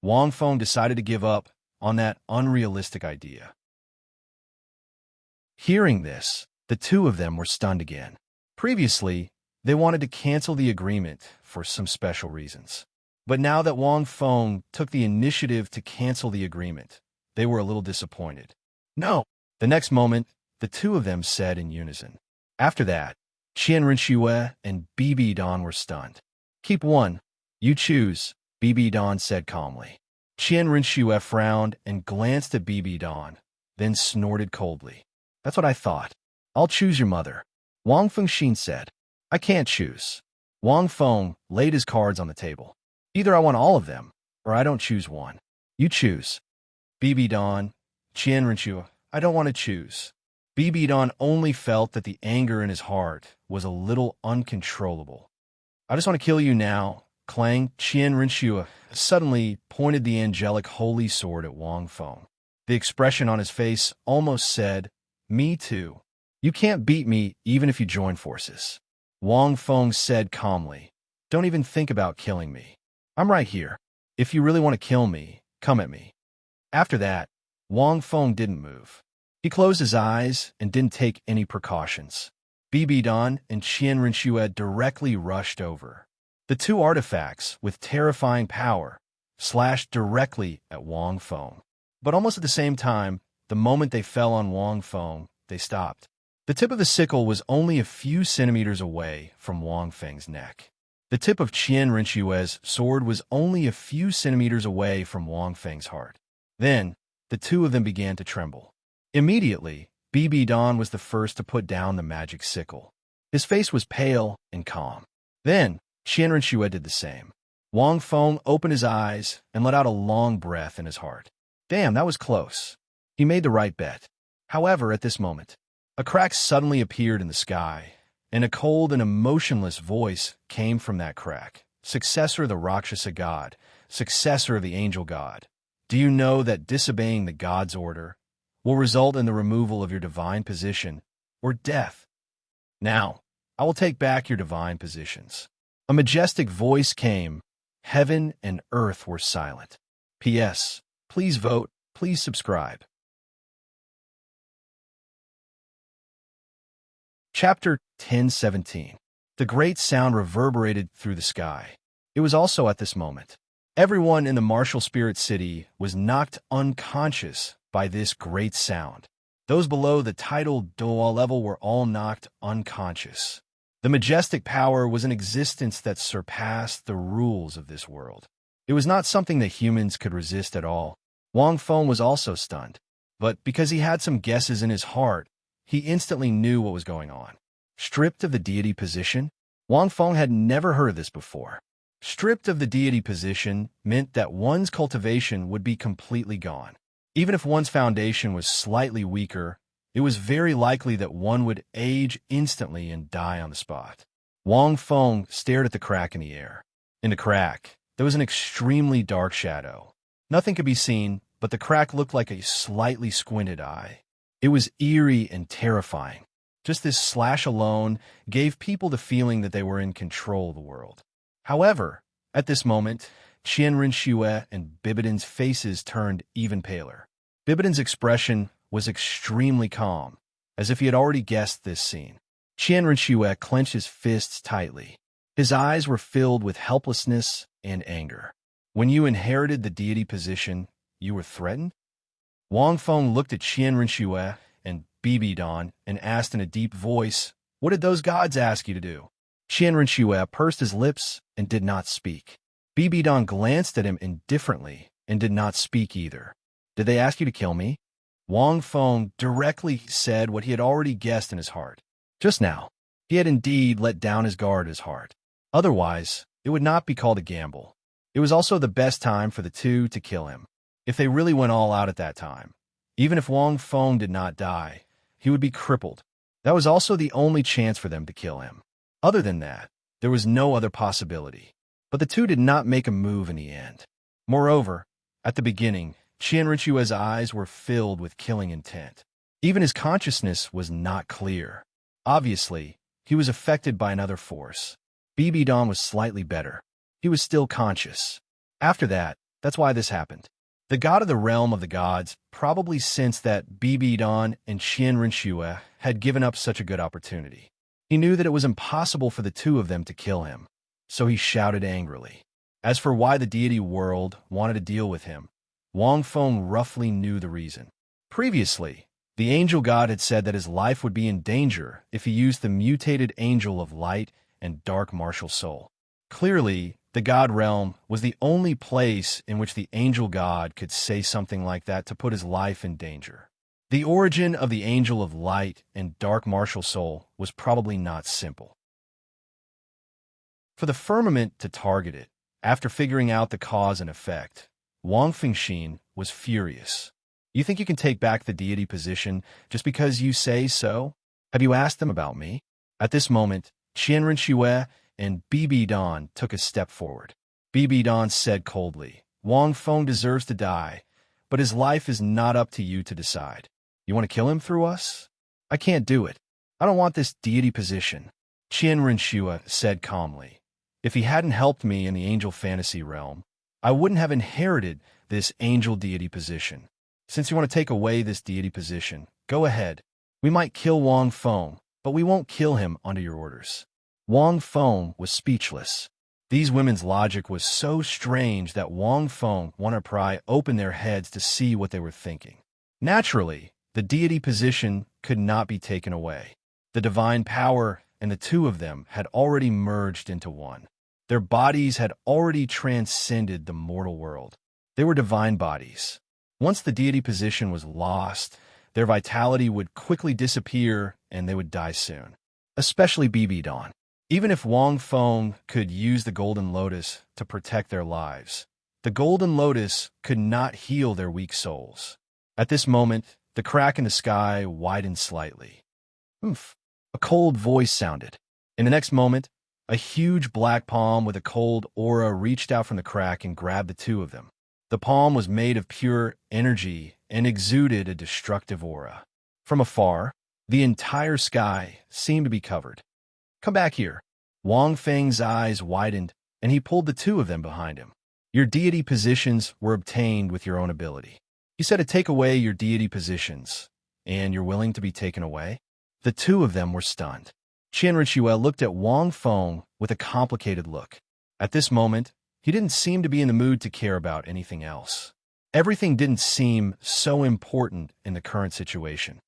Wang Feng decided to give up on that unrealistic idea. Hearing this, the two of them were stunned again. Previously, they wanted to cancel the agreement for some special reasons. But now that Wang Feng took the initiative to cancel the agreement, they were a little disappointed. No! The next moment, the two of them said in unison. After that, Qian Rinxue and Bibi Dan were stunned. Keep one. You choose, Bibi Dan said calmly. Qian Rinxue frowned and glanced at Bibi Dan, then snorted coldly. That's what I thought. I'll choose your mother. Wang Fengxin said. I can't choose. Wang Feng laid his cards on the table. Either I want all of them, or I don't choose one. You choose. Bibi Dan, Qian Rinxue, I don't want to choose. Bibi Dan only felt that the anger in his heart was a little uncontrollable. I just want to kill you now. Clang, Qian Rinxue suddenly pointed the angelic holy sword at Wang Feng. The expression on his face almost said, Me too. You can't beat me even if you join forces. Wang Feng said calmly, Don't even think about killing me. I'm right here. If you really want to kill me, come at me. After that, Wang Feng didn't move. He closed his eyes and didn't take any precautions. Bibi Dan and Qian Rinxue directly rushed over. The two artifacts, with terrifying power, slashed directly at Wang Feng. But almost at the same time, the moment they fell on Wang Feng, they stopped. The tip of the sickle was only a few centimeters away from Wang Feng's neck. The tip of Qian Rinxue's sword was only a few centimeters away from Wang Feng's heart. Then, the two of them began to tremble. Immediately, Bibi Dan was the first to put down the magic sickle. His face was pale and calm. Then, Qian Rinxue did the same. Wang Feng opened his eyes and let out a long breath in his heart. Damn, that was close. He made the right bet. However, at this moment, a crack suddenly appeared in the sky, and a cold and emotionless voice came from that crack. Successor of the Rakshasa god, successor of the angel god, do you know that disobeying the god's order will result in the removal of your divine position or death? Now, I will take back your divine positions. A majestic voice came. Heaven and earth were silent. P.S. Please vote, please subscribe. Chapter 10:17. The great sound reverberated through the sky. It was also at this moment. Everyone in the martial spirit city was knocked unconscious by this great sound. Those below the titled Douluo level were all knocked unconscious. The majestic power was an existence that surpassed the rules of this world. It was not something that humans could resist at all. Wang Feng was also stunned, but because he had some guesses in his heart, he instantly knew what was going on. Stripped of the deity position? Wang Feng had never heard of this before. Stripped of the deity position meant that one's cultivation would be completely gone. Even if one's foundation was slightly weaker, it was very likely that one would age instantly and die on the spot. Wang Feng stared at the crack in the air. In the crack, there was an extremely dark shadow. Nothing could be seen, but the crack looked like a slightly squinted eye. It was eerie and terrifying. Just this slash alone gave people the feeling that they were in control of the world. However, at this moment, Qian Rinxue and Bibidan's faces turned even paler. Bibidan's expression was extremely calm, as if he had already guessed this scene. Qian Rinxue clenched his fists tightly. His eyes were filled with helplessness and anger. When you inherited the deity position, you were threatened? Wang Feng looked at Qian Rinxue and Bibi Dan and asked in a deep voice, What did those gods ask you to do? Qian Rinxue pursed his lips and did not speak. Bibi Dan glanced at him indifferently and did not speak either. Did they ask you to kill me? Wang Feng directly said what he had already guessed in his heart. Just now, he had indeed let down his guard at his heart. Otherwise, it would not be called a gamble. It was also the best time for the two to kill him. If they really went all out at that time, even if Wang Feng did not die, he would be crippled. That was also the only chance for them to kill him. Other than that, there was no other possibility. But the two did not make a move in the end. Moreover, at the beginning, Qian Rinxue's eyes were filled with killing intent. Even his consciousness was not clear. Obviously, he was affected by another force. Bibi Dan was slightly better. he was still conscious. After that, that's why this happened. The god of the realm of the gods probably sensed that Bibi Dan and Qian Renxue had given up such a good opportunity. He knew that it was impossible for the two of them to kill him, so he shouted angrily. As for why the deity world wanted to deal with him, Wang Feng roughly knew the reason. Previously, the angel god had said that his life would be in danger if he used the mutated angel of light and dark martial soul. Clearly, the god realm was the only place in which the angel god could say something like that to put his life in danger. The origin of the angel of light and dark martial soul was probably not simple. For the firmament to target it, after figuring out the cause and effect, Wang Fengxin was furious. You think you can take back the deity position just because you say so? Have you asked them about me? At this moment, Qian Renxue and Bibi Dan took a step forward. Bibi Dan said coldly, Wang Feng deserves to die, but his life is not up to you to decide. You want to kill him through us? I can't do it. I don't want this deity position. Qian Renxue said calmly. If he hadn't helped me in the angel fantasy realm, I wouldn't have inherited this angel deity position. Since you want to take away this deity position, go ahead. We might kill Wang Feng, but we won't kill him under your orders. Wang Feng was speechless. These women's logic was so strange that Wang Feng wanted to pry open their heads to see what they were thinking. Naturally, the deity position could not be taken away. The divine power and the two of them had already merged into one. Their bodies had already transcended the mortal world. They were divine bodies. Once the deity position was lost, their vitality would quickly disappear and they would die soon. Especially Bibi Dan. Even if Wang Feng could use the Golden Lotus to protect their lives, the Golden Lotus could not heal their weak souls. At this moment, the crack in the sky widened slightly. Oomph! A cold voice sounded. In the next moment, a huge black palm with a cold aura reached out from the crack and grabbed the two of them. The palm was made of pure energy and exuded a destructive aura. From afar, the entire sky seemed to be covered. Come back here. Wang Feng's eyes widened, and he pulled the two of them behind him. Your deity positions were obtained with your own ability. He said to take away your deity positions, and you're willing to be taken away? The two of them were stunned. Qian Renxue looked at Wang Feng with a complicated look. At this moment, he didn't seem to be in the mood to care about anything else. Everything didn't seem so important in the current situation.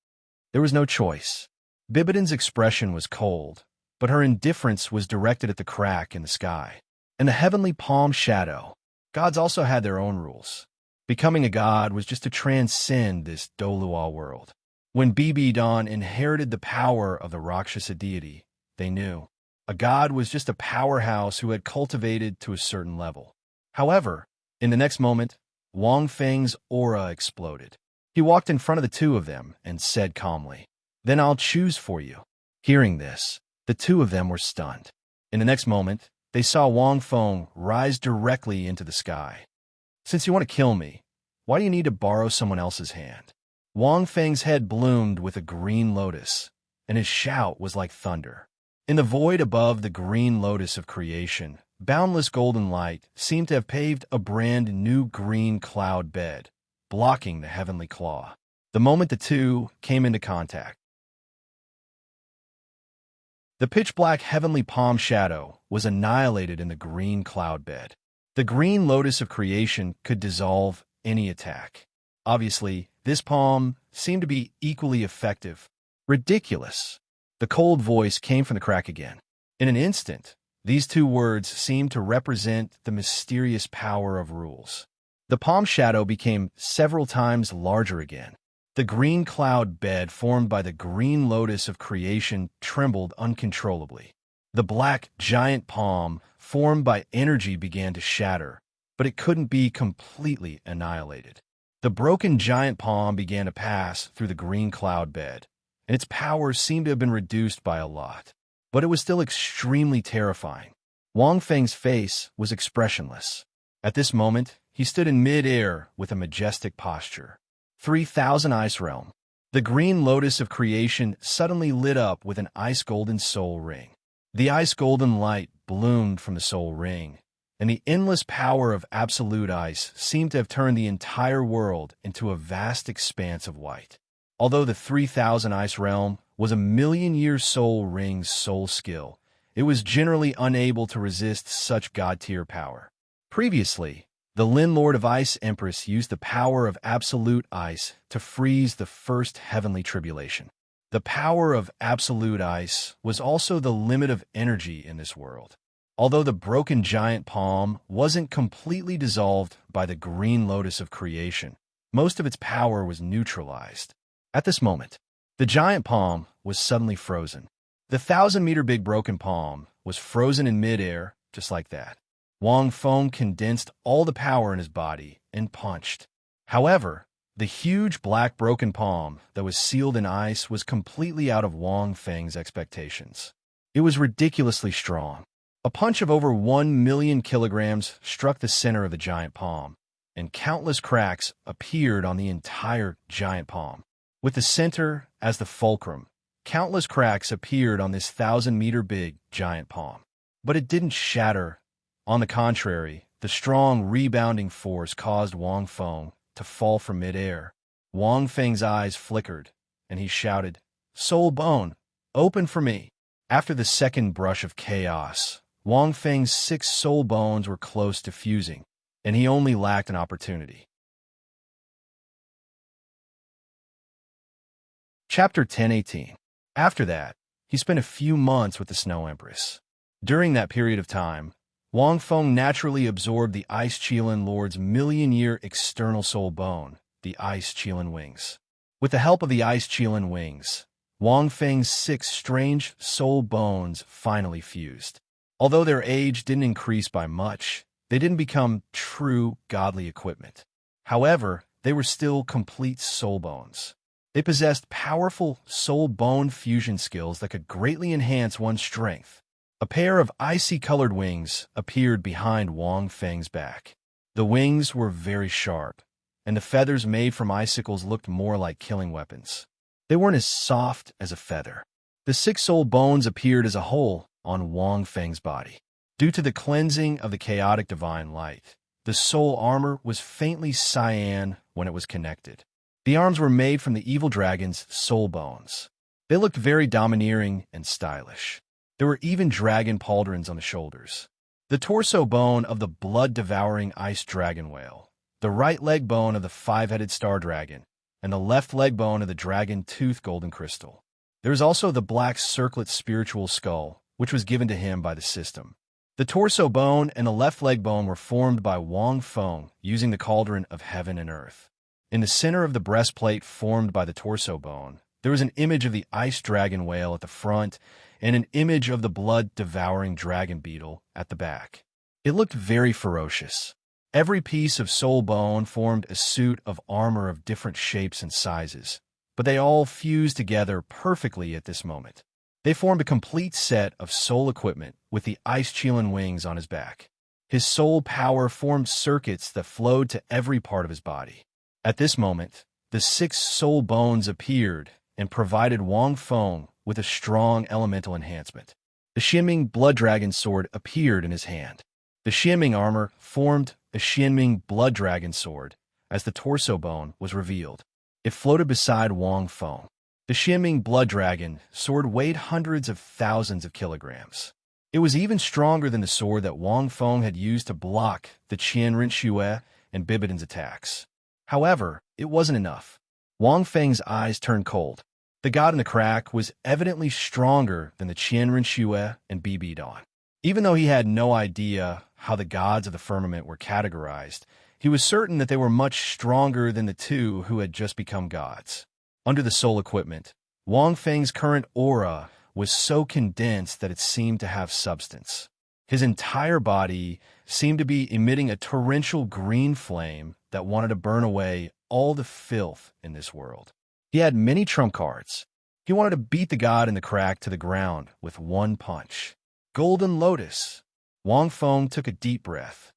There was no choice. Bibidan's expression was cold, but her indifference was directed at the crack in the sky. And the heavenly palm shadow. Gods also had their own rules. Becoming a god was just to transcend this Douluo world. When Bibi Dan inherited the power of the Rakshasa deity, they knew. A god was just a powerhouse who had cultivated to a certain level. However, in the next moment, Wang Feng's aura exploded. He walked in front of the two of them and said calmly, Then I'll choose for you. Hearing this, the two of them were stunned. In the next moment, they saw Wang Feng rise directly into the sky. Since you want to kill me, why do you need to borrow someone else's hand? Wang Feng's head bloomed with a green lotus, and his shout was like thunder. In the void above the green lotus of creation, boundless golden light seemed to have paved a brand new green cloud bed, blocking the heavenly claw. The moment the two came into contact, the pitch-black heavenly palm shadow was annihilated in the green cloud bed. The green lotus of creation could dissolve any attack. Obviously, this palm seemed to be equally effective. Ridiculous. The cold voice came from the crack again. In an instant, these two words seemed to represent the mysterious power of rules. The palm shadow became several times larger again. The green cloud bed formed by the green lotus of creation trembled uncontrollably. The black giant palm formed by energy began to shatter, but it couldn't be completely annihilated. The broken giant palm began to pass through the green cloud bed, and its power seemed to have been reduced by a lot. But it was still extremely terrifying. Wang Feng's face was expressionless. At this moment, he stood in mid-air with a majestic posture. 3,000 Ice Realm. The green lotus of creation suddenly lit up with an ice-golden soul ring. The ice-golden light bloomed from the soul ring, and the endless power of absolute ice seemed to have turned the entire world into a vast expanse of white. Although the 3,000 Ice Realm was a million-year Soul Ring's soul skill, it was generally unable to resist such god-tier power. Previously, the Lin Lord of Ice Empress used the power of absolute ice to freeze the first heavenly tribulation. The power of absolute ice was also the limit of energy in this world. Although the broken giant palm wasn't completely dissolved by the green lotus of creation, most of its power was neutralized. At this moment, the giant palm was suddenly frozen. The 1,000-meter big broken palm was frozen in midair, just like that. Wang Feng condensed all the power in his body and punched. However, the huge black broken palm that was sealed in ice was completely out of Wang Feng's expectations. It was ridiculously strong. A punch of over 1 million kilograms struck the center of the giant palm, and countless cracks appeared on the entire giant palm. With the center as the fulcrum, countless cracks appeared on this 1,000-meter-big giant palm. But it didn't shatter. On the contrary, the strong rebounding force caused Wang Feng to fall from midair. Wang Feng's eyes flickered, and he shouted, "Soul Bone, open for me!" After the second brush of chaos, Wang Feng's 6 soul bones were close to fusing, and he only lacked an opportunity. Chapter 10:18. After that, he spent a few months with the Snow Empress. During that period of time, Wang Feng naturally absorbed the Ice Qilin Lord's million-year external soul bone, the Ice Qilin Wings. With the help of the Ice Qilin Wings, Wang Feng's 6 strange soul bones finally fused. Although their age didn't increase by much, they didn't become true godly equipment. However, they were still complete soul bones. They possessed powerful soul bone fusion skills that could greatly enhance one's strength. A pair of icy-colored wings appeared behind Wang Feng's back. The wings were very sharp, and the feathers made from icicles looked more like killing weapons. They weren't as soft as a feather. The 6 soul bones appeared as a whole on Wang Feng's body. Due to the cleansing of the chaotic divine light, the soul armor was faintly cyan when it was connected. The arms were made from the evil dragon's soul bones. They looked very domineering and stylish. There were even dragon pauldrons on the shoulders. The torso bone of the blood-devouring ice dragon whale, the right leg bone of the 5-headed star dragon, and the left leg bone of the dragon-tooth golden crystal. There was also the black circlet spiritual skull, which was given to him by the system. The torso bone and the left leg bone were formed by Wang Feng using the cauldron of heaven and earth. In the center of the breastplate formed by the torso bone, there was an image of the ice dragon whale at the front and an image of the blood-devouring dragon beetle at the back. It looked very ferocious. Every piece of soul bone formed a suit of armor of different shapes and sizes, but they all fused together perfectly at this moment. They formed a complete set of soul equipment with the Ice Qilin Wings on his back. His soul power formed circuits that flowed to every part of his body. At this moment, the 6 soul bones appeared and provided Wang Feng with a strong elemental enhancement. The Xianming Blood Dragon Sword appeared in his hand. The Xianming armor formed a Xianming Blood Dragon Sword as the torso bone was revealed. It floated beside Wang Feng. The Xianming Blood Dragon Sword weighed hundreds of thousands of kilograms. It was even stronger than the sword that Wang Feng had used to block the Qianren Xue and Bibidin's attacks. However, it wasn't enough. Wang Feng's eyes turned cold. The god in the crack was evidently stronger than the Qianren Xue and Bibidon. Even though he had no idea how the gods of the firmament were categorized, he was certain that they were much stronger than the 2 who had just become gods. Under the soul equipment, Wang Feng's current aura was so condensed that it seemed to have substance. His entire body seemed to be emitting a torrential green flame that wanted to burn away all the filth in this world. He had many trump cards. He wanted to beat the god in the crack to the ground with one punch. Golden Lotus. Wang Feng took a deep breath.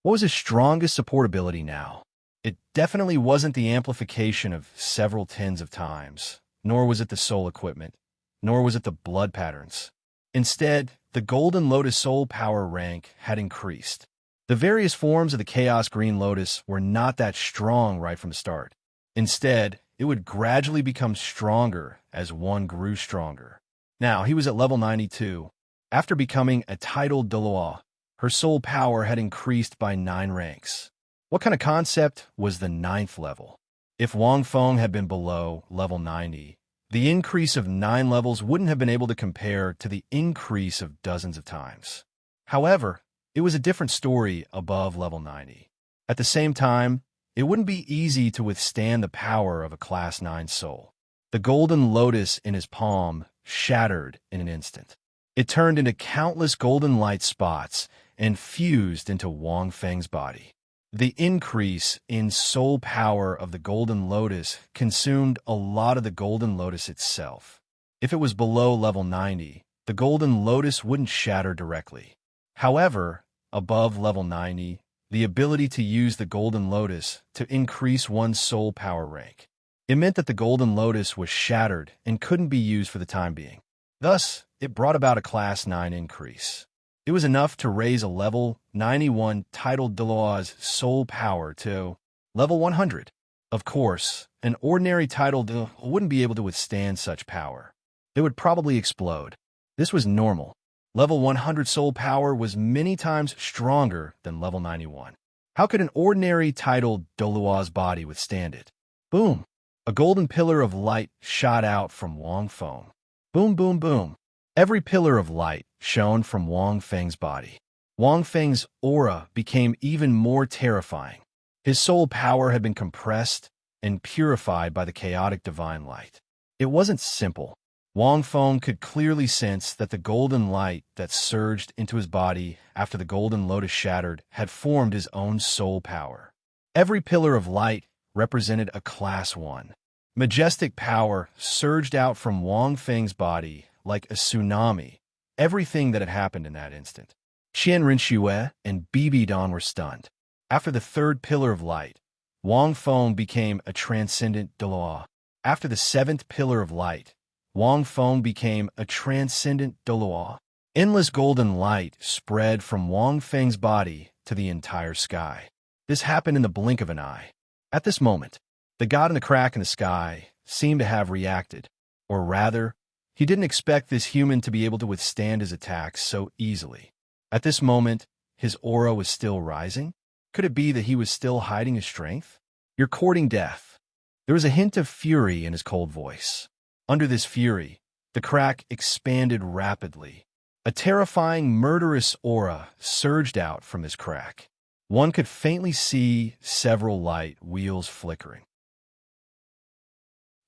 What was his strongest support ability now? It definitely wasn't the amplification of several tens of times, nor was it the soul equipment, nor was it the blood patterns. Instead, the Golden Lotus soul power rank had increased. The various forms of the Chaos Green Lotus were not that strong right from the start. Instead, it would gradually become stronger as one grew stronger. Now, he was at level 92. After becoming a titled Douluo, her soul power had increased by 9 ranks. What kind of concept was the 9th level? If Wang Feng had been below level 90, the increase of 9 levels wouldn't have been able to compare to the increase of dozens of times. However, it was a different story above level 90. At the same time, it wouldn't be easy to withstand the power of a Class 9 soul. The golden lotus in his palm shattered in an instant. It turned into countless golden light spots and fused into Wang Feng's body. The increase in soul power of the golden lotus consumed a lot of the golden lotus itself. If it was below level 90, the golden lotus wouldn't shatter directly. However, above level 90, the ability to use the golden lotus to increase one's soul power rank. It meant that the golden lotus was shattered and couldn't be used for the time being. Thus, it brought about a Class 9 increase. It was enough to raise a level 91 titled Daluo's soul power to level 100. Of course, an ordinary titled Dalu wouldn't be able to withstand such power. It would probably explode. This was normal. Level 100 soul power was many times stronger than level 91. How could an ordinary titled Daluo's body withstand it? Boom! A golden pillar of light shot out from Wang Feng. Boom, boom, boom. Every pillar of light shone from Wang Feng's body. Wang Feng's aura became even more terrifying. His soul power had been compressed and purified by the chaotic divine light. It wasn't simple. Wang Feng could clearly sense that the golden light that surged into his body after the golden lotus shattered had formed his own soul power. Every pillar of light represented a Class 1. Majestic power surged out from Wang Feng's body like a tsunami. Everything that had happened in that instant. Qian Rinxue and Bibi Dan were stunned. After the 3rd pillar of light, Wang Feng became a transcendent Daluo. After the 7th pillar of light, Wang Feng became a transcendent Daluo. Endless golden light spread from Wang Feng's body to the entire sky. This happened in the blink of an eye. At this moment, the god in the crack in the sky seemed to have reacted, or rather, he didn't expect this human to be able to withstand his attacks so easily. At this moment, his aura was still rising. Could it be that he was still hiding his strength? You're courting death. There was a hint of fury in his cold voice. Under this fury, the crack expanded rapidly. A terrifying, murderous aura surged out from this crack. One could faintly see several light wheels flickering.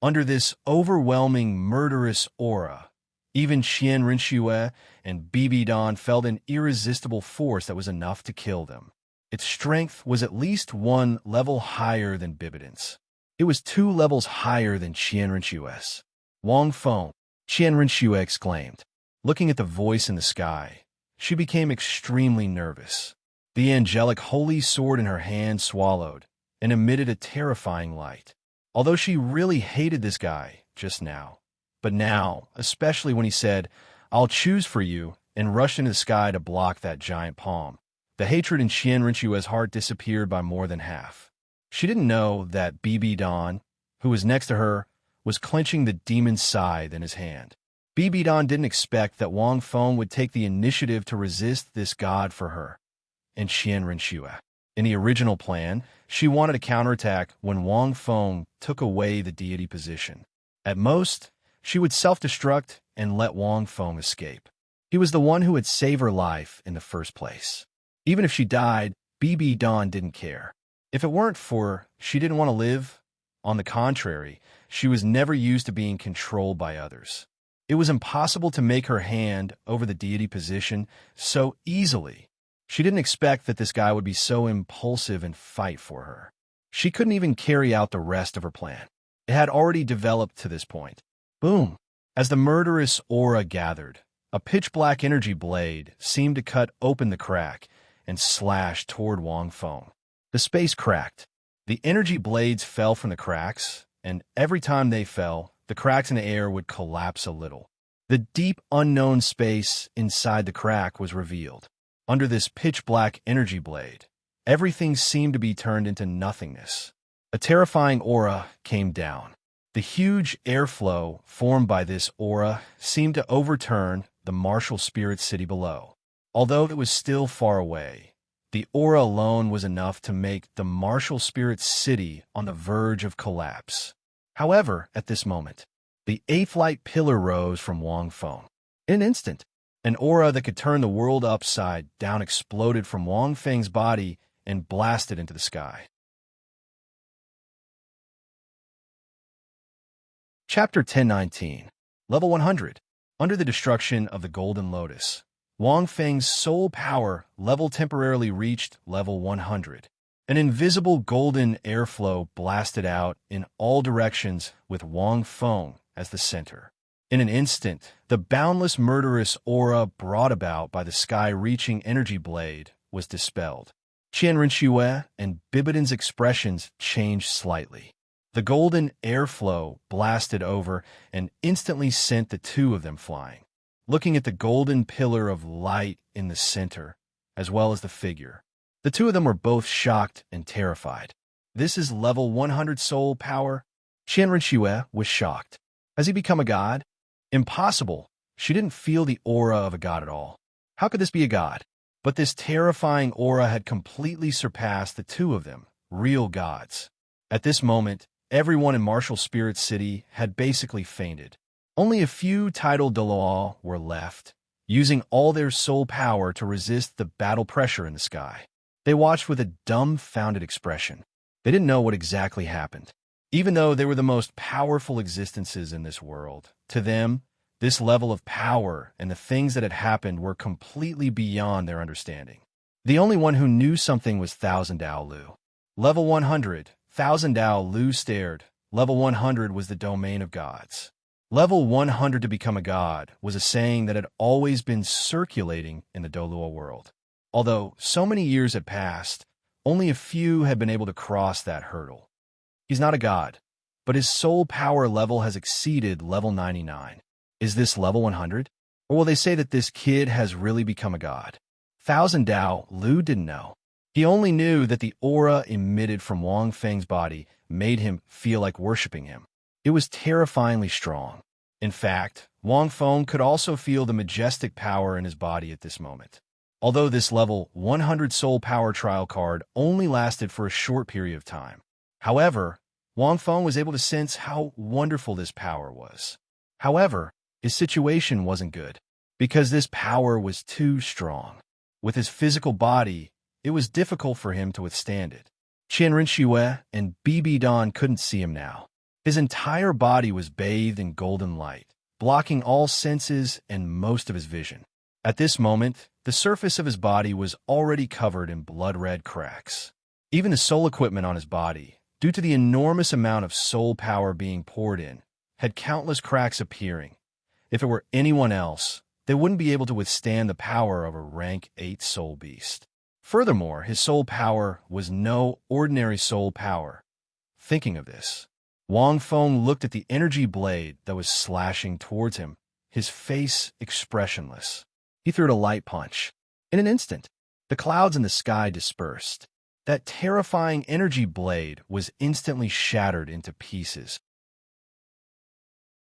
Under this overwhelming, murderous aura, even Qian Rinxue and Bibi Dan felt an irresistible force that was enough to kill them. Its strength was at least 1 level higher than Bibidan's. It was 2 levels higher than Qian Rinxue's. Wang Feng, Qian Rinxue exclaimed. Looking at the voice in the sky, she became extremely nervous. The angelic holy sword in her hand swallowed and emitted a terrifying light. Although she really hated this guy just now, but now, especially when he said, "I'll choose for you," and rushed into the sky to block that giant palm, the hatred in Qian Rinxue's heart disappeared by more than half. She didn't know that Bibi Dan, who was next to her, was clenching the demon's scythe in his hand. Bibi Dan didn't expect that Wang Feng would take the initiative to resist this god for her and Qian Rinxue. In the original plan, she wanted a counterattack when Wang Feng took away the deity position. At most, she would self-destruct and let Wang Feng escape. He was the one who had saved her life in the first place. Even if she died, Bibi Dan didn't care. If it weren't for her, she didn't want to live. On the contrary, she was never used to being controlled by others. It was impossible to make her hand over the deity position so easily. She didn't expect that this guy would be so impulsive and fight for her. She couldn't even carry out the rest of her plan. It had already developed to this point. Boom! As the murderous aura gathered, a pitch-black energy blade seemed to cut open the crack and slash toward Wang Feng. The space cracked. The energy blades fell from the cracks, and every time they fell, the cracks in the air would collapse a little. The deep, unknown space inside the crack was revealed. Under this pitch-black energy blade, everything seemed to be turned into nothingness. A terrifying aura came down. The huge airflow formed by this aura seemed to overturn the martial spirit city below. Although it was still far away, the aura alone was enough to make the martial spirit city on the verge of collapse. However, at this moment, the eighth light pillar rose from Wang Feng. In an instant, an aura that could turn the world upside down exploded from Wang Feng's body and blasted into the sky. Chapter 1019, Level 100. Under the destruction of the Golden Lotus, Wang Feng's soul power level temporarily reached level 100. An invisible golden airflow blasted out in all directions with Wang Feng as the center. In an instant, the boundless murderous aura brought about by the sky-reaching energy blade was dispelled. Qian Rinxue and Bibidan's expressions changed slightly. The golden airflow blasted over and instantly sent the two of them flying. Looking at the golden pillar of light in the center, as well as the figure, the two of them were both shocked and terrified. This is level 100 soul power? Qian Rinxue was shocked. Has he become a god? Impossible. She didn't feel the aura of a god at all. How could this be a god? But this terrifying aura had completely surpassed the two of them, real gods. At this moment, everyone in Martial Spirit City had basically fainted. Only a few titled Douluo were left, using all their soul power to resist the battle pressure in the sky. They watched with a dumbfounded expression. They didn't know what exactly happened. Even though they were the most powerful existences in this world, to them, this level of power and the things that had happened were completely beyond their understanding. The only one who knew something was Thousand Dalu. Level 100, Thousand Dalu stared. Level 100 was the domain of gods. Level 100 to become a god was a saying that had always been circulating in the Douluo world. Although so many years had passed, only a few had been able to cross that hurdle. He's not a god, but his soul power level has exceeded level 99. Is this level 100? Or will they say that this kid has really become a god? Thousand Dalu didn't know. He only knew that the aura emitted from Wang Feng's body made him feel like worshipping him. It was terrifyingly strong. In fact, Wang Feng could also feel the majestic power in his body at this moment. Although this level 100 soul power trial card only lasted for a short period of time. However, Wang Feng was able to sense how wonderful this power was. However, his situation wasn't good, because this power was too strong. With his physical body, it was difficult for him to withstand it. Qian Rinxue and Bibidan couldn't see him now. His entire body was bathed in golden light, blocking all senses and most of his vision. At this moment, the surface of his body was already covered in blood-red cracks. Even the soul equipment on his body, due to the enormous amount of soul power being poured in, had countless cracks appearing. If it were anyone else, they wouldn't be able to withstand the power of a rank 8 soul beast. Furthermore, his soul power was no ordinary soul power. Thinking of this, Wang Feng looked at the energy blade that was slashing towards him, his face expressionless. He threw a light punch. In an instant, the clouds in the sky dispersed. That terrifying energy blade was instantly shattered into pieces.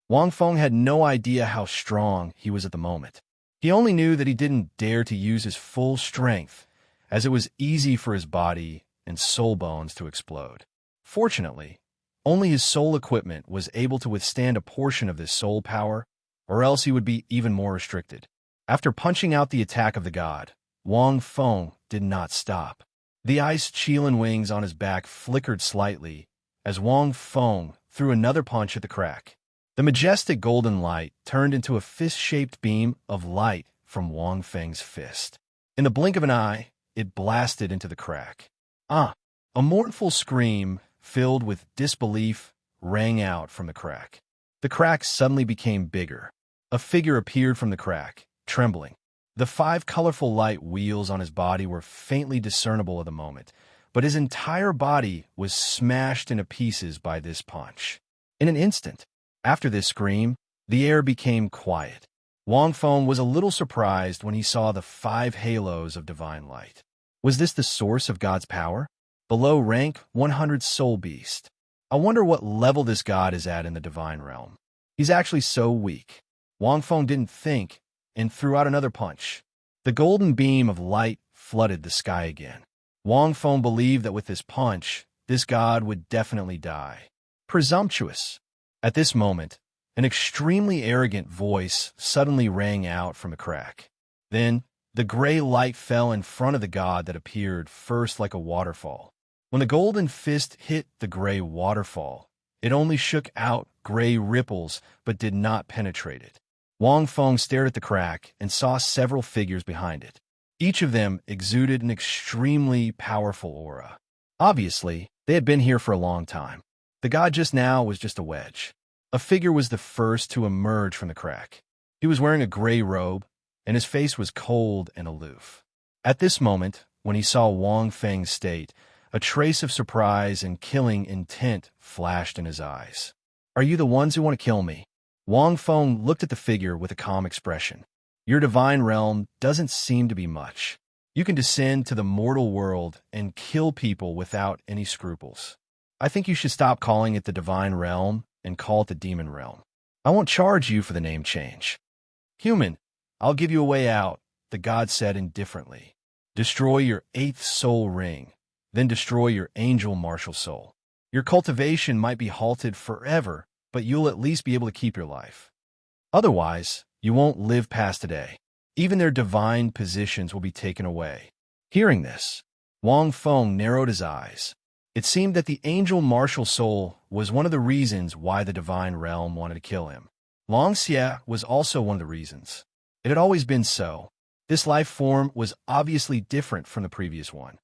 Wang Feng had no idea how strong he was at the moment. He only knew that he didn't dare to use his full strength, as it was easy for his body and soul bones to explode. Fortunately, only his soul equipment was able to withstand a portion of this soul power, or else he would be even more restricted. After punching out the attack of the god, Wang Feng did not stop. The ice Qilin wings on his back flickered slightly as Wang Feng threw another punch at the crack. The majestic golden light turned into a fist-shaped beam of light from Wang Feng's fist. In the blink of an eye, it blasted into the crack. A mournful scream filled with disbelief rang out from the crack. The crack suddenly became bigger. A figure appeared from the crack, trembling. The 5 colorful light wheels on his body were faintly discernible at the moment, but his entire body was smashed into pieces by this punch. In an instant, after this scream, The air became quiet. Wang Feng was a little surprised when he saw the 5 halos of divine light. Was this the source of God's power? Below rank 100 soul beast. I wonder what level this god is at in the divine realm. He's actually so weak. Wang Feng didn't think and threw out another punch. The golden beam of light flooded the sky again. Wang Feng believed that with this punch, this god would definitely die. Presumptuous. At this moment, an extremely arrogant voice suddenly rang out from a crack. Then, the gray light fell in front of the god that appeared first like a waterfall. When the golden fist hit the gray waterfall, it only shook out gray ripples but did not penetrate it. Wang Feng stared at the crack and saw several figures behind it. Each of them exuded an extremely powerful aura. Obviously, they had been here for a long time. The god just now was just a wedge. A figure was the first to emerge from the crack. He was wearing a gray robe, and his face was cold and aloof. At this moment, when he saw Wang Feng's state, a trace of surprise and killing intent flashed in his eyes. "Are you the ones who want to kill me?" Wang Feng looked at the figure with a calm expression. "Your divine realm doesn't seem to be much. You can descend to the mortal world and kill people without any scruples. I think you should stop calling it the divine realm and call it the demon realm. I won't charge you for the name change." "Human, I'll give you a way out," the god said indifferently. "Destroy your 8th soul ring, then destroy your angel martial soul. Your cultivation might be halted forever, but you'll at least be able to keep your life. Otherwise, you won't live past today. Even their divine positions will be taken away." Hearing this, Wang Feng narrowed his eyes. It seemed that the angel martial soul was one of the reasons why the divine realm wanted to kill him. Long Xie was also one of the reasons. It had always been so. This life form was obviously different from the previous one.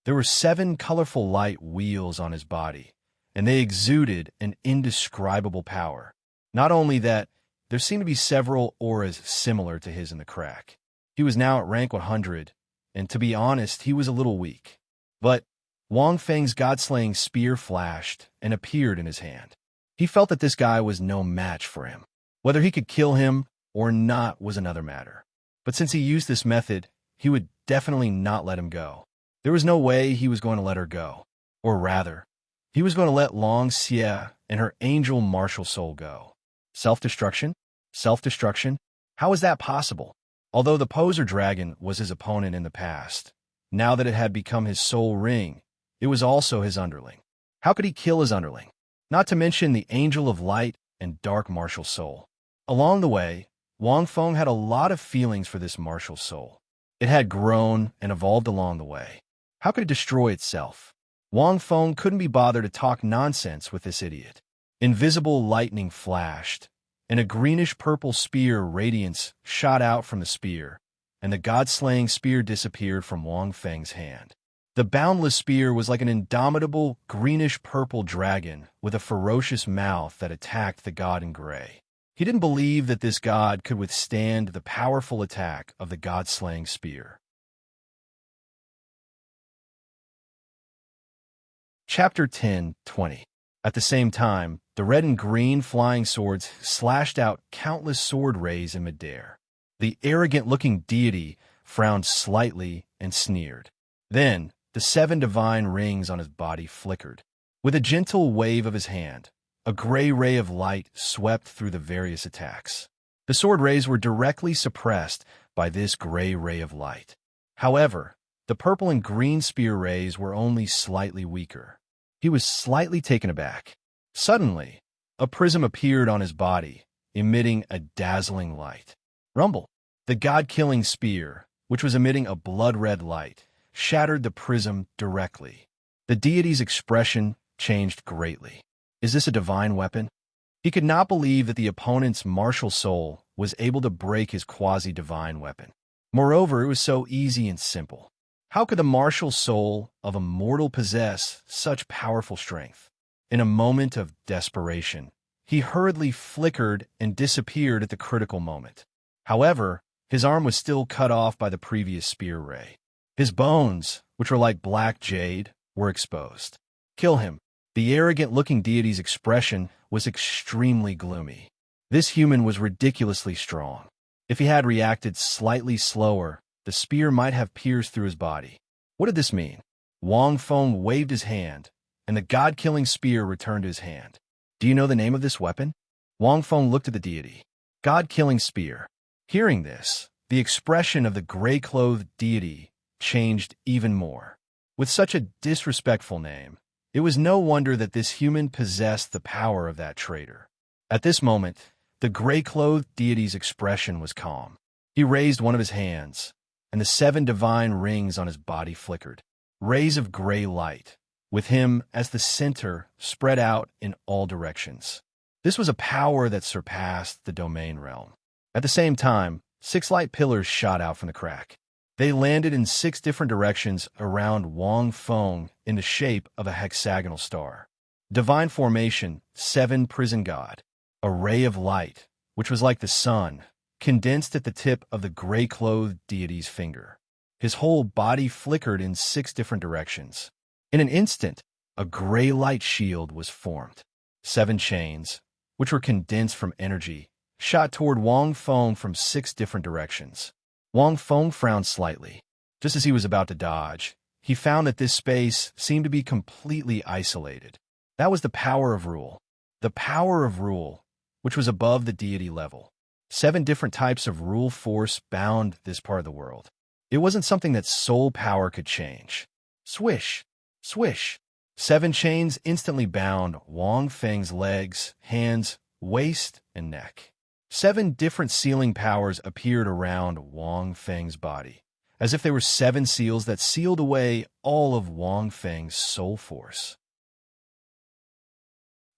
There were 7 colorful light wheels on his body, and they exuded an indescribable power. Not only that, there seemed to be several auras similar to his in the crack. He was now at rank 100, and to be honest, he was a little weak. But Wang Feng's god-slaying spear flashed and appeared in his hand. He felt that this guy was no match for him. Whether he could kill him or not was another matter. But since he used this method, he would definitely not let him go. There was no way he was going to let her go. Or rather, he was going to let Long Xie and her angel martial soul go. Self-destruction? Self-destruction? How is that possible? Although the poser dragon was his opponent in the past, now that it had become his soul ring, it was also his underling. How could he kill his underling? Not to mention the angel of light and dark martial soul. Along the way, Wang Feng had a lot of feelings for this martial soul. It had grown and evolved along the way. How could it destroy itself? Wang Feng couldn't be bothered to talk nonsense with this idiot. Invisible lightning flashed, and a greenish-purple spear radiance shot out from the spear, and the god-slaying spear disappeared from Wang Feng's hand. The boundless spear was like an indomitable greenish-purple dragon with a ferocious mouth that attacked the god in gray. He didn't believe that this god could withstand the powerful attack of the god-slaying spear. Chapter 10:20. At the same time, the red and green flying swords slashed out countless sword rays in midair. The arrogant-looking deity frowned slightly and sneered. Then, the 7 divine rings on his body flickered. With a gentle wave of his hand, a gray ray of light swept through the various attacks. The sword rays were directly suppressed by this gray ray of light. However, the purple and green spear rays were only slightly weaker. He was slightly taken aback. Suddenly, a prism appeared on his body, emitting a dazzling light. Rumble! The god-killing spear, which was emitting a blood-red light, shattered the prism directly. The deity's expression changed greatly. Is this a divine weapon? He could not believe that the opponent's martial soul was able to break his quasi-divine weapon. Moreover, it was so easy and simple. How could the martial soul of a mortal possess such powerful strength? In a moment of desperation, he hurriedly flickered and disappeared at the critical moment. However, his arm was still cut off by the previous spear ray. His bones, which were like black jade, were exposed. "Kill him!" The arrogant-looking deity's expression was extremely gloomy. This human was ridiculously strong. If he had reacted slightly slower, the spear might have pierced through his body. What did this mean? Wang Feng waved his hand, and the god-killing spear returned to his hand. Do you know the name of this weapon? Wang Feng looked at the deity. God-killing spear. Hearing this, the expression of the gray-clothed deity changed even more. With such a disrespectful name, it was no wonder that this human possessed the power of that traitor. At this moment, the gray-clothed deity's expression was calm. He raised one of his hands, and the 7 divine rings on his body flickered. Rays of gray light, with him as the center, spread out in all directions. This was a power that surpassed the domain realm. At the same time, 6 light pillars shot out from the crack. They landed in 6 different directions around Wang Feng in the shape of a hexagonal star. Divine formation, 7 prison god. A ray of light, which was like the sun, condensed at the tip of the gray-clothed deity's finger. His whole body flickered in 6 different directions. In an instant, a gray light shield was formed. 7 chains, which were condensed from energy, shot toward Wang Feng from 6 different directions. Wang Feng frowned slightly. Just as he was about to dodge, he found that this space seemed to be completely isolated. That was the power of rule. The power of rule, which was above the deity level. 7 different types of rule force bound this part of the world. It wasn't something that soul power could change. Swish, swish. 7 chains instantly bound Wang Feng's legs, hands, waist, and neck. 7 different sealing powers appeared around Wang Feng's body, as if they were 7 seals that sealed away all of Wang Feng's soul force.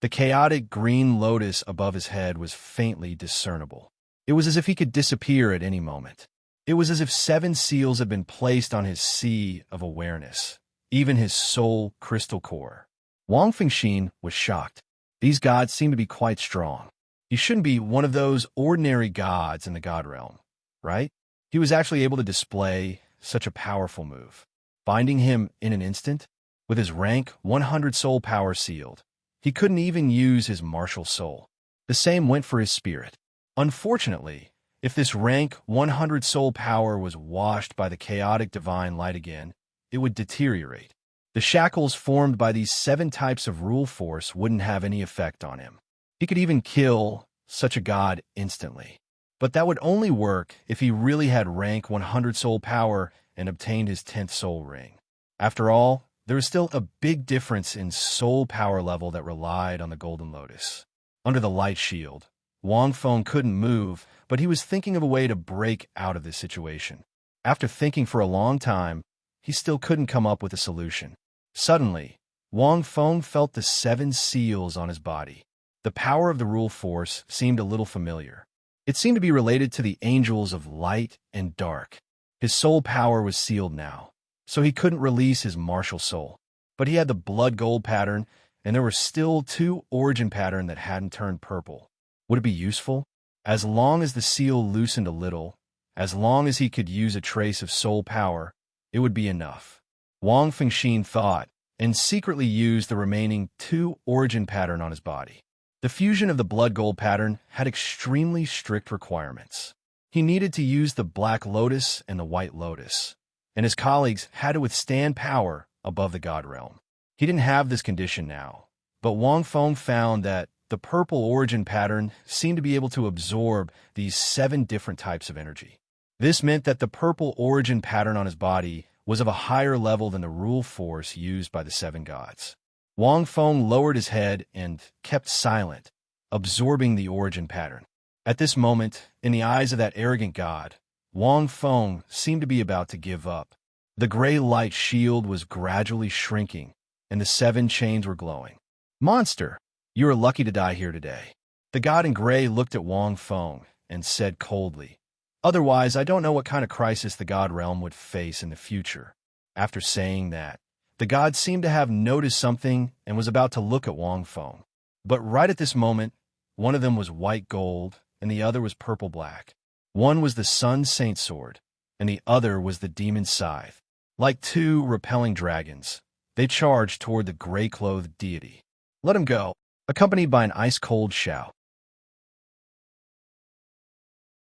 The chaotic green lotus above his head was faintly discernible. It was as if he could disappear at any moment. It was as if 7 seals had been placed on his sea of awareness, even his soul crystal core. Wang Fengxin was shocked. These gods seemed to be quite strong. He shouldn't be one of those ordinary gods in the god realm, right? He was actually able to display such a powerful move. Finding him in an instant, with his rank 100 soul power sealed, he couldn't even use his martial soul. The same went for his spirit. Unfortunately, if this rank 100 soul power was washed by the chaotic divine light again, it would deteriorate. The shackles formed by these 7 types of rule force wouldn't have any effect on him. He could even kill such a god instantly. But that would only work if he really had rank 100 soul power and obtained his 10th soul ring. After all, there was still a big difference in soul power level that relied on the golden lotus. Under the light shield, Wang Feng couldn't move, but he was thinking of a way to break out of this situation. After thinking for a long time, he still couldn't come up with a solution. Suddenly, Wang Feng felt the 7 seals on his body. The power of the rule force seemed a little familiar. It seemed to be related to the angels of light and dark. His soul power was sealed now, so he couldn't release his martial soul. But he had the blood gold pattern, and there were still 2 origin pattern that hadn't turned purple. Would it be useful? As long as the seal loosened a little, as long as he could use a trace of soul power, it would be enough. Wang Fengxin thought, and secretly used the remaining 2 origin pattern on his body. The fusion of the blood gold pattern had extremely strict requirements. He needed to use the black lotus and the white lotus, and his colleagues had to withstand power above the god realm. He didn't have this condition now, but Wang Feng found that the purple origin pattern seemed to be able to absorb these 7 different types of energy. This meant that the purple origin pattern on his body was of a higher level than the rule force used by the 7 gods. Wang Feng lowered his head and kept silent, absorbing the origin pattern. At this moment, in the eyes of that arrogant god, Wang Feng seemed to be about to give up. The gray light shield was gradually shrinking, and the 7 chains were glowing. "Monster, you are lucky to die here today." The god in gray looked at Wang Feng and said coldly, "Otherwise, I don't know what kind of crisis the god realm would face in the future." After saying that, the god seemed to have noticed something and was about to look at Wang Feng. But right at this moment, one of them was white gold and the other was purple black. One was the sun saint sword, and the other was the demon scythe. Like 2 repelling dragons, they charged toward the gray-clothed deity. Let him go, accompanied by an ice-cold shout.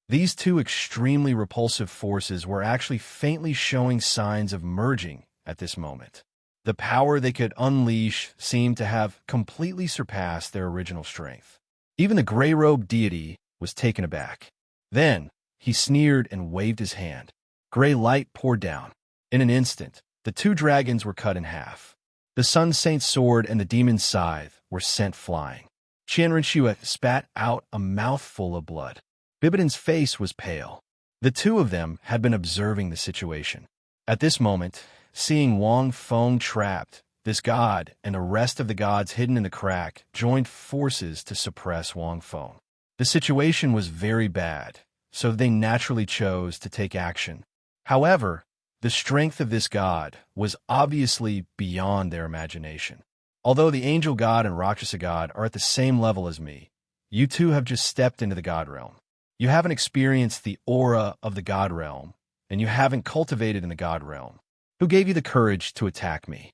These two extremely repulsive forces were actually faintly showing signs of merging at this moment. The power they could unleash seemed to have completely surpassed their original strength. Even the gray-robed deity was taken aback. Then, he sneered and waved his hand. Gray light poured down. In an instant, the two dragons were cut in half. The Sun Saint's sword and the demon's scythe were sent flying. Qianrenshue spat out a mouthful of blood. Bibidan's face was pale. The two of them had been observing the situation. At this moment, seeing Wang Feng trapped, this god and the rest of the gods hidden in the crack joined forces to suppress Wang Feng. The situation was very bad, so they naturally chose to take action. However, the strength of this god was obviously beyond their imagination. Although the angel god and Rakshasa god are at the same level as me, you two have just stepped into the god realm. You haven't experienced the aura of the god realm, and you haven't cultivated in the god realm. Who gave you the courage to attack me?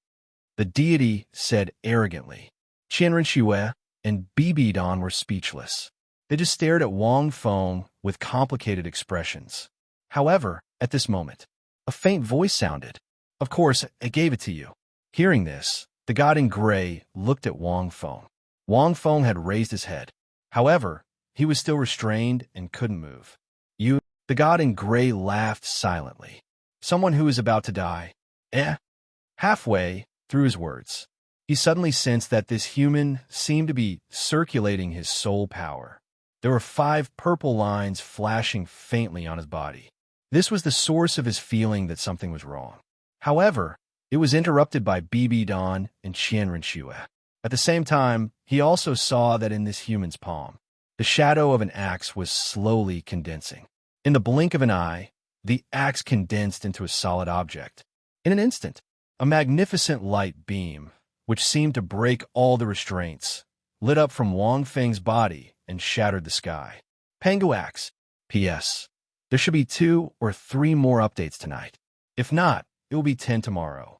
The deity said arrogantly. Qianrenshue and Bibidan were speechless. They just stared at Wang Feng with complicated expressions. However, at this moment, a faint voice sounded. Of course, I gave it to you. Hearing this, the god in gray looked at Wang Feng. Wang Feng had raised his head. However, he was still restrained and couldn't move. You, the god in gray laughed silently. Someone who is about to die. Halfway through his words, he suddenly sensed that this human seemed to be circulating his soul power. There were 5 purple lines flashing faintly on his body. This was the source of his feeling that something was wrong. However, it was interrupted by Bibidan and Qianrenshue. At the same time, he also saw that in this human's palm, the shadow of an axe was slowly condensing. In the blink of an eye, the axe condensed into a solid object. In an instant, a magnificent light beam, which seemed to break all the restraints, lit up from Wang Feng's body and shattered the sky. Pangu axe. P.S. There should be 2 or 3 more updates tonight. If not, it will be 10 tomorrow.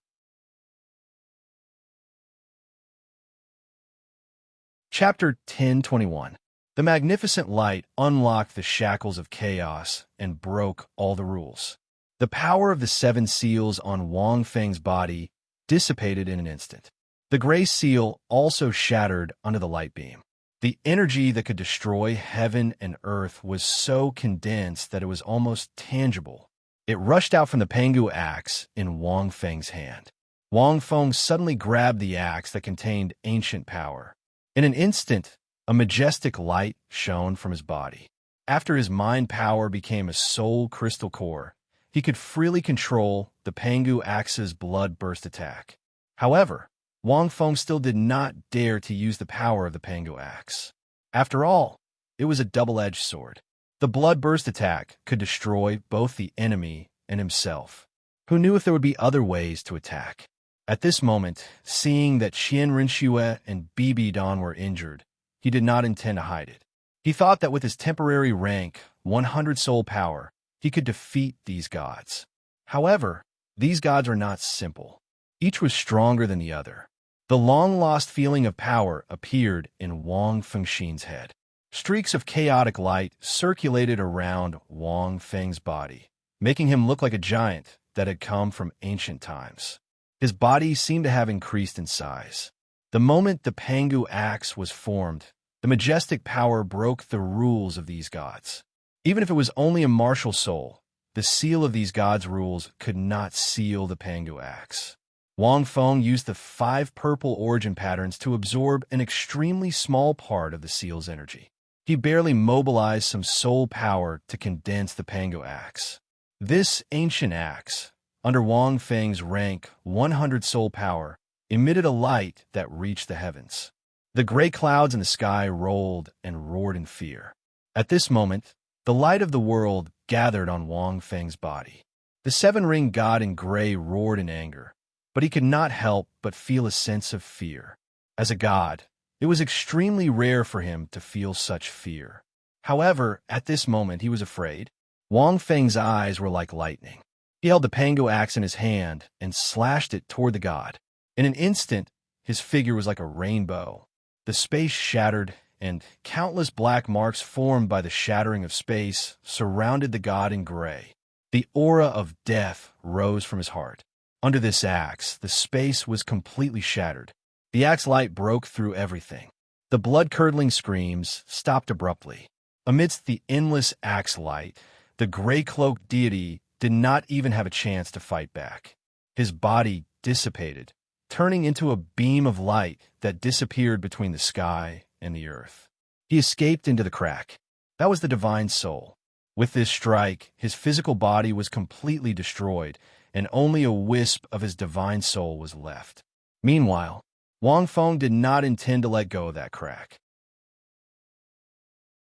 Chapter 1021. The magnificent light unlocked the shackles of chaos and broke all the rules. The power of the 7 seals on Wang Feng's body dissipated in an instant. The gray seal also shattered under the light beam. The energy that could destroy heaven and earth was so condensed that it was almost tangible. It rushed out from the Pangu axe in Wang Feng's hand. Wang Feng suddenly grabbed the axe that contained ancient power. In an instant, a majestic light shone from his body. After his mind power became a soul crystal core, he could freely control the Pangu axe's blood-burst attack. However, Wang Feng still did not dare to use the power of the Pangu axe. After all, it was a double-edged sword. The blood-burst attack could destroy both the enemy and himself. Who knew if there would be other ways to attack? At this moment, seeing that Qianrenshue and Bibidan were injured, he did not intend to hide it. He thought that with his temporary rank, 100 soul power, he could defeat these gods. However, these gods are not simple. Each was stronger than the other. The long-lost feeling of power appeared in Wang Fengxin's head. Streaks of chaotic light circulated around Wang Feng's body, making him look like a giant that had come from ancient times. His body seemed to have increased in size. The moment the Pangu axe was formed, the majestic power broke the rules of these gods. Even if it was only a martial soul, the seal of these gods' rules could not seal the Pangu axe. Wang Feng used the 5 purple origin patterns to absorb an extremely small part of the seal's energy. He barely mobilized some soul power to condense the Pangu axe. This ancient axe, under Wang Feng's rank 100 soul power, emitted a light that reached the heavens. The gray clouds in the sky rolled and roared in fear. At this moment, the light of the world gathered on Wang Feng's body. The 7-ring god in gray roared in anger, but he could not help but feel a sense of fear. As a god, it was extremely rare for him to feel such fear. However, at this moment he was afraid. Wang Feng's eyes were like lightning. He held the Pangu axe in his hand and slashed it toward the god. In an instant, his figure was like a rainbow, The space shattered, and countless black marks formed by the shattering of space surrounded the god in gray. The aura of death rose from his heart. Under this axe, the space was completely shattered. The axe light broke through everything. The blood-curdling screams stopped abruptly. Amidst the endless axe light, the gray-cloaked deity did not even have a chance to fight back. His body dissipated, turning into a beam of light that disappeared between the sky and the earth. He escaped into the crack. That was the divine soul. With this strike, his physical body was completely destroyed, and only a wisp of his divine soul was left. Meanwhile, Wang Feng did not intend to let go of that crack.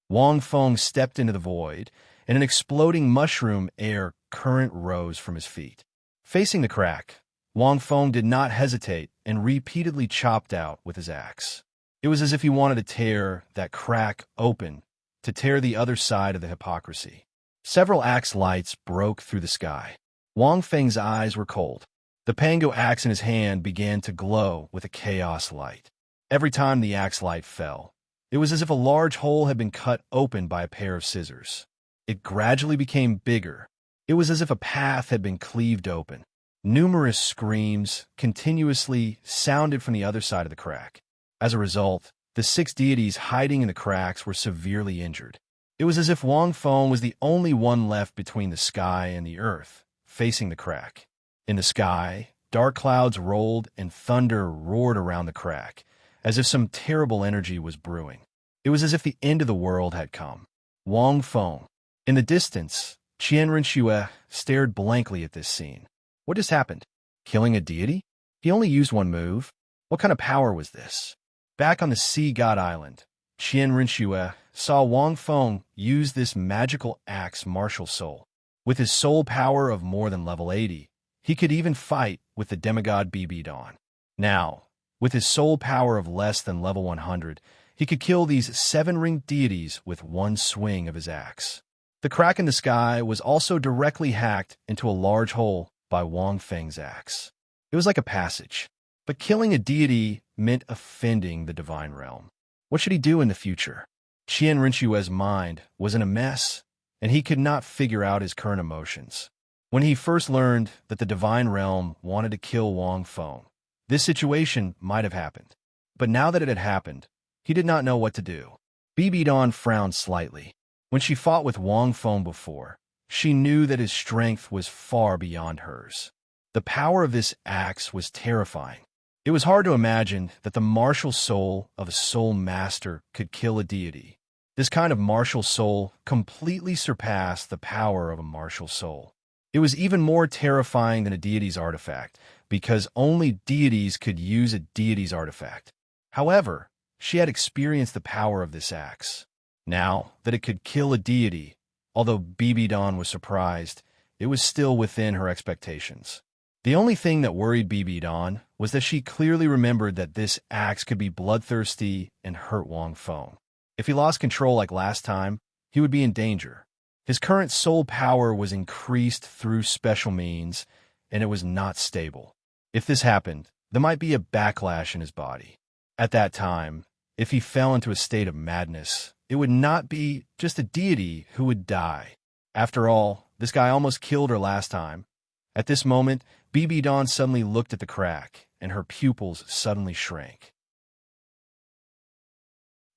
Wang Feng stepped into the void, and an exploding mushroom air current rose from his feet. Facing the crack, Wang Feng did not hesitate and repeatedly chopped out with his axe. It was as if he wanted to tear that crack open, to tear the other side of the hypocrisy. Several axe lights broke through the sky. Wang Feng's eyes were cold. The pango axe in his hand began to glow with a chaos light. Every time the axe light fell, it was as if a large hole had been cut open by a pair of scissors. It gradually became bigger. It was as if a path had been cleaved open. Numerous screams continuously sounded from the other side of the crack. As a result, the 6 deities hiding in the cracks were severely injured. It was as if Wang Feng was the only one left between the sky and the earth, facing the crack. In the sky, dark clouds rolled and thunder roared around the crack, as if some terrible energy was brewing. It was as if the end of the world had come. Wang Feng. In the distance, Qian Rinxue stared blankly at this scene. What just happened? Killing a deity? He only used one move. What kind of power was this? Back on the Sea God Island, Qian Rinxue saw Wang Feng use this magical axe martial soul. With his soul power of more than level 80, he could even fight with the demigod BB Dawn. Now, with his soul power of less than level 100, he could kill these 7-ringed deities with one swing of his axe. The crack in the sky was also directly hacked into a large hole by Wang Feng's axe. It was like a passage, but killing a deity meant offending the divine realm. What should he do in the future? Qian Rinxue's mind was in a mess, and he could not figure out his current emotions. When he first learned that the divine realm wanted to kill Wang Feng, this situation might have happened. But now that it had happened, he did not know what to do. BB Dawn frowned slightly. When she fought with Wang Feng before, she knew that his strength was far beyond hers. The power of this axe was terrifying. It was hard to imagine that the martial soul of a soul master could kill a deity. This kind of martial soul completely surpassed the power of a martial soul. It was even more terrifying than a deity's artifact, because only deities could use a deity's artifact. However, she had experienced the power of this axe. Now that it could kill a deity, although BB Dawn was surprised, it was still within her expectations. The only thing that worried BB Dawn was that she clearly remembered that this axe could be bloodthirsty and hurt Wang Feng. If he lost control like last time, he would be in danger. His current soul power was increased through special means, and it was not stable. If this happened, there might be a backlash in his body. At that time, if he fell into a state of madness, it would not be just a deity who would die. After all, this guy almost killed her last time. At this moment, BB Dawn suddenly looked at the crack, and her pupils suddenly shrank.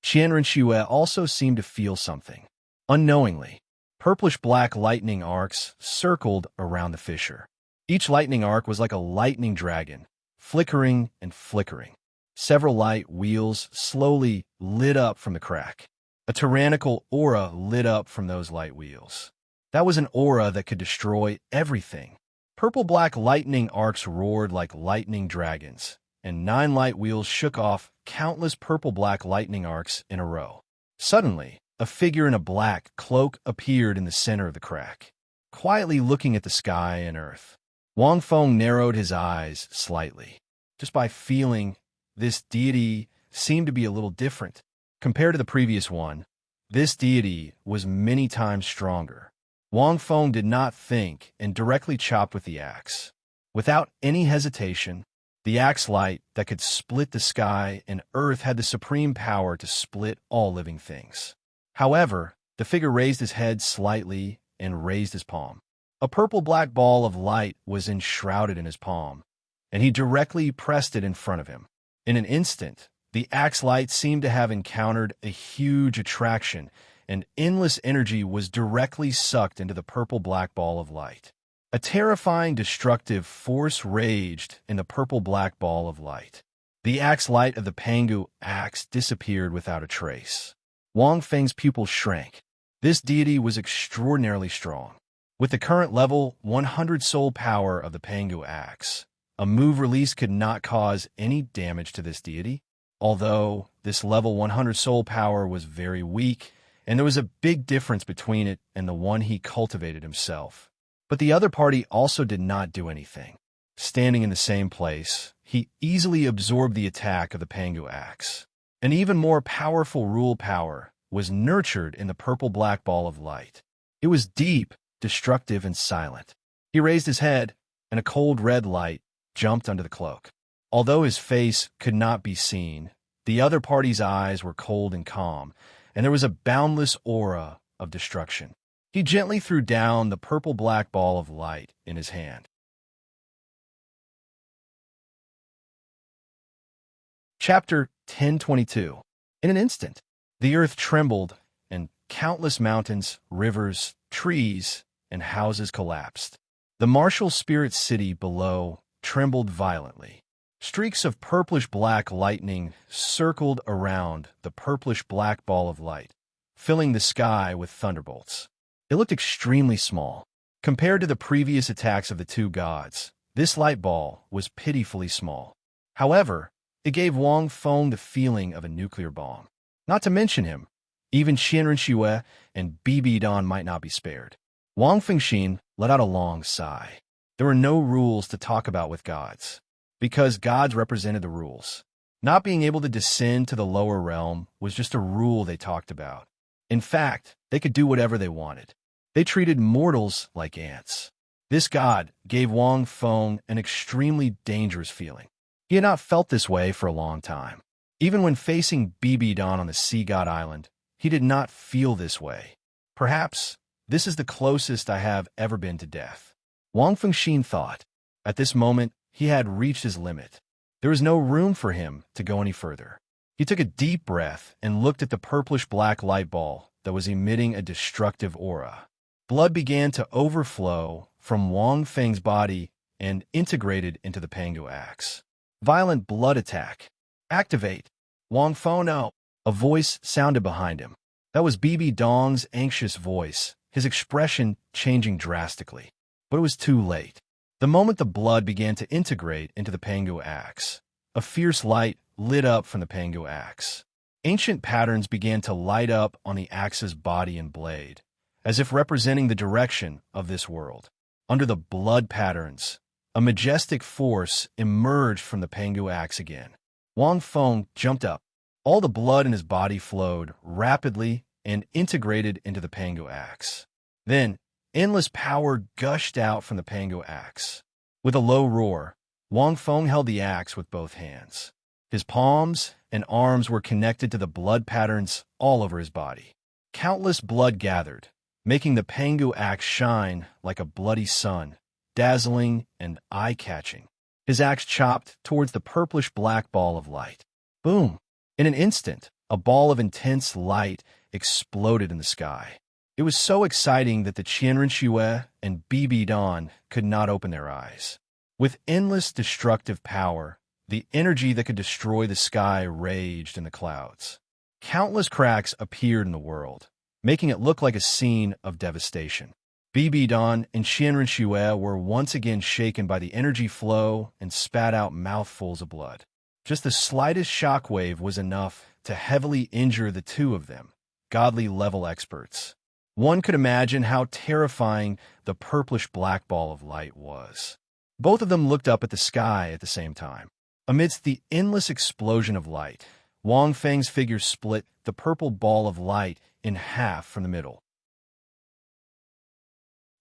Qian Rinxue also seemed to feel something. Unknowingly, purplish-black lightning arcs circled around the fissure. Each lightning arc was like a lightning dragon, flickering and flickering. Several light wheels slowly lit up from the crack. A tyrannical aura lit up from those light wheels. That was an aura that could destroy everything. Purple-black lightning arcs roared like lightning dragons, and 9 light wheels shook off countless purple-black lightning arcs in a row. Suddenly, a figure in a black cloak appeared in the center of the crack, quietly looking at the sky and earth. Wang Feng narrowed his eyes slightly. Just by feeling, this deity seemed to be a little different. Compared to the previous one, this deity was many times stronger. Wang Feng did not think and directly chopped with the axe. Without any hesitation, The axe light that could split the sky and earth had the supreme power to split all living things. However, the figure raised his head slightly and raised his palm. A purple-black ball of light was enshrouded in his palm, and he directly pressed it in front of him. In an instant, the axe light seemed to have encountered a huge attraction, and endless energy was directly sucked into the purple-black ball of light. A terrifying, destructive force raged in the purple-black ball of light. The axe light of the Pangu axe disappeared without a trace. Wang Feng's pupils shrank. This deity was extraordinarily strong. With the current level 100 soul power of the Pangu axe, a move release could not cause any damage to this deity. Although this level 100 soul power was very weak, and there was a big difference between it and the one he cultivated himself. But the other party also did not do anything. Standing in the same place, he easily absorbed the attack of the Pangu axe. An even more powerful rule power was nurtured in the purple-black ball of light. It was deep, destructive, and silent. He raised his head, and a cold red light jumped under the cloak. Although his face could not be seen, the other party's eyes were cold and calm, and there was a boundless aura of destruction. He gently threw down the purple-black ball of light in his hand. Chapter 1022. In an instant, the earth trembled, and countless mountains, rivers, trees, and houses collapsed. The martial spirit city below trembled violently. Streaks of purplish-black lightning circled around the purplish-black ball of light, filling the sky with thunderbolts. It looked extremely small. Compared to the previous attacks of the two gods, this light ball was pitifully small. However, it gave Wang Feng the feeling of a nuclear bomb. Not to mention him, even Qianren Xue and Bibi Dan might not be spared. Wang Fengxin let out a long sigh. There were no rules to talk about with gods, because gods represented the rules. Not being able to descend to the lower realm was just a rule they talked about. In fact, they could do whatever they wanted. They treated mortals like ants. This god gave Wang Feng an extremely dangerous feeling. He had not felt this way for a long time. Even when facing Bibi Dan on the Sea God Island, he did not feel this way. Perhaps this is the closest I have ever been to death. Wang Fengxin thought. At this moment, he had reached his limit. There was no room for him to go any further. He took a deep breath and looked at the purplish-black light ball that was emitting a destructive aura. Blood began to overflow from Wang Feng's body and integrated into the Pangu axe. Violent blood attack. Activate. Wang Feng, no. A voice sounded behind him. That was Bibi Dong's anxious voice, his expression changing drastically. But it was too late. The moment the blood began to integrate into the Pangu axe, a fierce light lit up from the Pangu axe. Ancient patterns began to light up on the axe's body and blade, as if representing the direction of this world. Under the blood patterns, a majestic force emerged from the Pangu axe again. Wang Feng jumped up. All the blood in his body flowed rapidly and integrated into the Pangu axe. Then, endless power gushed out from the Pangu axe. With a low roar, Wang Feng held the axe with both hands. His palms and arms were connected to the blood patterns all over his body. Countless blood gathered, making the Pangu axe shine like a bloody sun, dazzling and eye-catching. His axe chopped towards the purplish-black ball of light. Boom! In an instant, a ball of intense light exploded in the sky. It was so exciting that the Qianren Xue and Bibi Dan could not open their eyes. With endless destructive power, the energy that could destroy the sky raged in the clouds. Countless cracks appeared in the world, making it look like a scene of devastation. Bibi Dan and Qianren Xue were once again shaken by the energy flow and spat out mouthfuls of blood. Just the slightest shockwave was enough to heavily injure the two of them, godly-level experts. One could imagine how terrifying the purplish-black ball of light was. Both of them looked up at the sky at the same time. Amidst the endless explosion of light, Wang Feng's figure split the purple ball of light in half from the middle.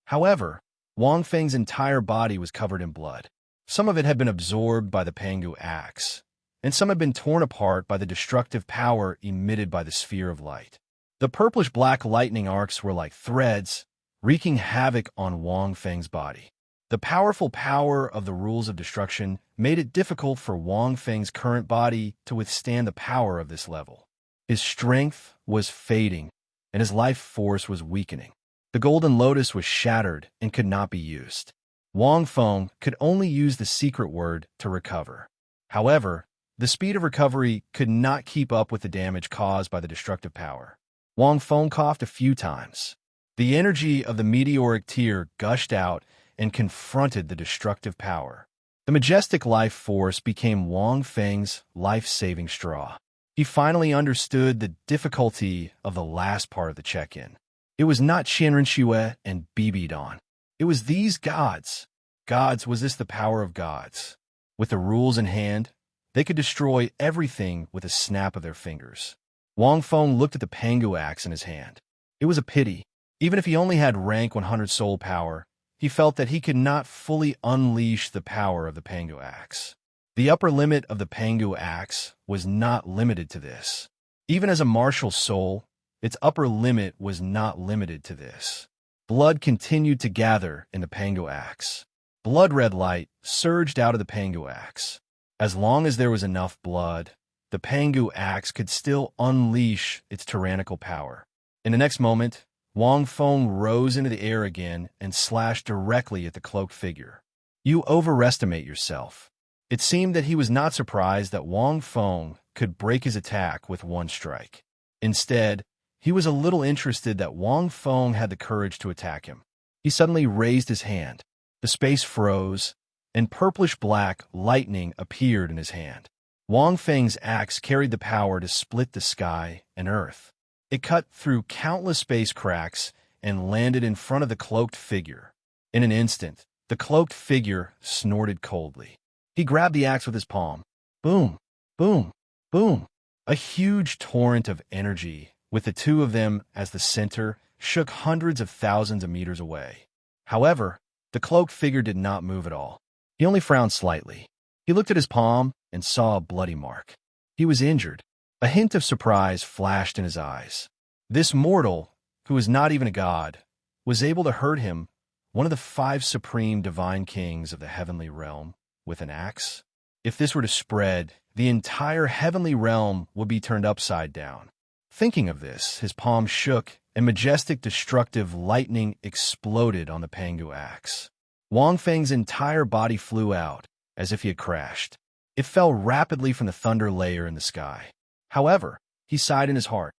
However, Wang Feng's entire body was covered in blood. Some of it had been absorbed by the Pangu axe, and some had been torn apart by the destructive power emitted by the sphere of light. The purplish-black lightning arcs were like threads, wreaking havoc on Wang Feng's body. The powerful power of the rules of destruction made it difficult for Wang Feng's current body to withstand the power of this level. His strength was fading, and his life force was weakening. The golden lotus was shattered and could not be used. Wang Feng could only use the secret word to recover. However, the speed of recovery could not keep up with the damage caused by the destructive power. Wang Feng coughed a few times. The energy of the meteoric tear gushed out and confronted the destructive power. The majestic life force became Wang Feng's life-saving straw. He finally understood the difficulty of the last part of the check-in. It was not Qianren Xue and Bibi Dan. It was these gods. Gods, was this the power of gods? With the rules in hand, they could destroy everything with a snap of their fingers. Wang Feng looked at the Pangu axe in his hand. It was a pity. Even if he only had rank 100 soul power, he felt that he could not fully unleash the power of the Pangu axe. The upper limit of the Pangu axe was not limited to this. Even as a martial soul, its upper limit was not limited to this. Blood continued to gather in the Pangu axe. Blood-red light surged out of the Pangu axe. As long as there was enough blood, the Pangu axe could still unleash its tyrannical power. In the next moment, Wang Feng rose into the air again and slashed directly at the cloaked figure. You overestimate yourself. It seemed that he was not surprised that Wang Feng could break his attack with one strike. Instead, he was a little interested that Wang Feng had the courage to attack him. He suddenly raised his hand. The space froze, and purplish-black lightning appeared in his hand. Wang Feng's axe carried the power to split the sky and earth. It cut through countless space cracks and landed in front of the cloaked figure. In an instant, the cloaked figure snorted coldly. He grabbed the axe with his palm. Boom, boom, boom. A huge torrent of energy, with the two of them as the center, shook hundreds of thousands of meters away. However, the cloaked figure did not move at all. He only frowned slightly. He looked at his palm and saw a bloody mark. He was injured. A hint of surprise flashed in his eyes. This mortal, who was not even a god, was able to hurt him, one of the 5 supreme divine kings of the heavenly realm, with an axe? If this were to spread, the entire heavenly realm would be turned upside down. Thinking of this, his palm shook, and majestic destructive lightning exploded on the Pangu axe. Wang Feng's entire body flew out, as if he had crashed. It fell rapidly from the thunder layer in the sky. However, he sighed in his heart.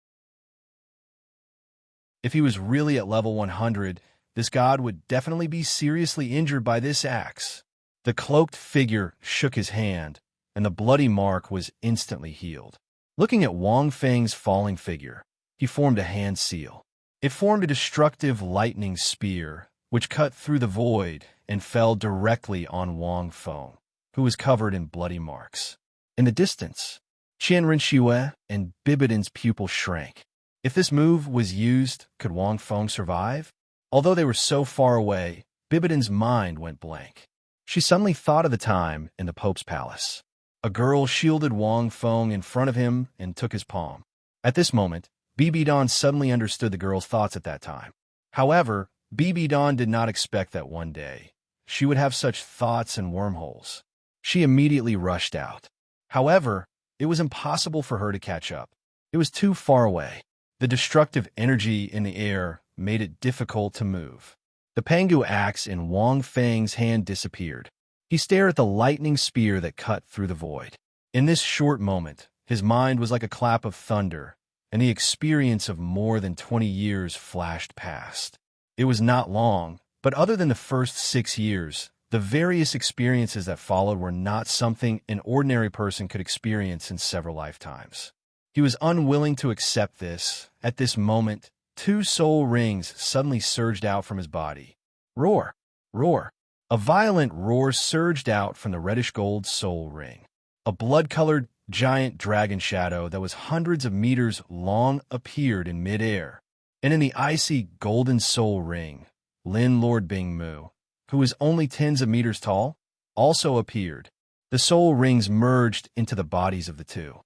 If he was really at level 100, this god would definitely be seriously injured by this axe. The cloaked figure shook his hand, and the bloody mark was instantly healed. Looking at Wang Feng's falling figure, he formed a hand seal. It formed a destructive lightning spear, which cut through the void and fell directly on Wang Feng, who was covered in bloody marks. In the distance, Qianren Xue and Bibidan's pupil shrank. If this move was used, could Wang Feng survive? Although they were so far away, Bibidan's mind went blank. She suddenly thought of the time in the Pope's palace. A girl shielded Wang Feng in front of him and took his palm. At this moment, Bibi Dan suddenly understood the girl's thoughts at that time. However, Bibi Dan did not expect that one day she would have such thoughts and wormholes. She immediately rushed out. However, it was impossible for her to catch up. It was too far away. The destructive energy in the air made it difficult to move. The Pangu axe in Wang Feng's hand disappeared. He stared at the lightning spear that cut through the void. In this short moment, his mind was like a clap of thunder, and the experience of more than 20 years flashed past. It was not long, but other than the first 6 years, the various experiences that followed were not something an ordinary person could experience in several lifetimes. He was unwilling to accept this. At this moment, 2 soul rings suddenly surged out from his body. Roar! Roar! A violent roar surged out from the reddish-gold soul ring. A blood-colored, giant dragon shadow that was hundreds of meters long appeared in mid-air. And in the icy, golden soul ring, Lin Lord Bingmu, who was only tens of meters tall, also appeared. The soul rings merged into the bodies of the two.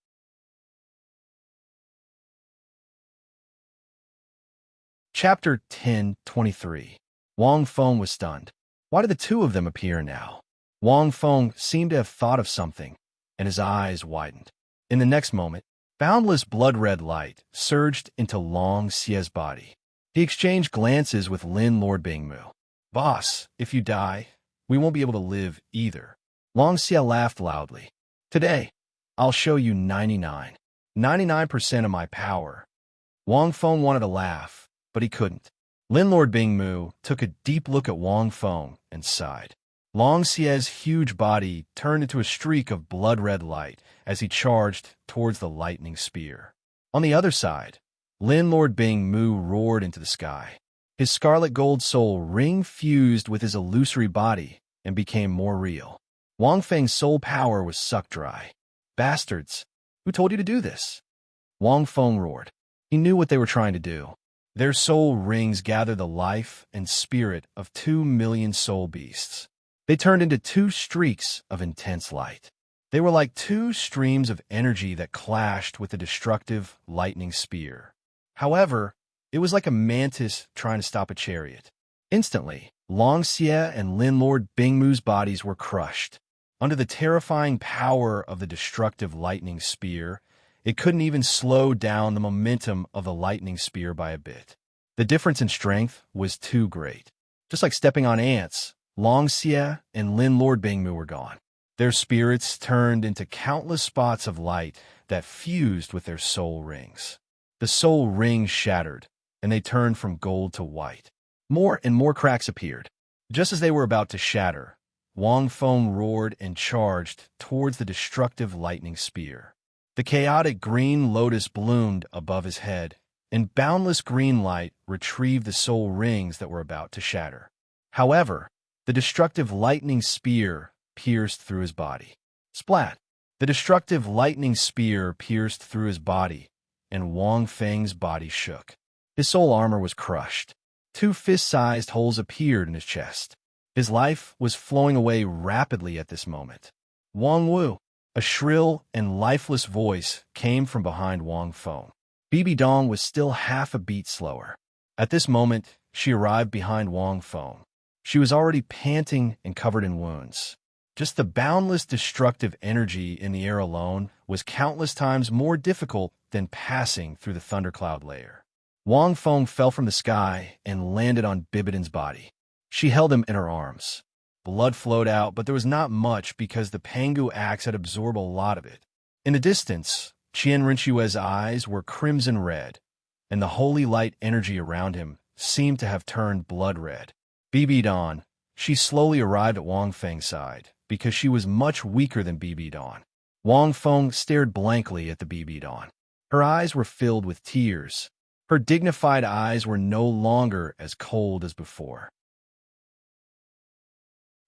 Chapter 10:23. Wang Feng was stunned. Why did the two of them appear now? Wang Feng seemed to have thought of something, and his eyes widened. In the next moment, boundless blood-red light surged into Long Xie's body. He exchanged glances with Lin Lord Bingmu. "Boss, if you die, we won't be able to live either." Long Xie laughed loudly. "Today, I'll show you 99% of my power." Wang Feng wanted to laugh, but he couldn't. Lin Lord Bingmu took a deep look at Wang Feng and sighed. Long Xie's huge body turned into a streak of blood-red light as he charged towards the lightning spear. On the other side, Lin Lord Bingmu roared into the sky. His scarlet gold soul ring-fused with his illusory body and became more real. Wang Feng's soul power was sucked dry. "Bastards! Who told you to do this?" Wang Feng roared. He knew what they were trying to do. Their soul rings gathered the life and spirit of 2,000,000 soul beasts. They turned into two streaks of intense light. They were like two streams of energy that clashed with the destructive lightning spear. However, it was like a mantis trying to stop a chariot. Instantly, Long Xie and Lin Lord Bingmu's bodies were crushed. Under the terrifying power of the destructive lightning spear, it couldn't even slow down the momentum of the lightning spear by a bit. The difference in strength was too great. Just like stepping on ants, Long Xie and Lin Lord Bingmu were gone. Their spirits turned into countless spots of light that fused with their soul rings. The soul rings shattered, and they turned from gold to white. More and more cracks appeared. Just as they were about to shatter, Wang Feng roared and charged towards the destructive lightning spear. The chaotic green lotus bloomed above his head, and boundless green light retrieved the soul rings that were about to shatter. However, the destructive lightning spear pierced through his body. Splat! The destructive lightning spear pierced through his body, and Wang Feng's body shook. His soul armor was crushed. Two fist-sized holes appeared in his chest. His life was flowing away rapidly at this moment. "Wang Wu!" A shrill and lifeless voice came from behind Wang Feng. Bibi Dong was still half a beat slower. At this moment, she arrived behind Wang Feng. She was already panting and covered in wounds. Just the boundless destructive energy in the air alone was countless times more difficult than passing through the thundercloud layer. Wang Feng fell from the sky and landed on Bibidon's body. She held him in her arms. Blood flowed out, but there was not much because the Pangu axe had absorbed a lot of it. In the distance, Qian Rinshue's eyes were crimson red, and the holy light energy around him seemed to have turned blood red. Bibi Don, she slowly arrived at Wang Feng's side because she was much weaker than Bibi Don. Wang Feng stared blankly at the Bibi Don. Her eyes were filled with tears. Her dignified eyes were no longer as cold as before.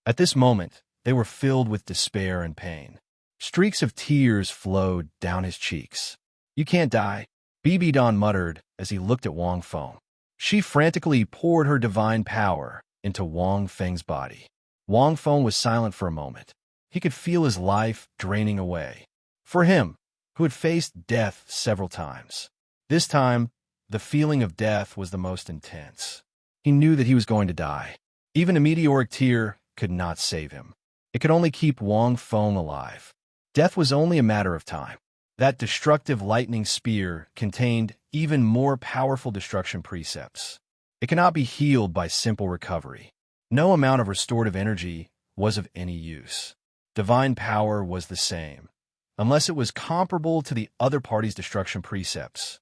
At this moment, they were filled with despair and pain. Streaks of tears flowed down his cheeks. "You can't die," Bibi Don muttered as he looked at Wang Feng. She frantically poured her divine power into Wang Feng's body. Wang Feng was silent for a moment. He could feel his life draining away. For him, who had faced death several times, this time, the feeling of death was the most intense. He knew that he was going to die. Even a meteoric tear could not save him. It could only keep Wang Feng alive. Death was only a matter of time. That destructive lightning spear contained even more powerful destruction precepts. It cannot be healed by simple recovery. No amount of restorative energy was of any use. Divine power was the same, unless it was comparable to the other party's destruction precepts.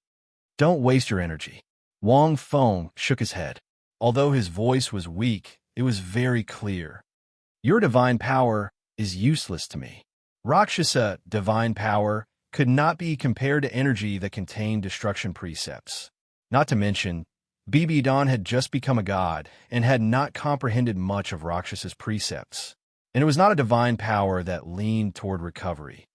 "Don't waste your energy." Wang Feng shook his head. Although his voice was weak, it was very clear. "Your divine power is useless to me." Rakshasa divine power could not be compared to energy that contained destruction precepts. Not to mention, Bibi Don had just become a god and had not comprehended much of Rakshasa's precepts. And it was not a divine power that leaned toward recovery.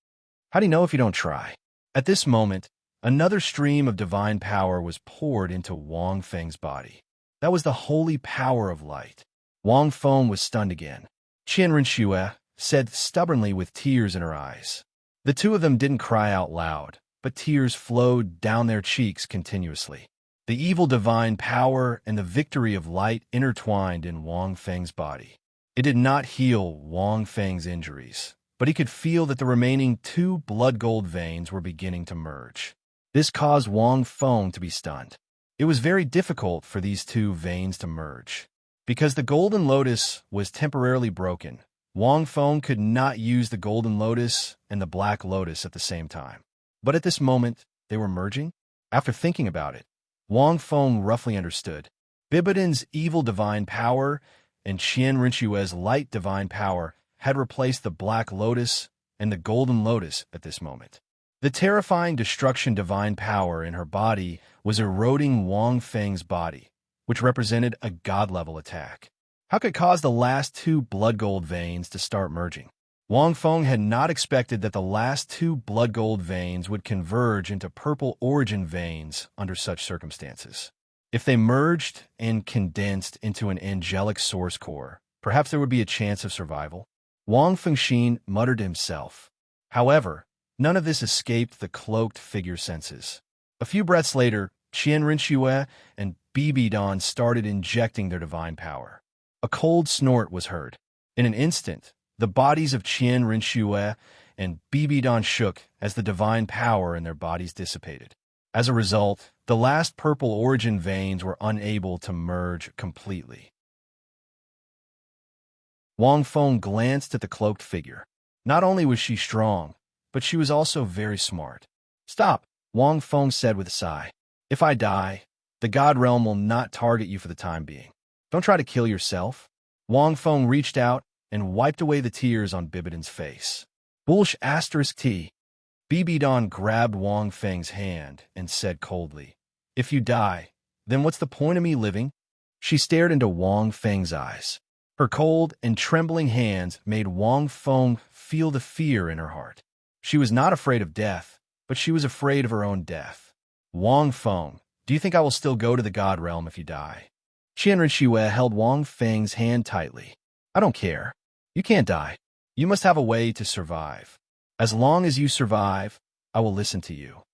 How do you know if you don't try? At this moment, another stream of divine power was poured into Wang Feng's body. That was the holy power of light. Wang Feng was stunned again. Qian Rinxue, said stubbornly with tears in her eyes. The two of them didn't cry out loud, but tears flowed down their cheeks continuously. The evil divine power and the victory of light intertwined in Wang Feng's body. It did not heal Wang Feng's injuries, but he could feel that the remaining 2 blood gold veins were beginning to merge. This caused Wang Feng to be stunned. It was very difficult for these 2 veins to merge. Because the golden lotus was temporarily broken, Wang Feng could not use the golden lotus and the black lotus at the same time. But at this moment, they were merging? After thinking about it, Wang Feng roughly understood. Bibidan's evil divine power and Qian Rinchue's light divine power had replaced the black lotus and the golden lotus at this moment. The terrifying destruction divine power in her body was eroding Wang Feng's body, which represented a god-level attack. How could it cause the last 2 blood gold veins to start merging? Wang Feng had not expected that the last 2 blood gold veins would converge into purple origin veins under such circumstances. If they merged and condensed into an angelic source core, perhaps there would be a chance of survival. Wang Fengxin muttered to himself. However, none of this escaped the cloaked figure senses. A few breaths later, Qian Rinxue and Bibidan started injecting their divine power. A cold snort was heard. In an instant, the bodies of Qian Rinxue and Bibidan shook as the divine power in their bodies dissipated. As a result, the last purple origin veins were unable to merge completely. Wang Feng glanced at the cloaked figure. Not only was she strong, but she was also very smart. "Stop," Wang Feng said with a sigh. "If I die, the God Realm will not target you for the time being. Don't try to kill yourself." Wang Feng reached out and wiped away the tears on Bibidan's face. *T. Bibidan grabbed Wang Feng's hand and said coldly, "If you die, then what's the point of me living?" She stared into Wang Feng's eyes. Her cold and trembling hands made Wang Feng feel the fear in her heart. She was not afraid of death, but she was afraid of her own death. "Wang Feng, do you think I will still go to the God Realm if you die?" Qian Rinxue held Wang Feng's hand tightly. "I don't care. You can't die. You must have a way to survive. As long as you survive, I will listen to you."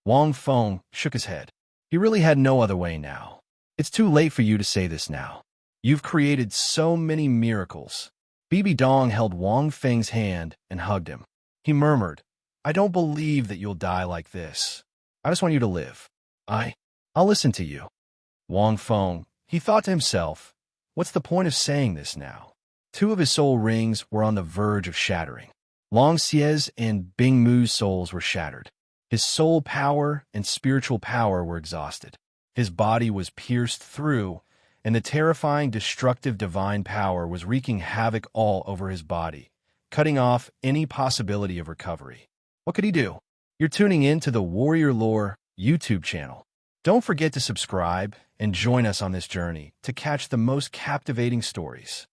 Wang Feng shook his head. He really had no other way now. "It's too late for you to say this now. You've created so many miracles." Bibi Dong held Wang Feng's hand and hugged him. He murmured, "I don't believe that you'll die like this. I just want you to live. I'll listen to you." Wang Feng, he thought to himself, what's the point of saying this now? 2 of his soul rings were on the verge of shattering. Long Xie's and Bing Mu's souls were shattered. His soul power and spiritual power were exhausted. His body was pierced through, and the terrifying destructive divine power was wreaking havoc all over his body, cutting off any possibility of recovery. What could he do? You're tuning in to the Warrior Lore YouTube channel. Don't forget to subscribe and join us on this journey to catch the most captivating stories.